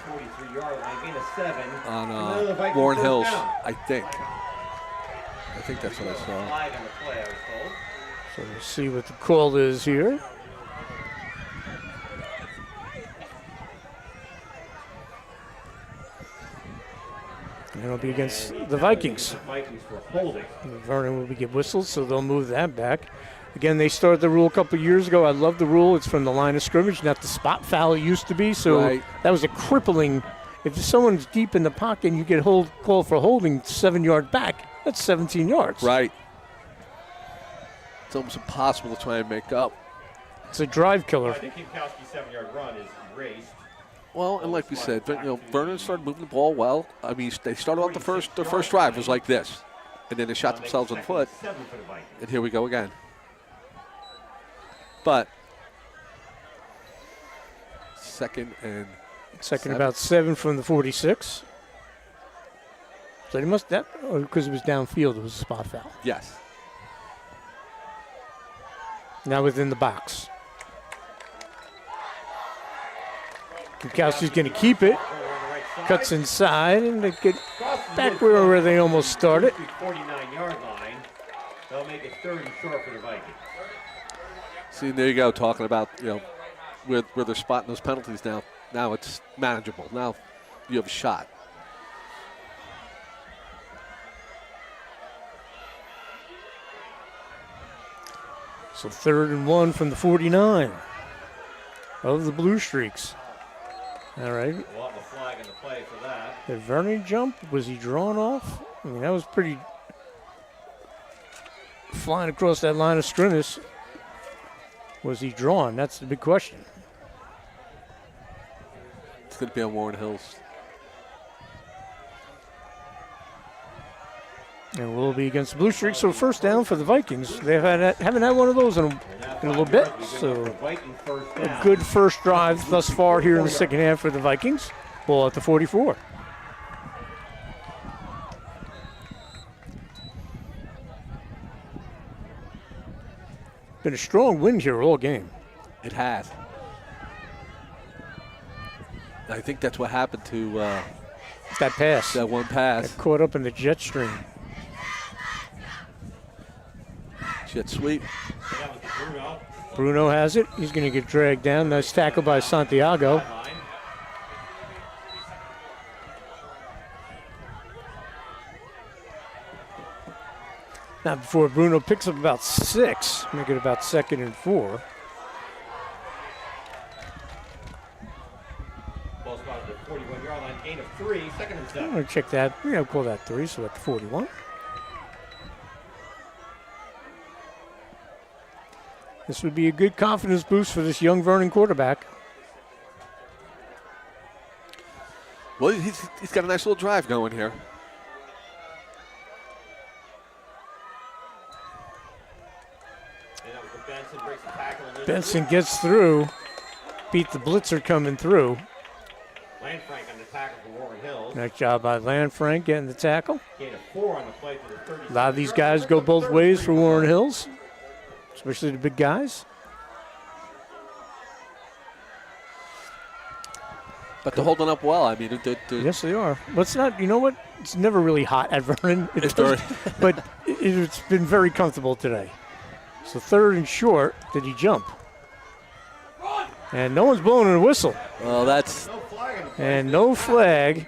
on Warren Hills, I think. I think that's what I saw. So we'll see what the call is here. And it'll be against the Vikings. Vernon will get whistled, so they'll move that back. Again, they started the rule a couple of years ago. I love the rule. It's from the line of scrimmage, not the spot foul it used to be. So that was a crippling. If someone's deep in the pocket and you get called for holding 7 yards back, that's 17 yards. Right. It's almost impossible to try and make up. It's a drive killer. I think Kimkowski's 7-yard run is erased. Well, and like we said, Vernon started moving the ball well. I mean, they started off their first drive was like this, and then they shot themselves in the foot. And here we go again. But second about 7 from the 46. So they must because it was downfield, it was a spot foul. Yes. Now within the box. Kimkowski's going to keep it. Cuts inside, and they get back where they almost started. 49-yard line. They'll make it 3rd and short for the Vikings. See, there you go, talking about, where they're spotting those penalties now. Now it's manageable. Now you have a shot. So 3rd and 1 from the 49 of the Blue Streaks. All right. Want the flag in the play for that. Did Vernon jump? Was he drawn off? I mean, that was pretty flying across that line of scrimmage. Was he drawn? That's the big question. It's going to be on Warren Hills. And will be against the Blue Streaks. So first down for the Vikings. They haven't had one of those in a little bit. So a good first drive thus far here in the second half for the Vikings. Ball at the 44. Been a strong wind here all game. It has. I think that's what happened to that pass. That one pass. Got caught up in the jet stream. Jet sweep. Bruno has it. He's going to get dragged down. Nice tackle by Santiago. Now before Bruno picks up about 6, make it about 2nd and 4. Ball spotted at the 41-yard line, gain of 3, 2nd and 7. I'm going to check that. We're going to call that 3, so at the 41. This would be a good confidence boost for this young Vernon quarterback. Well, he's got a nice little drive going here. Benson gets through. Beat the blitzer coming through. Landfrank on the tackle for Warren Hills. Nice job by Landfrank getting the tackle. Gain of 4 on the play to the 30. A lot of these guys go both ways for Warren Hills, especially the big guys. But they're holding up well. I mean, yes, they are. But it's not, you know what? It's never really hot at Vernon. But it's been very comfortable today. So 3rd and short. Did he jump? And no one's blowing a whistle. Well, that's. And no flag.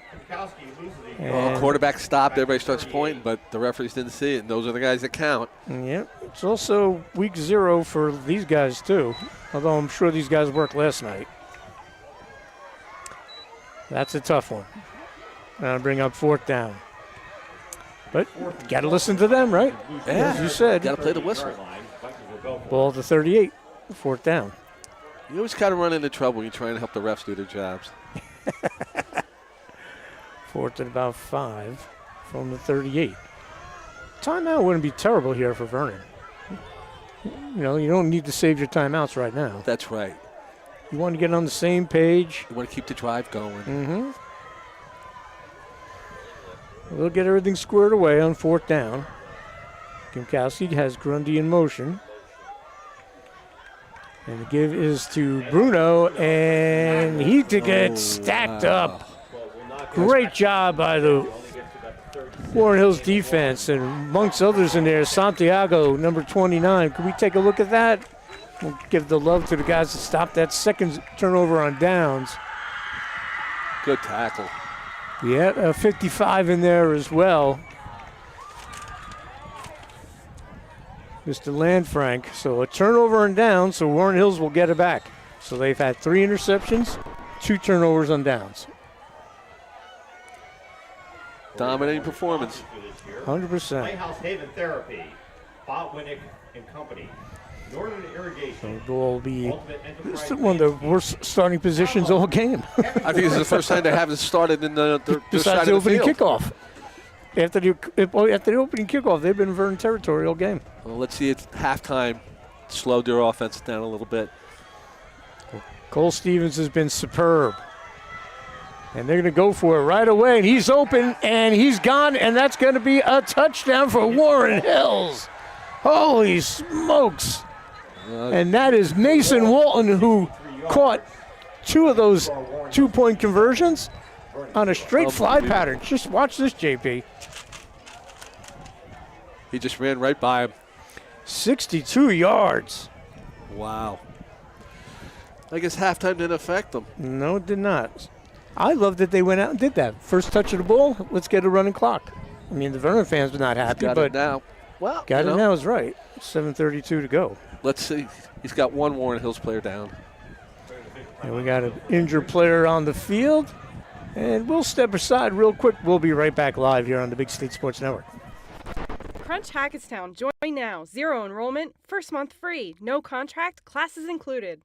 Well, quarterback stopped. Everybody starts pointing, but the referees didn't see it. And those are the guys that count. Yeah. It's also week 0 for these guys, too. Although I'm sure these guys worked last night. That's a tough one. Now bring up 4th down. But got to listen to them, right? Yeah. As you said. Got to play the whistle. Ball to 38, 4th down. You always got to run into trouble when you're trying to help the refs do their jobs. 4th and about 5 from the 38. Timeout wouldn't be terrible here for Vernon. You know, you don't need to save your timeouts right now. That's right. You want to get on the same page. You want to keep the drive going. Mm-hmm. We'll get everything squared away on 4th down. Gimkowski has Grundy in motion. And the give is to Bruno, and he gets stacked up. Great job by the Warren Hills defense, and amongst others in there, Santiago, number 29. Can we take a look at that? We'll give the love to the guys that stopped that second turnover on downs. Good tackle. Yeah, 55 in there as well. Mr. Landfrank. So a turnover on downs, so Warren Hills will get it back. So they've had 3 interceptions, 2 turnovers on downs. Dominating performance. 100%. Playhouse Haven Therapy, Botwinick and Company, Northern Irrigation. So will be one of the worst starting positions all game. I think this is the first time they haven't started in the besides the opening kickoff. After the opening kickoff, they've been in Vernon territory all game. Well, let's see. It's halftime. Slowed their offense down a little bit. Cole Stevens has been superb. And they're going to go for it right away. And he's open, and he's gone, and that's going to be a touchdown for Warren Hills. Holy smokes. And that is Mason Walton, who caught 2 of those 2-point conversions on a straight fly pattern. Just watch this, JP. He just ran right by him. 62 yards. Wow. I guess halftime didn't affect them. No, it did not. I love that they went out and did that. First touch of the ball, let's get a running clock. I mean, the Vernon fans are not happy, got but it now. Well, got it now is right. 7:32 to go. Let's see. He's got one Warren Hills player down. And we got an injured player on the field. And we'll step aside real quick. We'll be right back live here on the Big State Sports Network. Crunch Hackettstown. Join now. 0 enrollment. First month free. No contract. Classes included.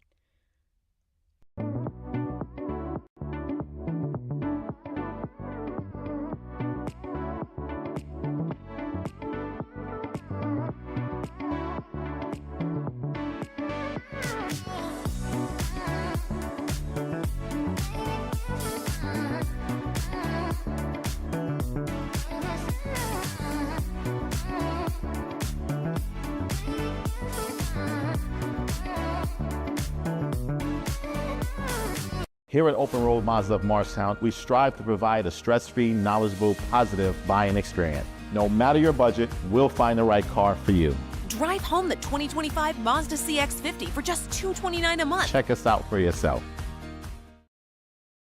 Here at Open Road Mazda of Morristown, we strive to provide a stress-free, knowledgeable, positive buying experience. No matter your budget, we'll find the right car for you. Drive home the 2025 Mazda CX-50 for just $229 a month. Check us out for yourself.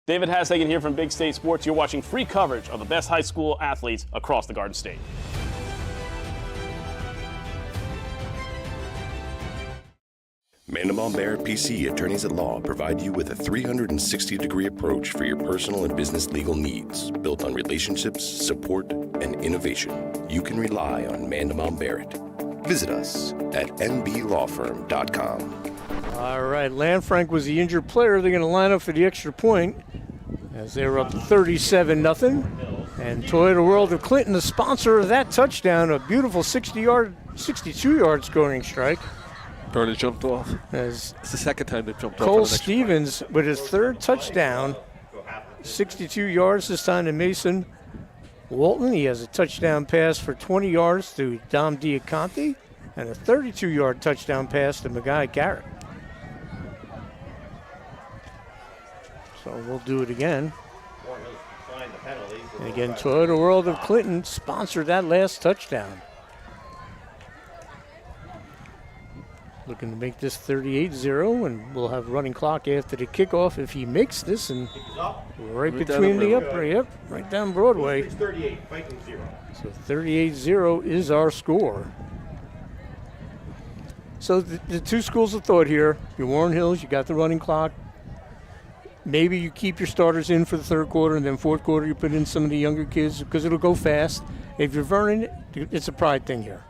David Hassagen here from Big State Sports. You're watching free coverage of the best high school athletes across the Garden State. Mandelbaum Barrett PC Attorneys at Law provide you with a 360-degree approach for your personal and business legal needs, built on relationships, support, and innovation. You can rely on Mandelbaum Barrett. Visit us at nblawfirm.com. All right, Landfrank was the injured player. They're going to line up for the extra point as they're up 37-0. And Toyota World of Clinton, the sponsor of that touchdown, a beautiful 62-yard scoring strike. Vernon jumped off. As it's the second time they've jumped off. Cole Stevens with his 3rd touchdown, 62 yards this time to Mason Walton. He has a touchdown pass for 20 yards to Dom Diaconte and a 32-yard touchdown pass to Magai Garrett. So we'll do it again. And again, Toyota World of Clinton sponsored that last touchdown. Looking to make this 38-0, and we'll have running clock after the kickoff if he makes this, and right between the upright, yep, right down Broadway. 38, Vikings 0. So 38-0 is our score. So the 2 schools of thought here, your Warren Hills, you got the running clock. Maybe you keep your starters in for the 3rd quarter, and then 4th quarter you put in some of the younger kids because it'll go fast. If you're Vernon, it's a pride thing here.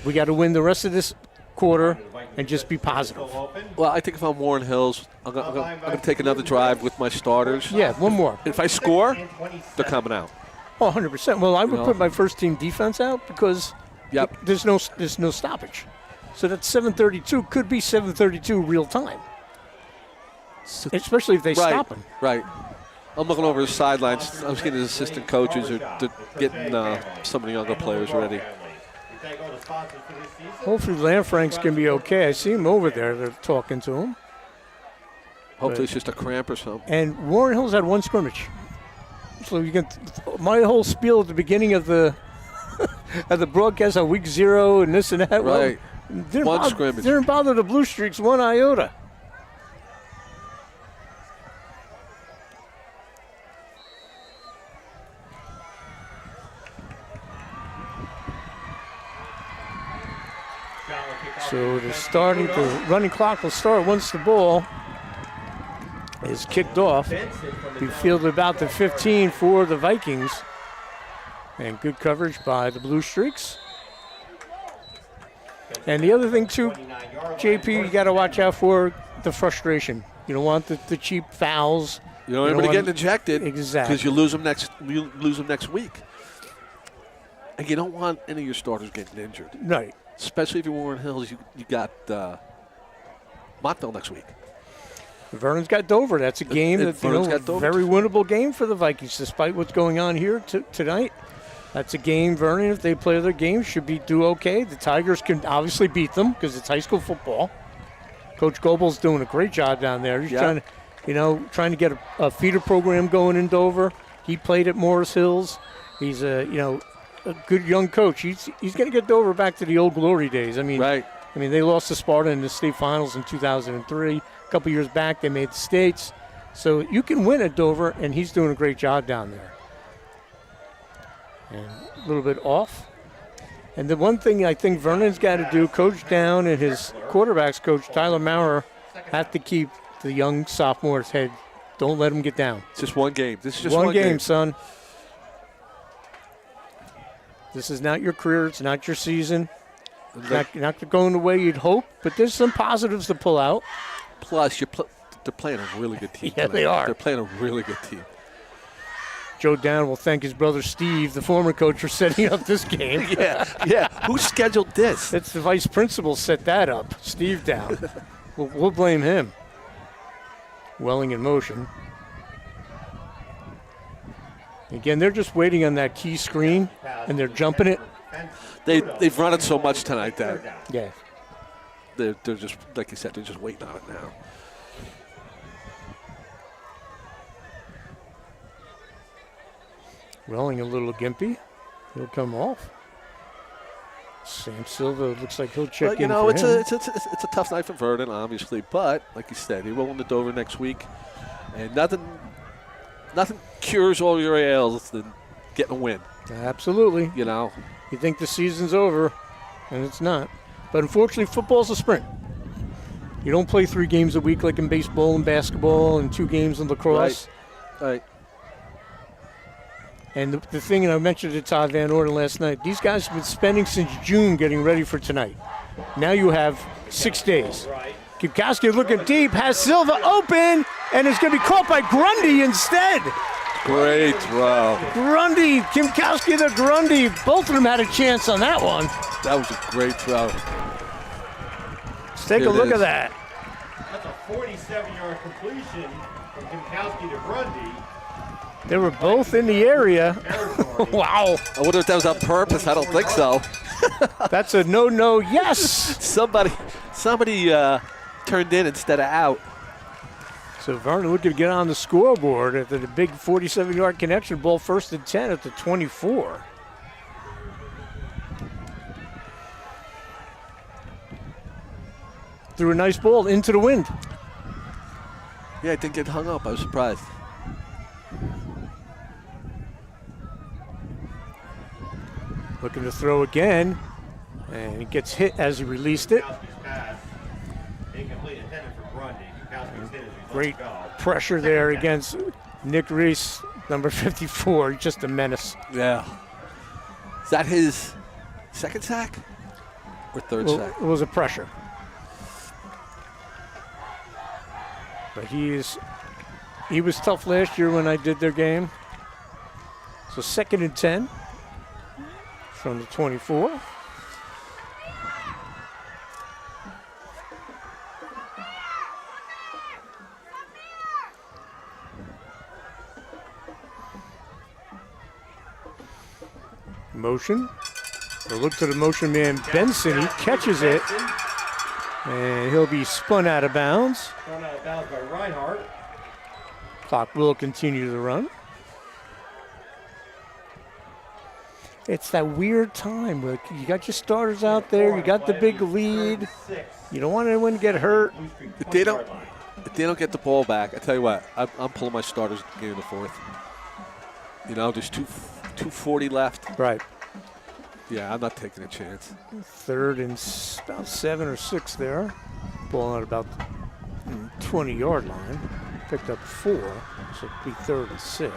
We got to win the rest of this quarter and just be positive. Well, I think if I'm Warren Hills, I'm going to take another drive with my starters. Yeah, one more. If I score, they're coming out. Oh, 100%. Well, I would put my first team defense out because there's no stoppage. So that 7:32 could be 7:32 real time, especially if they stop him. Right. I'm looking over the sidelines. I was getting his assistant coaches are getting some of the younger players ready. Hopefully Lanfrank's going to be okay. I see him over there. They're talking to him. Hopefully it's just a cramp or something. And Warren Hills had one scrimmage. So you can my whole spiel at the beginning of the of the broadcast on week 0 and this and that. Right. Well, One scrimmage. Didn't bother the Blue Streaks one iota. So the running clock will start once the ball is kicked off. We fielded about the 15 for the Vikings. And good coverage by the Blue Streaks. And the other thing, too, JP, you got to watch out for the frustration. You don't want the cheap fouls. You don't want anybody getting ejected. Exactly. Because you lose them next week. And you don't want any of your starters getting injured. Right. Especially if you're Warren Hills, you got Montville next week. Vernon's got Dover. That's a game that's very winnable game for the Vikings, despite what's going on here tonight. That's a game, Vernon, if they play their game, should do okay. The Tigers can obviously beat them because it's high school football. Coach Goebel's doing a great job down there. He's trying to get a feeder program going in Dover. He played at Morris Hills. He's a good young coach. He's going to get Dover back to the old glory days. I mean, they lost to Sparta in the state finals in 2003. A couple years back, they made the states. So you can win at Dover, and he's doing a great job down there. And a little bit off. And the one thing I think Vernon's got to do, Coach Down and his quarterbacks coach, Tyler Maurer, have to keep the young sophomore's head. Don't let him get down. It's just one game. This is just one game, son. This is not your career. It's not your season. Not going the way you'd hope, but there's some positives to pull out. Plus, they're playing a really good team. Yeah, tonight. they are. They're playing a really good team. Joe Down will thank his brother Steve, the former coach, for setting up this game. yeah. Who scheduled this? It's the vice principal set that up, Steve Down. We'll blame him. Welling in motion. Again, they're just waiting on that key screen, and they're jumping it. They've run it so much tonight that they're just, like you said, they're just waiting on it now. Welling a little gimpy. He'll come off. Sam Silva looks like he'll check in for it's him. a tough night for Vernon, obviously. But, like you said, they're rolling to Dover next week. And nothing cures all your ails than getting a win. Absolutely. You think the season's over, and it's not. But unfortunately, football's a sprint. You don't play 3 games a week like in baseball and basketball and 2 games in lacrosse. Right. And the thing, and I mentioned to Todd Van Orden last night, these guys have been spending since June getting ready for tonight. Now you have 6 days. Kipkowski looking deep, has Silva open, and it's going to be caught by Grundy instead. Great throw. Grundy, Kipkowski to Grundy. Both of them had a chance on that one. That was a great throw. Let's take a look at that. That's a 47-yard completion from Kipkowski to Grundy. They were both in the area. Wow. I wonder if that was on purpose. I don't think so. That's a no, yes. Somebody turned in instead of out. So Vernon looking to get on the scoreboard after the big 47-yard connection ball, 1st and 10 at the 24. Threw a nice ball into the wind. Yeah, it didn't get hung up. I was surprised. Looking to throw again, and he gets hit as he released it. Great pressure there against Nick Reese, number 54, just a menace. Yeah. Is that his second sack or third sack? It was a pressure. But he was tough last year when I did their game. So 2nd and 10 from the 24. Motion. So look to the motion man, Benson. He catches it. And he'll be spun out of bounds. Spun out of bounds by Reinhardt. Clock will continue to run. It's that weird time where you got your starters out there, you got the big lead. You don't want anyone to get hurt. If they don't get the ball back, I tell you what, I'm pulling my starters at the beginning of the fourth. You know, there's 2:40 left. Right. Yeah, I'm not taking a chance. Third and about 7 or 6 there. Ball at about 20-yard line. Picked up 4, so it'll be 3rd and 6.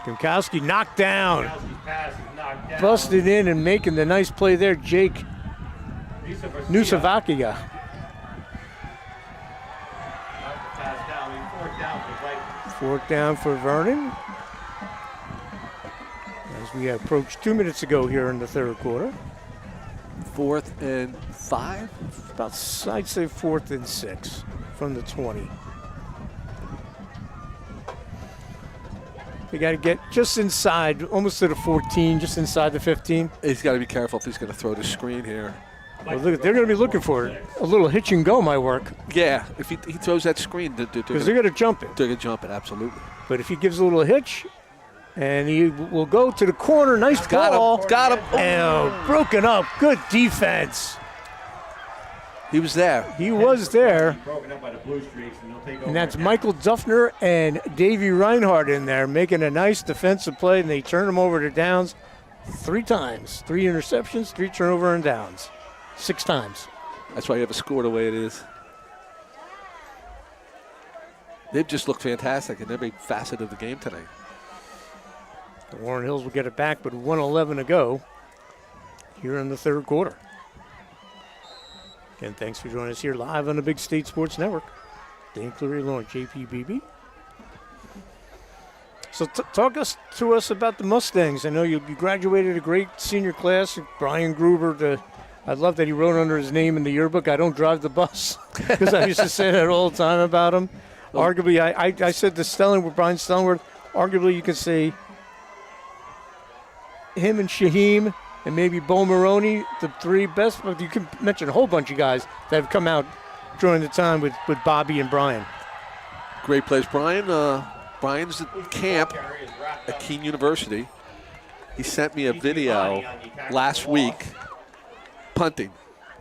Gronkowski knocked down. Busted in and making the nice play there, Jake Nusavakia. Fourth down for Vernon. As we approach 2 minutes ago here in the third quarter. 4th and 5? About, I'd say 4th and 6 from the 20. They got to get just inside, almost to the 14, just inside the 15. He's got to be careful if he's going to throw the screen here. Well, look, they're going to be looking for it. A little hitch and go might work. Yeah, if he throws that screen, because they're going to jump it. They're going to jump it, absolutely. But if he gives a little hitch, and he will go to the corner, nice ball. Got him. And broken up, good defense. He was there. He was there. Broken up by the blue streaks, and they'll take over. And that's Michael Duffner and Davey Reinhardt in there making a nice defensive play, and they turn him over to downs 3 times. 3 interceptions, 3 turnover and downs. 6 times. That's why you have a score the way it is. They've just looked fantastic in every facet of the game tonight. The Warren Hills will get it back, but 1:11 to go here in the third quarter. Again, thanks for joining us here live on the Big State Sports Network. Dan Cleary, Lauren JPBB. So talk to us about the Mustangs. I know you graduated a great senior class. Brian Gruber, I love that he wrote under his name in the yearbook, "I don't drive the bus," because I used to say that all the time about him. Arguably, I said to Brian Stellingworth, arguably you could say him and Shaheem and maybe Bo Maroney, the 3 best, but you can mention a whole bunch of guys that have come out during the time with Bobby and Brian. Great plays. Brian's at camp at Keene University. He sent me a video last week punting,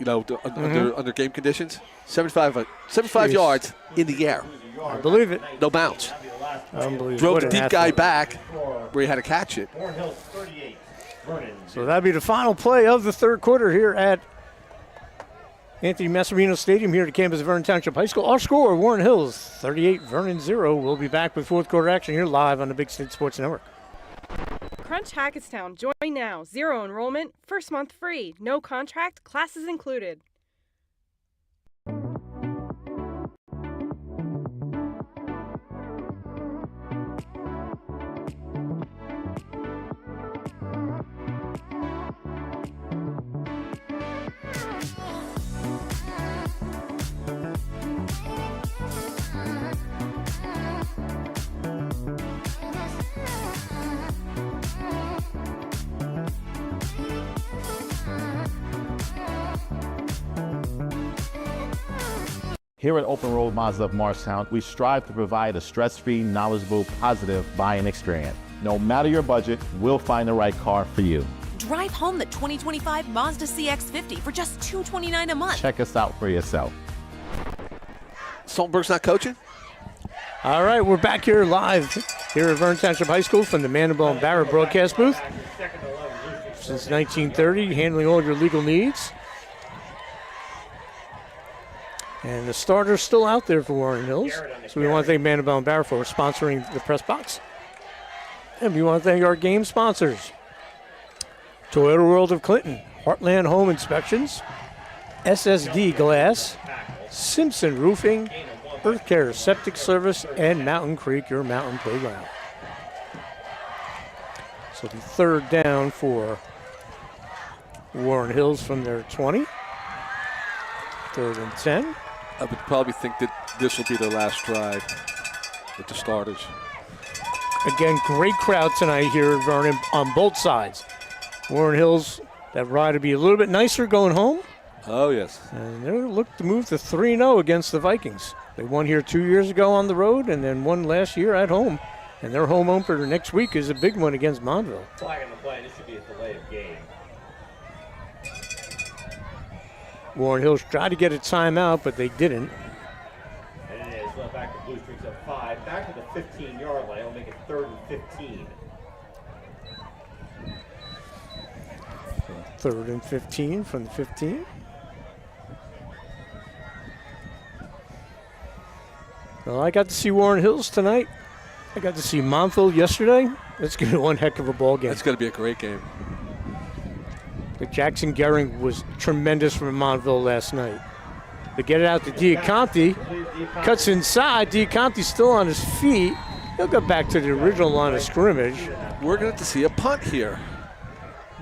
under game conditions. 75 yards in the air. I believe it. No bounce. Unbelievable. Drove the deep guy back where he had to catch it. So that'll be the final play of the third quarter here at Anthony Massimino Stadium here at the campus of Vernon Township High School. Our score, Warren Hills 38, Vernon 0. We'll be back with fourth quarter action here live on the Big State Sports Network. Crunch Hackettstown. Join now. 0 enrollment. First month free. No contract. Classes included. Here at Open Road Mazda of Morristown, we strive to provide a stress-free, knowledgeable, positive buying experience. No matter your budget, we'll find the right car for you. Drive home the 2025 Mazda CX-50 for just $229 a month. Check us out for yourself. Saltenberg's not coaching? All right, we're back here live here at Vernon Township High School from the Mandible and Barrett broadcast booth. Since 1930, handling all your legal needs. And the starter's still out there for Warren Hills. So we want to thank Mandible and Barrett for sponsoring the press box. And we want to thank our game sponsors. Toyota World of Clinton, Heartland Home Inspections, SSD Glass, Simpson Roofing, Earth Care Septic Service, and Mountain Creek, your mountain playground. So the third down for Warren Hills from their 20. 3rd and 10. I would probably think that this will be their last drive with the starters. Again, great crowd tonight here at Vernon on both sides. Warren Hills, that ride will be a little bit nicer going home. Oh, yes. And they're looking to move to 3-0 against the Vikings. They won here 2 years ago on the road and then won last year at home. And their home opener next week is a big one against Montville. Flag on the play. This should be a delay of game. Warren Hills tried to get a timeout, but they didn't. And it is. Well, back to Blue Streaks up 5. Back to the 15-yard line. It'll make it 3rd and 15. 3rd and 15 from the 15. Well, I got to see Warren Hills tonight. I got to see Montville yesterday. That's going to be one heck of a ball game. That's going to be a great game. The Jackson Gehring was tremendous from Montville last night. They get it out to Diaconti. Cuts inside. Diaconti's still on his feet. He'll go back to the original line of scrimmage. We're going to see a punt here.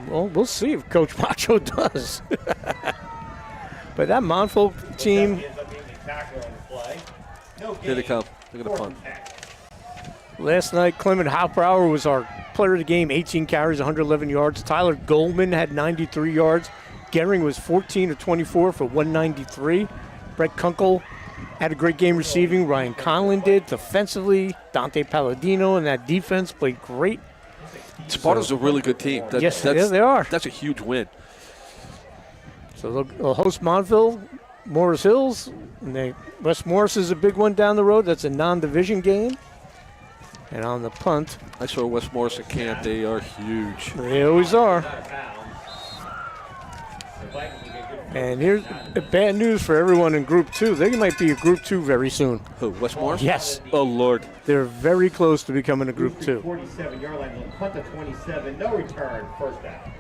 Well, we'll see if Coach Macho does. But that Montville team. Here they come. They're going to punt. Last night, Clement Hopperauer was our player of the game, 18 carries, 111 yards. Tyler Goldman had 93 yards. Gehring was 14 of 24 for 193. Brett Kunkel had a great game receiving. Ryan Conlon did. Defensively, Dante Palladino and that defense played great. Sparta's a really good team. Yes, they are. That's a huge win. So they'll host Montville, Morris Hills. And West Morris is a big one down the road. That's a non-division game. And on the punt. I saw West Morris at camp. They are huge. They always are. And here's bad news for everyone in Group 2. They might be a Group 2 very soon. Who, West Morris? Yes. Oh, Lord. They're very close to becoming a Group 2. 47-yard line. They'll punt to 27. No return. First down.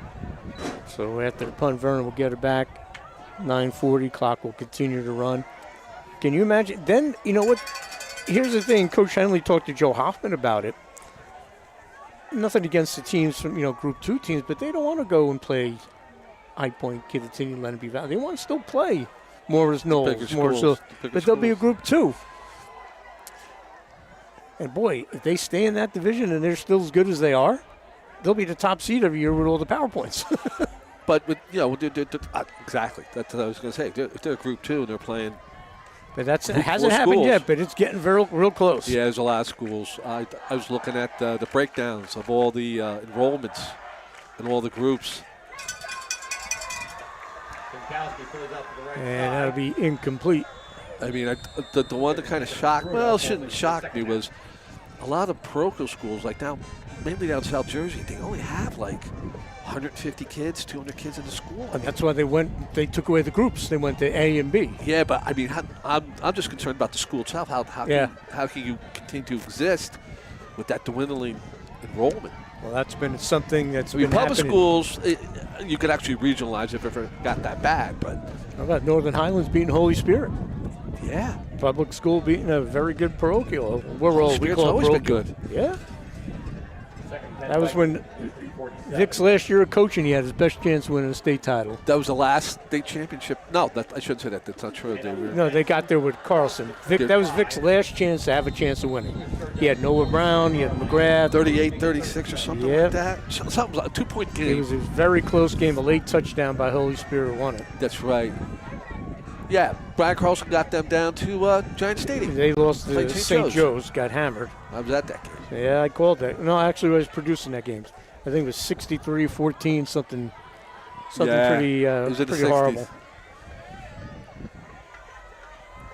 So after the punt, Vernon will get it back. 9:40. Clock will continue to run. Can you imagine? Then, you know what? Here's the thing. Coach Henley talked to Joe Hoffman about it. Nothing against the teams from, Group 2 teams, but they don't want to go and play High Point, Kittatinny, Lenape Valley. They want to still play Morris Knolls, Morris Hills, but they'll be a Group 2. And boy, if they stay in that division and they're still as good as they are, they'll be the top seed every year with all the PowerPoints. But exactly. That's what I was going to say. If they're Group 2 and they're playing. But it hasn't happened yet, but it's getting real close. Yeah, there's a lot of schools. I was looking at the breakdowns of all the enrollments and all the groups. And that'll be incomplete. I mean, the one that kind of shocked, shouldn't shock me, was a lot of parochial schools, like mainly down South Jersey, they only have like 150 kids, 200 kids in the school. And that's why they took away the groups. They went to A and B. Yeah, but I mean, I'm just concerned about the school itself. How can you continue to exist with that dwindling enrollment? Well, that's been something that's been public happening. Schools, you could actually regionalize if it ever got that bad. But how about Northern Highlands beating Holy Spirit? Yeah. Public school beating a very good parochial. We call always been good. Yeah. That was when Vic's last year of coaching, he had his best chance of winning a state title. That was the last state championship. No, I shouldn't say that. That's not true. They got there with Carlson. That was Vic's last chance to have a chance of winning. He had Noah Brown, he had McGrath. 38-36 or something like that. Something like a 2-point game. It was a very close game. A late touchdown by Holy Spirit won it. That's right. Yeah, Brian Carlson got them down to Giant Stadium. They lost to St. Joe's, got hammered. I was at that game. Yeah, I called that. No, actually, I was producing that game. I think it was 63-14, something pretty horrible.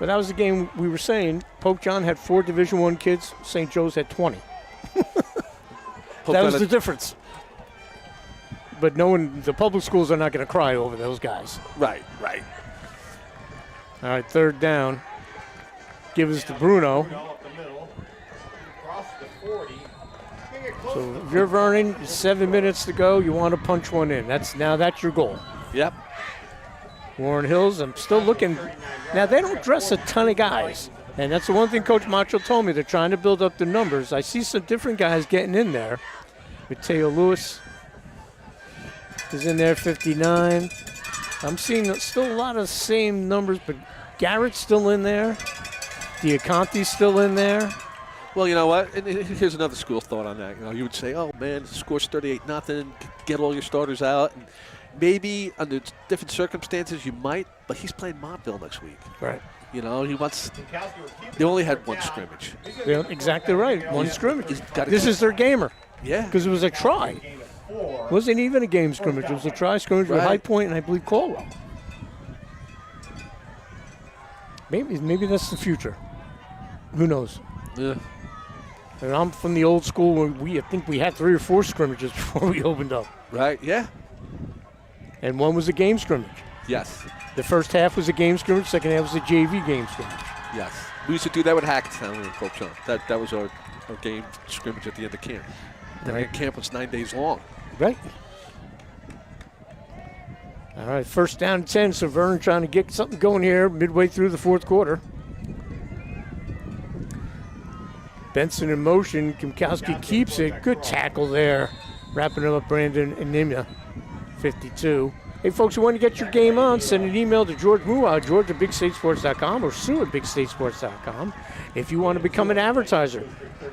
But that was the game we were saying. Pope John had 4 Division I kids. St. Joe's had 20. That was the difference. But the public schools are not going to cry over those guys. Right. All right, 3rd down. Give us to Bruno. So if you're Vernon, 7 minutes to go, you want to punch one in. That's your goal. Yep. Warren Hills, I'm still looking. Now, they don't dress a ton of guys. And that's the one thing Coach Macho told me. They're trying to build up the numbers. I see some different guys getting in there. Mateo Lewis is in there, 59. I'm seeing still a lot of same numbers, but Garrett's still in there. Diaconti's still in there. Well, you know what? And here's another school thought on that. You know, you would say, "Oh man, the score's 38-0. Get all your starters out." And maybe under different circumstances you might, but he's playing Montville next week. Right. You know, he wants. They only had one scrimmage. Yeah, exactly right. One scrimmage. Gotta This is their gamer. Yeah. Because it was a try. Wasn't even a game scrimmage. It was a try scrimmage with Right. High Point and I believe Caldwell. Maybe that's the future. Who knows? Yeah. And I'm from the old school where I think we had 3 or 4 scrimmages before we opened up. Right, yeah. And one was a game scrimmage. Yes. The first half was a game scrimmage, second half was a JV game scrimmage. Yes. We used to do that with Hackettstown and Pope John. That was our game scrimmage at the end of camp. Right. Camp was 9 days long. Right. All right, first down and 10, so Vernon trying to get something going here midway through the fourth quarter. Benson in motion. Kimkowski keeps it. Good tackle there. Wrapping it up, Brandon Animia, 52. Hey, folks, you want to get your game on, send an email to George Muha, george@bigstatesports.com, or sue@bigstatesports.com if you want to become an advertiser.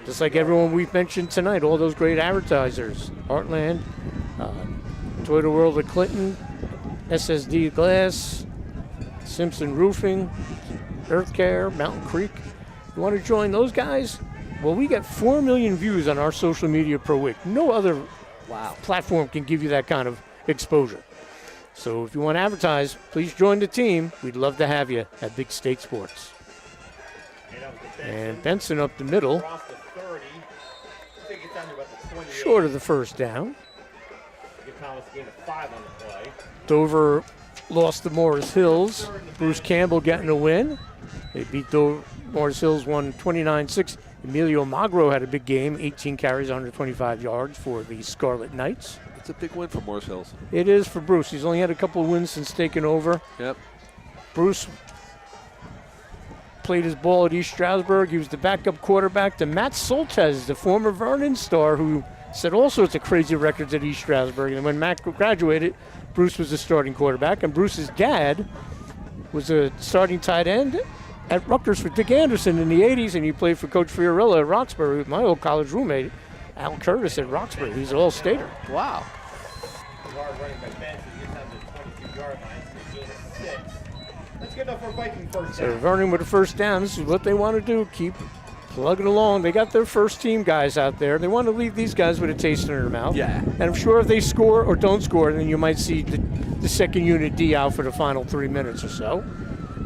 Just like everyone we've mentioned tonight, all those great advertisers. Heartland, Toyota World of Clinton, SSD Glass, Simpson Roofing, Earth Care, Mountain Creek. You want to join those guys? Well, we get 4 million views on our social media per week. No other platform can give you that kind of exposure. So if you want to advertise, please join the team. We'd love to have you at Big State Sports. And Benson up the middle. Short of the first down. Dover lost to Morris Hills. Bruce Campbell getting a win. They beat Morris Hills, won 29-6. Emilio Magro had a big game, 18 carries, 125 yards for the Scarlet Knights. It's a big win for Morris Hills. It is for Bruce. He's only had a couple of wins since taking over. Yep. Bruce played his ball at East Stroudsburg. He was the backup quarterback to Matt Soltez, the former Vernon star, who set all sorts of crazy records at East Stroudsburg. And when Matt graduated, Bruce was the starting quarterback. And Bruce's dad was a starting tight end at Rutgers for Dick Anderson in the 80s, and he played for Coach Fiorella at Roxbury with my old college roommate, Al Curtis at Roxbury. He's an all-stater. Wow. That's good enough for a Viking first So down. Vernon with a first down. This is what they want to do. Keep plugging along. They got their first team guys out there. They want to leave these guys with a taste in their mouth. Yeah. And I'm sure if they score or don't score, then you might see the second unit D out for the final 3 minutes or so,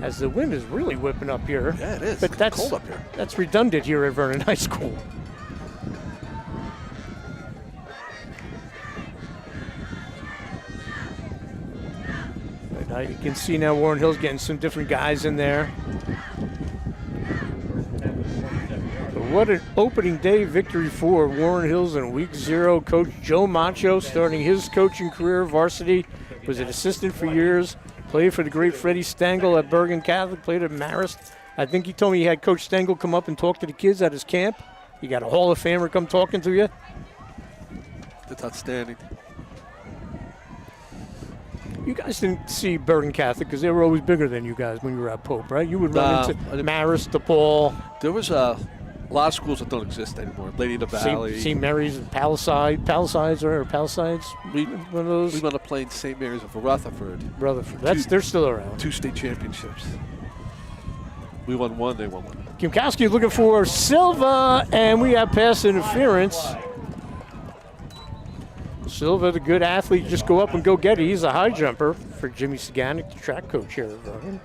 as the wind is really whipping up here. Yeah, it is. But that's cold up here. That's redundant here at Vernon High School. You can see now Warren Hill's getting some different guys in there. But what an opening day victory for Warren Hills in week 0. Coach Joe Macho starting his coaching career varsity. Was an assistant for years. Played for the great Freddie Stengel at Bergen Catholic. Played at Marist. I think he told me he had Coach Stengel come up and talk to the kids at his camp. You got a Hall of Famer come talking to you. That's outstanding. You guys didn't see Bergen Catholic because they were always bigger than you guys when you were at Pope, right? You would run into Marist, DePaul. There was a lot of schools that don't exist anymore. Lady in the Valley. St. Mary's, Palisades, or Palisades. One of those. We went to play in St. Mary's of Rutherford. They're still around. 2 state championships. We won 1, they won 1. Kimkowski looking for Silva, and we have pass interference. Silva, the good athlete, just go up and go get it. He's a high jumper for Jimmy Saganik, the track coach here at Vernon.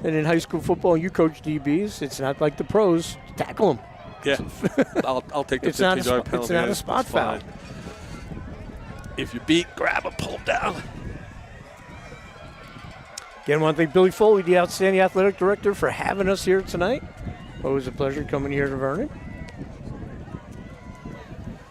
And in high school football, you coach DBs. It's not like the pros. Tackle them. Yeah, I'll take the 15-yard penalty. It's not a spot foul. If you beat, grab him, pull him down. Again, I want to thank Billy Foley, the outstanding athletic director, for having us here tonight. Always a pleasure coming here to Vernon.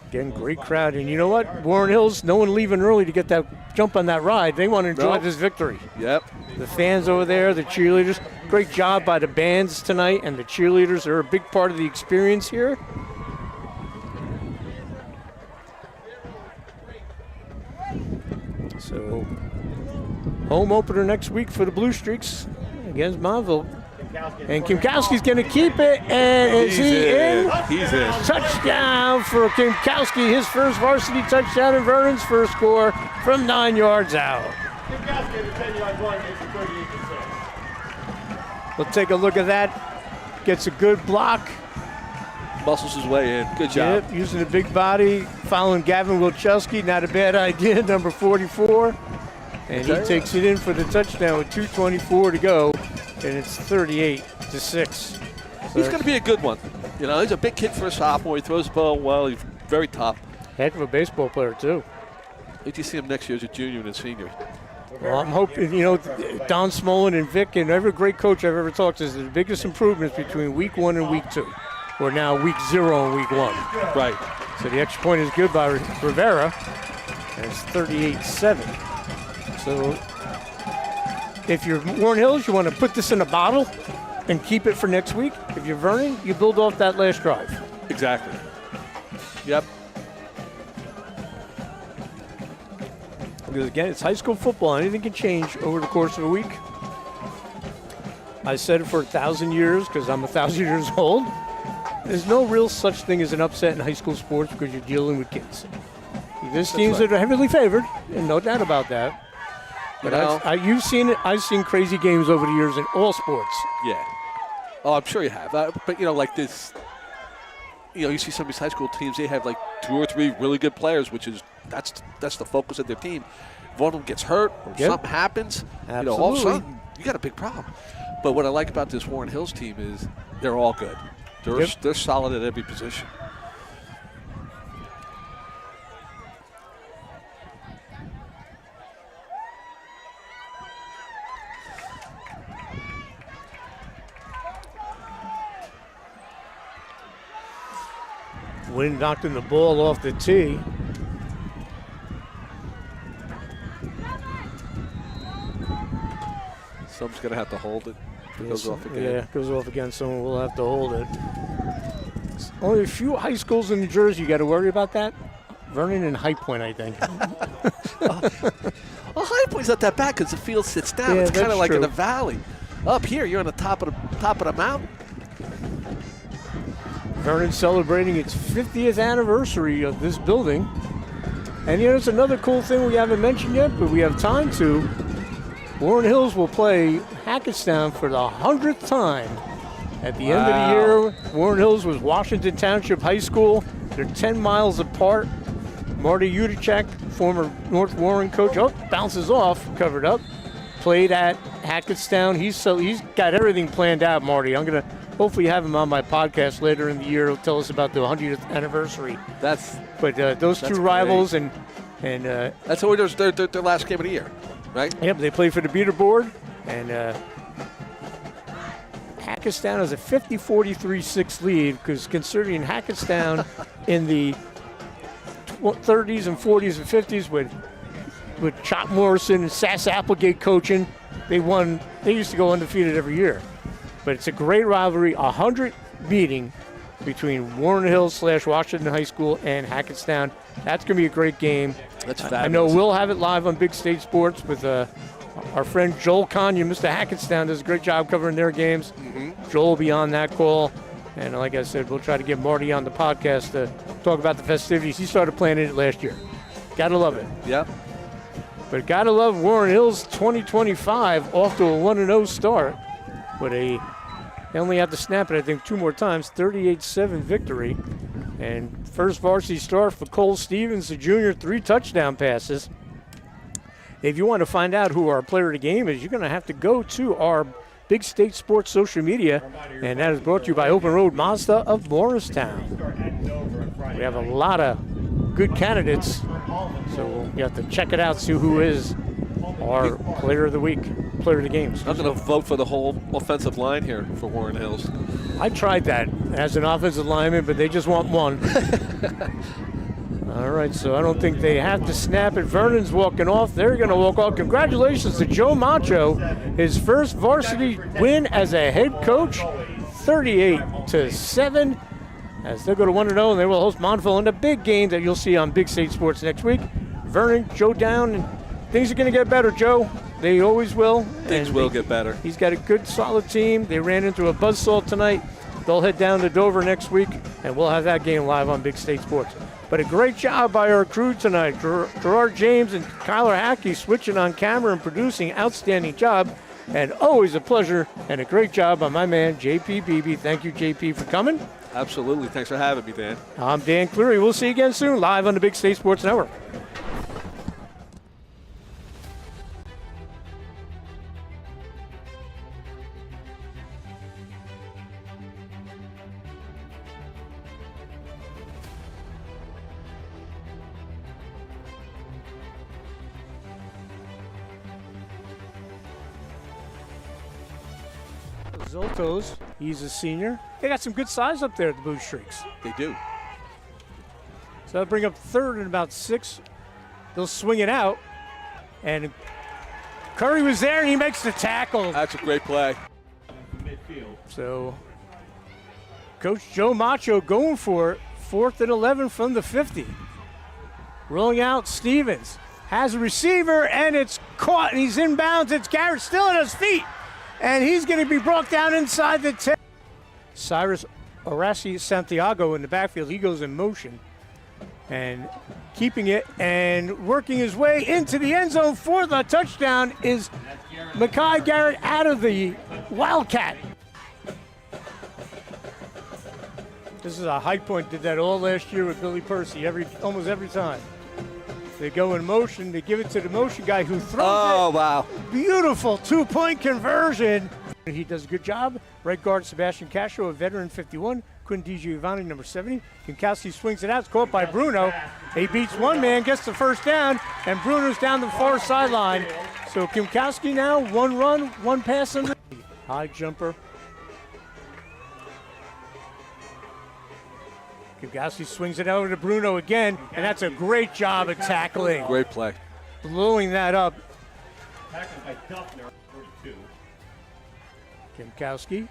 Again, great crowd. And you know what? Warren Hills, no one leaving early to get that jump on that ride. They want to enjoy this victory. Yep. The fans over there, the cheerleaders. Great job by the bands tonight, and the cheerleaders are a big part of the experience here. So, home opener next week for the Blue Streaks against Montville. And Kimkowski's going to keep it. And is he in? He's in. Touchdown for Kimkowski. His first varsity touchdown and Vernon's first score from 9 yards out. Kimkowski at the 10-yard line makes it 38-6. We'll take a look at that. Gets a good block. Muscles his way in. Good job. Yep, using the big body. Following Gavin Wilczewski. Not a bad idea. Number 44. And he takes it in for the touchdown with 2:24 to go. And it's 38-6. He's going to be a good one. You know, he's a big kid for a sophomore. He throws the ball well. He's very tough. Heck of a baseball player, too. Wait till you see him next year as a junior and a senior. Well, I'm hoping, you know, Don Smolin and Vic and every great coach I've ever talked to, is the biggest improvements between week 1 and week 2. We're now week 0 and week 1. Right. So the extra point is good by Rivera. And it's 38-7. So if you're Warren Hills, you want to put this in a bottle and keep it for next week. If you're Vernon, you build off that last drive. Exactly. Yep. Because again, it's high school football. Anything can change over the course of a week. I said it for 1,000 years because I'm 1,000 years old. There's no real such thing as an upset in high school sports because you're dealing with kids. There's teams that are heavily favored, and no doubt about that. But you've seen it. I've seen crazy games over the years in all sports. Yeah. Oh, I'm sure you have. But, you know, like this, you know, you see some of these high school teams, they have like 2 or 3 really good players, which is, that's the focus of their team. If one of them gets hurt or something happens, you know, all of a sudden, you got a big problem. But what I like about this Warren Hills team is they're all good. They're solid at every position. Wind knocking the ball off the tee. Someone's going to have to hold it. It goes off again. Yeah, it goes off again. Someone will have to hold it. Only a few high schools in New Jersey you got to worry about that. Vernon and High Point, I think. Well, High Point's not that bad because the field sits down. Yeah, it's kind of like true. in the valley. Up here, you're on the top of the mountain. Vernon celebrating its 50th anniversary of this building. And you know, it's another cool thing we haven't mentioned yet, but we have time to. Warren Hills will play Hackettstown for the 100th time. At the end of the year, Warren Hills was Washington Township High School. They're 10 miles apart. Marty Udacek, former North Warren coach, bounces off, covered up. Played at Hackettstown. He's got everything planned out, Marty. I'm going to hopefully have him on my podcast later in the year. He'll tell us about the 100th anniversary. But those two rivals and that's always their last game of the year, right? Yep, they play for the beater board, and Hackettstown has a 50-43-6 lead because considering Hackettstown in the 30s and 40s and 50s with Chop Morrison and Sass Applegate coaching, they used to go undefeated every year. But it's a great rivalry, 100 meeting between Warren Hills / Washington High School and Hackettstown. That's going to be a great game. That's fabulous. I know we'll have it live on Big State Sports with our friend Joel Conyon, Mr. Hackettstown, does a great job covering their games. Mm-hmm. Joel will be on that call. And like I said, we'll try to get Marty on the podcast to talk about the festivities. He started planning it last year. Gotta love it. Yep. But gotta love Warren Hills 2025 off to a 1-0 start. With they only have to snap it, I think, 2 more times, 38-7 victory. And first varsity start for Cole Stevens, the junior, 3 touchdown passes. If you want to find out who our player of the game is, you're going to have to go to our Big State Sports social media, and that is brought to you by Open Road Mazda of Morristown. We have a lot of good candidates, so you have to check it out, see who is our player of the week, player of the games. I'm going to vote for the whole offensive line here for Warren Hills. I tried that as an offensive lineman, but they just want one. All right, so I don't think they have to snap it. Vernon's walking off. They're going to walk off. Congratulations to Joe Macho, his first varsity win as a head coach, 38-7. As they'll go to 1-0, and they will host Montville in a big game that you'll see on Big State Sports next week. Vernon, Joe down, and things are going to get better, Joe. They always will. Things will get better. He's got a good, solid team. They ran into a buzzsaw tonight. They'll head down to Dover next week, and we'll have that game live on Big State Sports. But a great job by our crew tonight. Gerard James and Kyler Hackey switching on camera and producing. Outstanding job. And always a pleasure and a great job by my man, JP Beebe. Thank you, JP, for coming. Absolutely. Thanks for having me, Dan. I'm Dan Cleary. We'll see you again soon, live on the Big State Sports Network. Zoltos, he's a senior. They got some good size up there at the Blue Streaks. They do. So they'll bring up third and about 6. They'll swing it out. And Curry was there and he makes the tackle. That's a great play. So Coach Joe Macho going for it. 4th and 11 from the 50. Rolling out Stevens. Has a receiver and it's caught and he's inbounds. It's Garrett still at his feet. And he's going to be brought down inside the 10. Cyrus Arasi Santiago in the backfield. He goes in motion and keeping it and working his way into the end zone for the touchdown is Mekhi Garrett out of the Wildcat. This is a high point. Did that all last year with Billy Percy, almost every time. They go in motion. They give it to the motion guy who throws it. Oh, wow. Beautiful 2-point conversion. He does a good job. Right guard Sebastian Castro, a veteran 51. Quinn DiGiovanni, number 70. Kimkowski swings it out. It's caught by Bruno. He beats one man, gets the first down, and Bruno's down the far sideline. So Kimkowski now, 1 run, 1 pass on the high jumper. Kimkowski swings it over to Bruno again, and that's a great job of tackling. Great play. Blowing that up. Kimkowski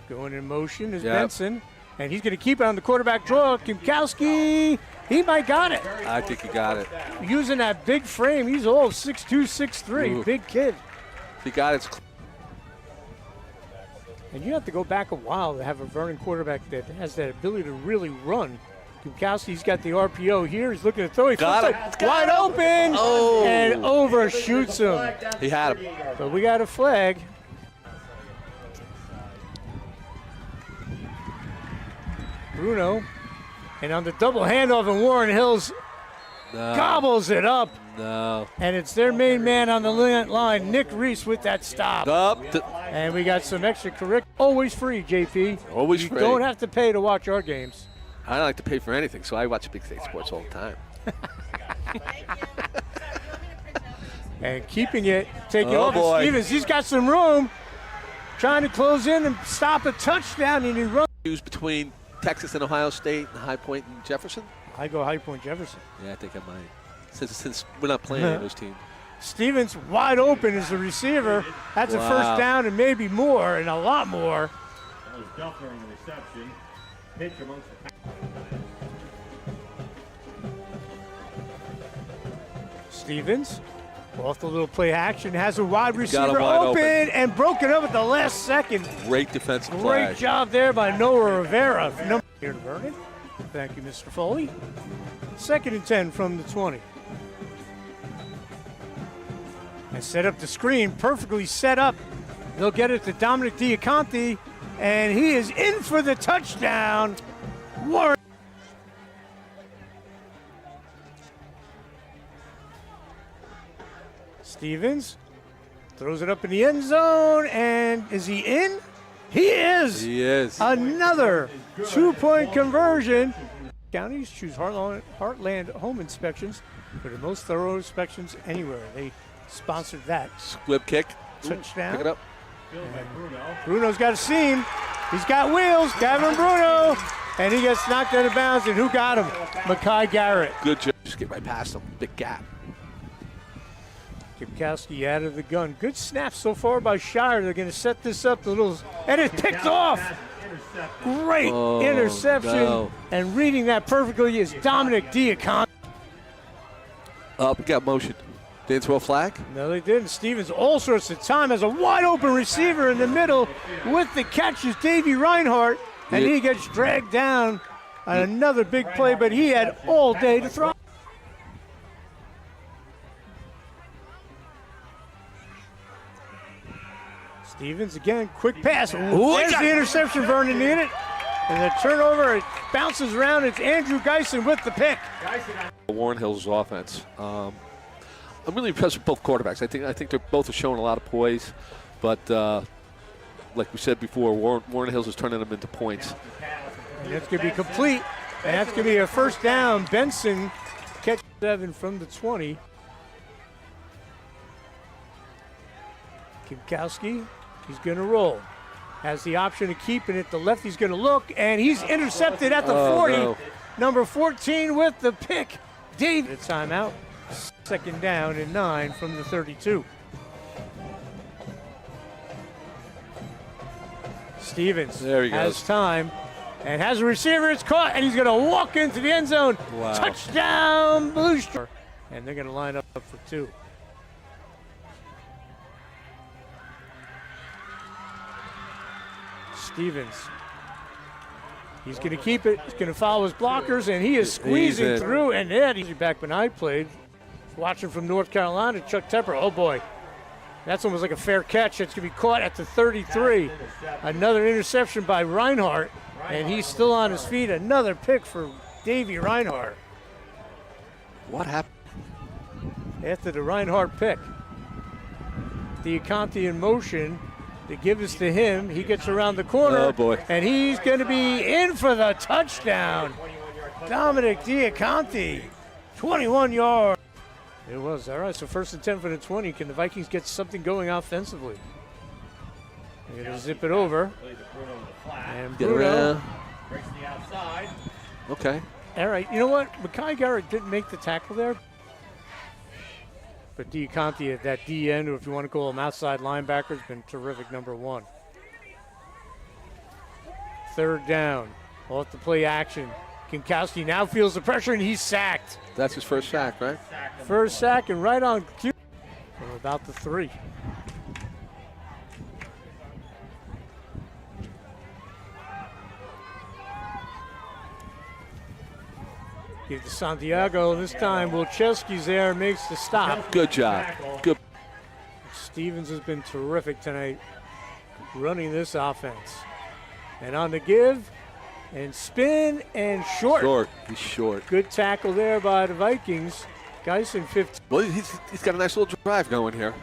going in motion is Benson, and he's going to keep it on the quarterback draw. Kimkowski, he might got it. I think he got it. Using that big frame, he's all 6'2", 6'3", big kid. He got it. And you have to go back a while to have a Vernon quarterback that has that ability to really run. Kimkowski's got the RPO here. He's looking to throw. He got it. Wide open and overshoots him. He had him. But we got a flag. Bruno. And on the double handoff, and Warren Hills gobbles it up. No. And it's their main man on the line, Nick Reese, with that stop. And we got some extra curriculum. Always free, JP. Always free. You don't have to pay to watch our games. I don't like to pay for anything, so I watch Big State Sports all the time. And keeping it, taking over Stevens. He's got some room. Trying to close in and stop a touchdown, and he runs. Between Texas and Ohio State and High Point and Jefferson? I go High Point Jefferson. Yeah, I think I might. Since we're not playing those teams. Stevens wide open as the receiver. That's a first down and maybe more and a lot more. That was Duff during the reception. Pitch amongst the Stevens, off the little play action, has a wide receiver open and broken up at the last second. Great defensive play. Great job there by Noah Rivera. Here to Vernon. Thank you, Mr. Foley. 2nd and 10 from the 20. And set up the screen, perfectly set up. They'll get it to Dominic Diaconte, and he is in for the touchdown. Warren. Stevens throws it up in the end zone, and is he in? He is. He is. Another 2-point conversion. Counties choose Heartland Home Inspections for the most thorough inspections anywhere. They sponsored that. Squib kick. Touchdown. Pick it up. Bruno's got a seam. He's got wheels. Gavin Bruno. And he gets knocked out of bounds. And who got him? Mekhi Garrett. Good job. Just get right past him. Big gap. Kimkowski out of the gun. Good snap so far by Shire. They're going to set this up. And it's picked off. Great interception. No. And reading that perfectly is Dominic Diaconte. We got motion. Didn't throw a flag? No, they didn't. Stevens all sorts of time has a wide open receiver in the middle with the catch is Davey Reinhardt, and he gets dragged down on another big play, but he had all day to throw. Stevens again, quick pass. There's the interception Vernon needed. And the turnover, it bounces around. It's Andrew Geisen with the pick. Warren Hill's offense. I'm really impressed with both quarterbacks. I think they're both showing a lot of poise, but like we said before, Warren Hills is turning them into points. And that's going to be complete. And that's going to be a first down. Benson catch 7 from the 20. Kimkowski, he's going to roll. Has the option of keeping it. The lefty's going to look, and he's intercepted at the 40. No. Number 14 with the pick. Dave, a timeout. Second down and 9 from the 32. Stevens has time and has a receiver. It's caught, and he's going to walk into the end zone. Wow. Touchdown, Blue Star. And they're going to line up for 2. Stevens. He's going to keep it. He's going to follow his blockers, and he is squeezing through. And then he's back when I played. Watching from North Carolina, Chuck Tepper. Oh, boy. That's almost like a fair catch. It's going to be caught at the 33. Another interception by Reinhardt, and he's still on his feet. Another pick for Davey Reinhardt. What happened? After the Reinhardt pick. Diaconti in motion. They give this to him. He gets around the corner. Oh, boy. And he's going to be in for the touchdown. Dominic Diaconti, 21 yards. It was. All right, so 1st and 10 for the 20. Can the Vikings get something going offensively? They're going to zip it over. And Bruno breaks the outside. Okay. All right, you know what? Mekhi Garrett didn't make the tackle there. But Diaconti at that D end, or if you want to call him outside linebacker, has been terrific, number 1. 3rd down. Off the play action. Kimkowski now feels the pressure, and he's sacked. That's his first sack, right? First sack, and right on cue from about the 3. Give to Santiago. This time, Wilczewski's there, makes the stop. Good job. Good. Stevens has been terrific tonight running this offense. And on the give, and spin, and short. Short. He's short. Good tackle there by the Vikings. Geisen 15. Well, he's got a nice little drive going here.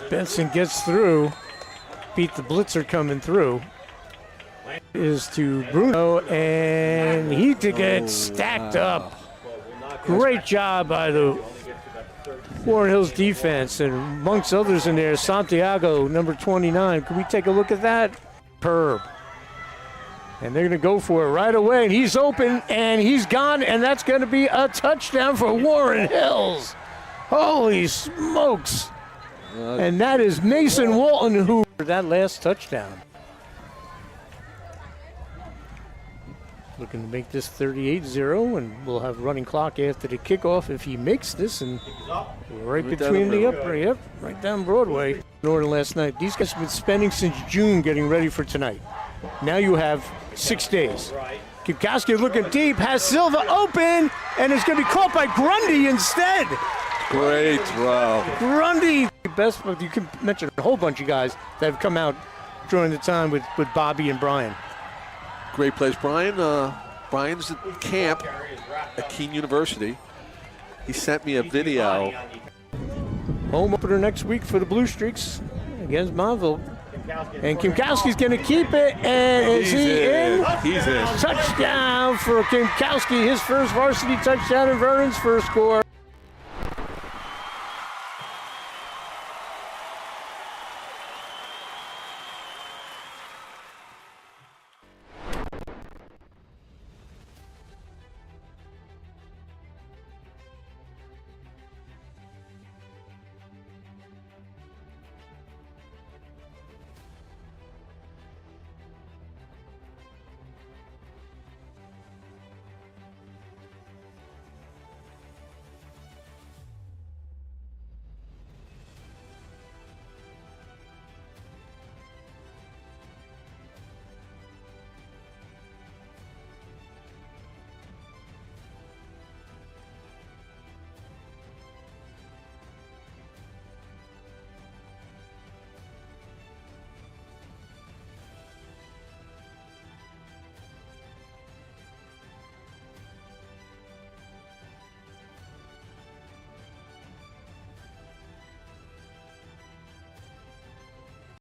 Benson gets through. Beat the blitzer coming through. Is to Bruno, and he gets stacked up. Great job by the Warren Hills defense, and amongst others in there, Santiago, number 29. Can we take a look at that? Perb. And they're going to go for it right away, and he's open, and he's gone, and that's going to be a touchdown for Warren Hills. Holy smokes. And that is Mason Walton who that last touchdown. Looking to make this 38-0, and we'll have running clock after the kickoff if he makes this, and right between the upper, right down Broadway. Northern last night. These guys have been spending since June getting ready for tonight. Now you have 6 days. Kimkowski looking deep, has Silva open, and it's going to be caught by Grundy instead. Great throw. Grundy, best, you can mention a whole bunch of guys that have come out during the time with Bobby and Brian. Great plays. Brian's at camp at Keene University. He sent me a video. Home opener next week for the Blue Streaks against Montville. And Kimkowski's going to keep it, and is he in? He's in. Touchdown for Kimkowski, his first varsity touchdown, and Vernon's first score.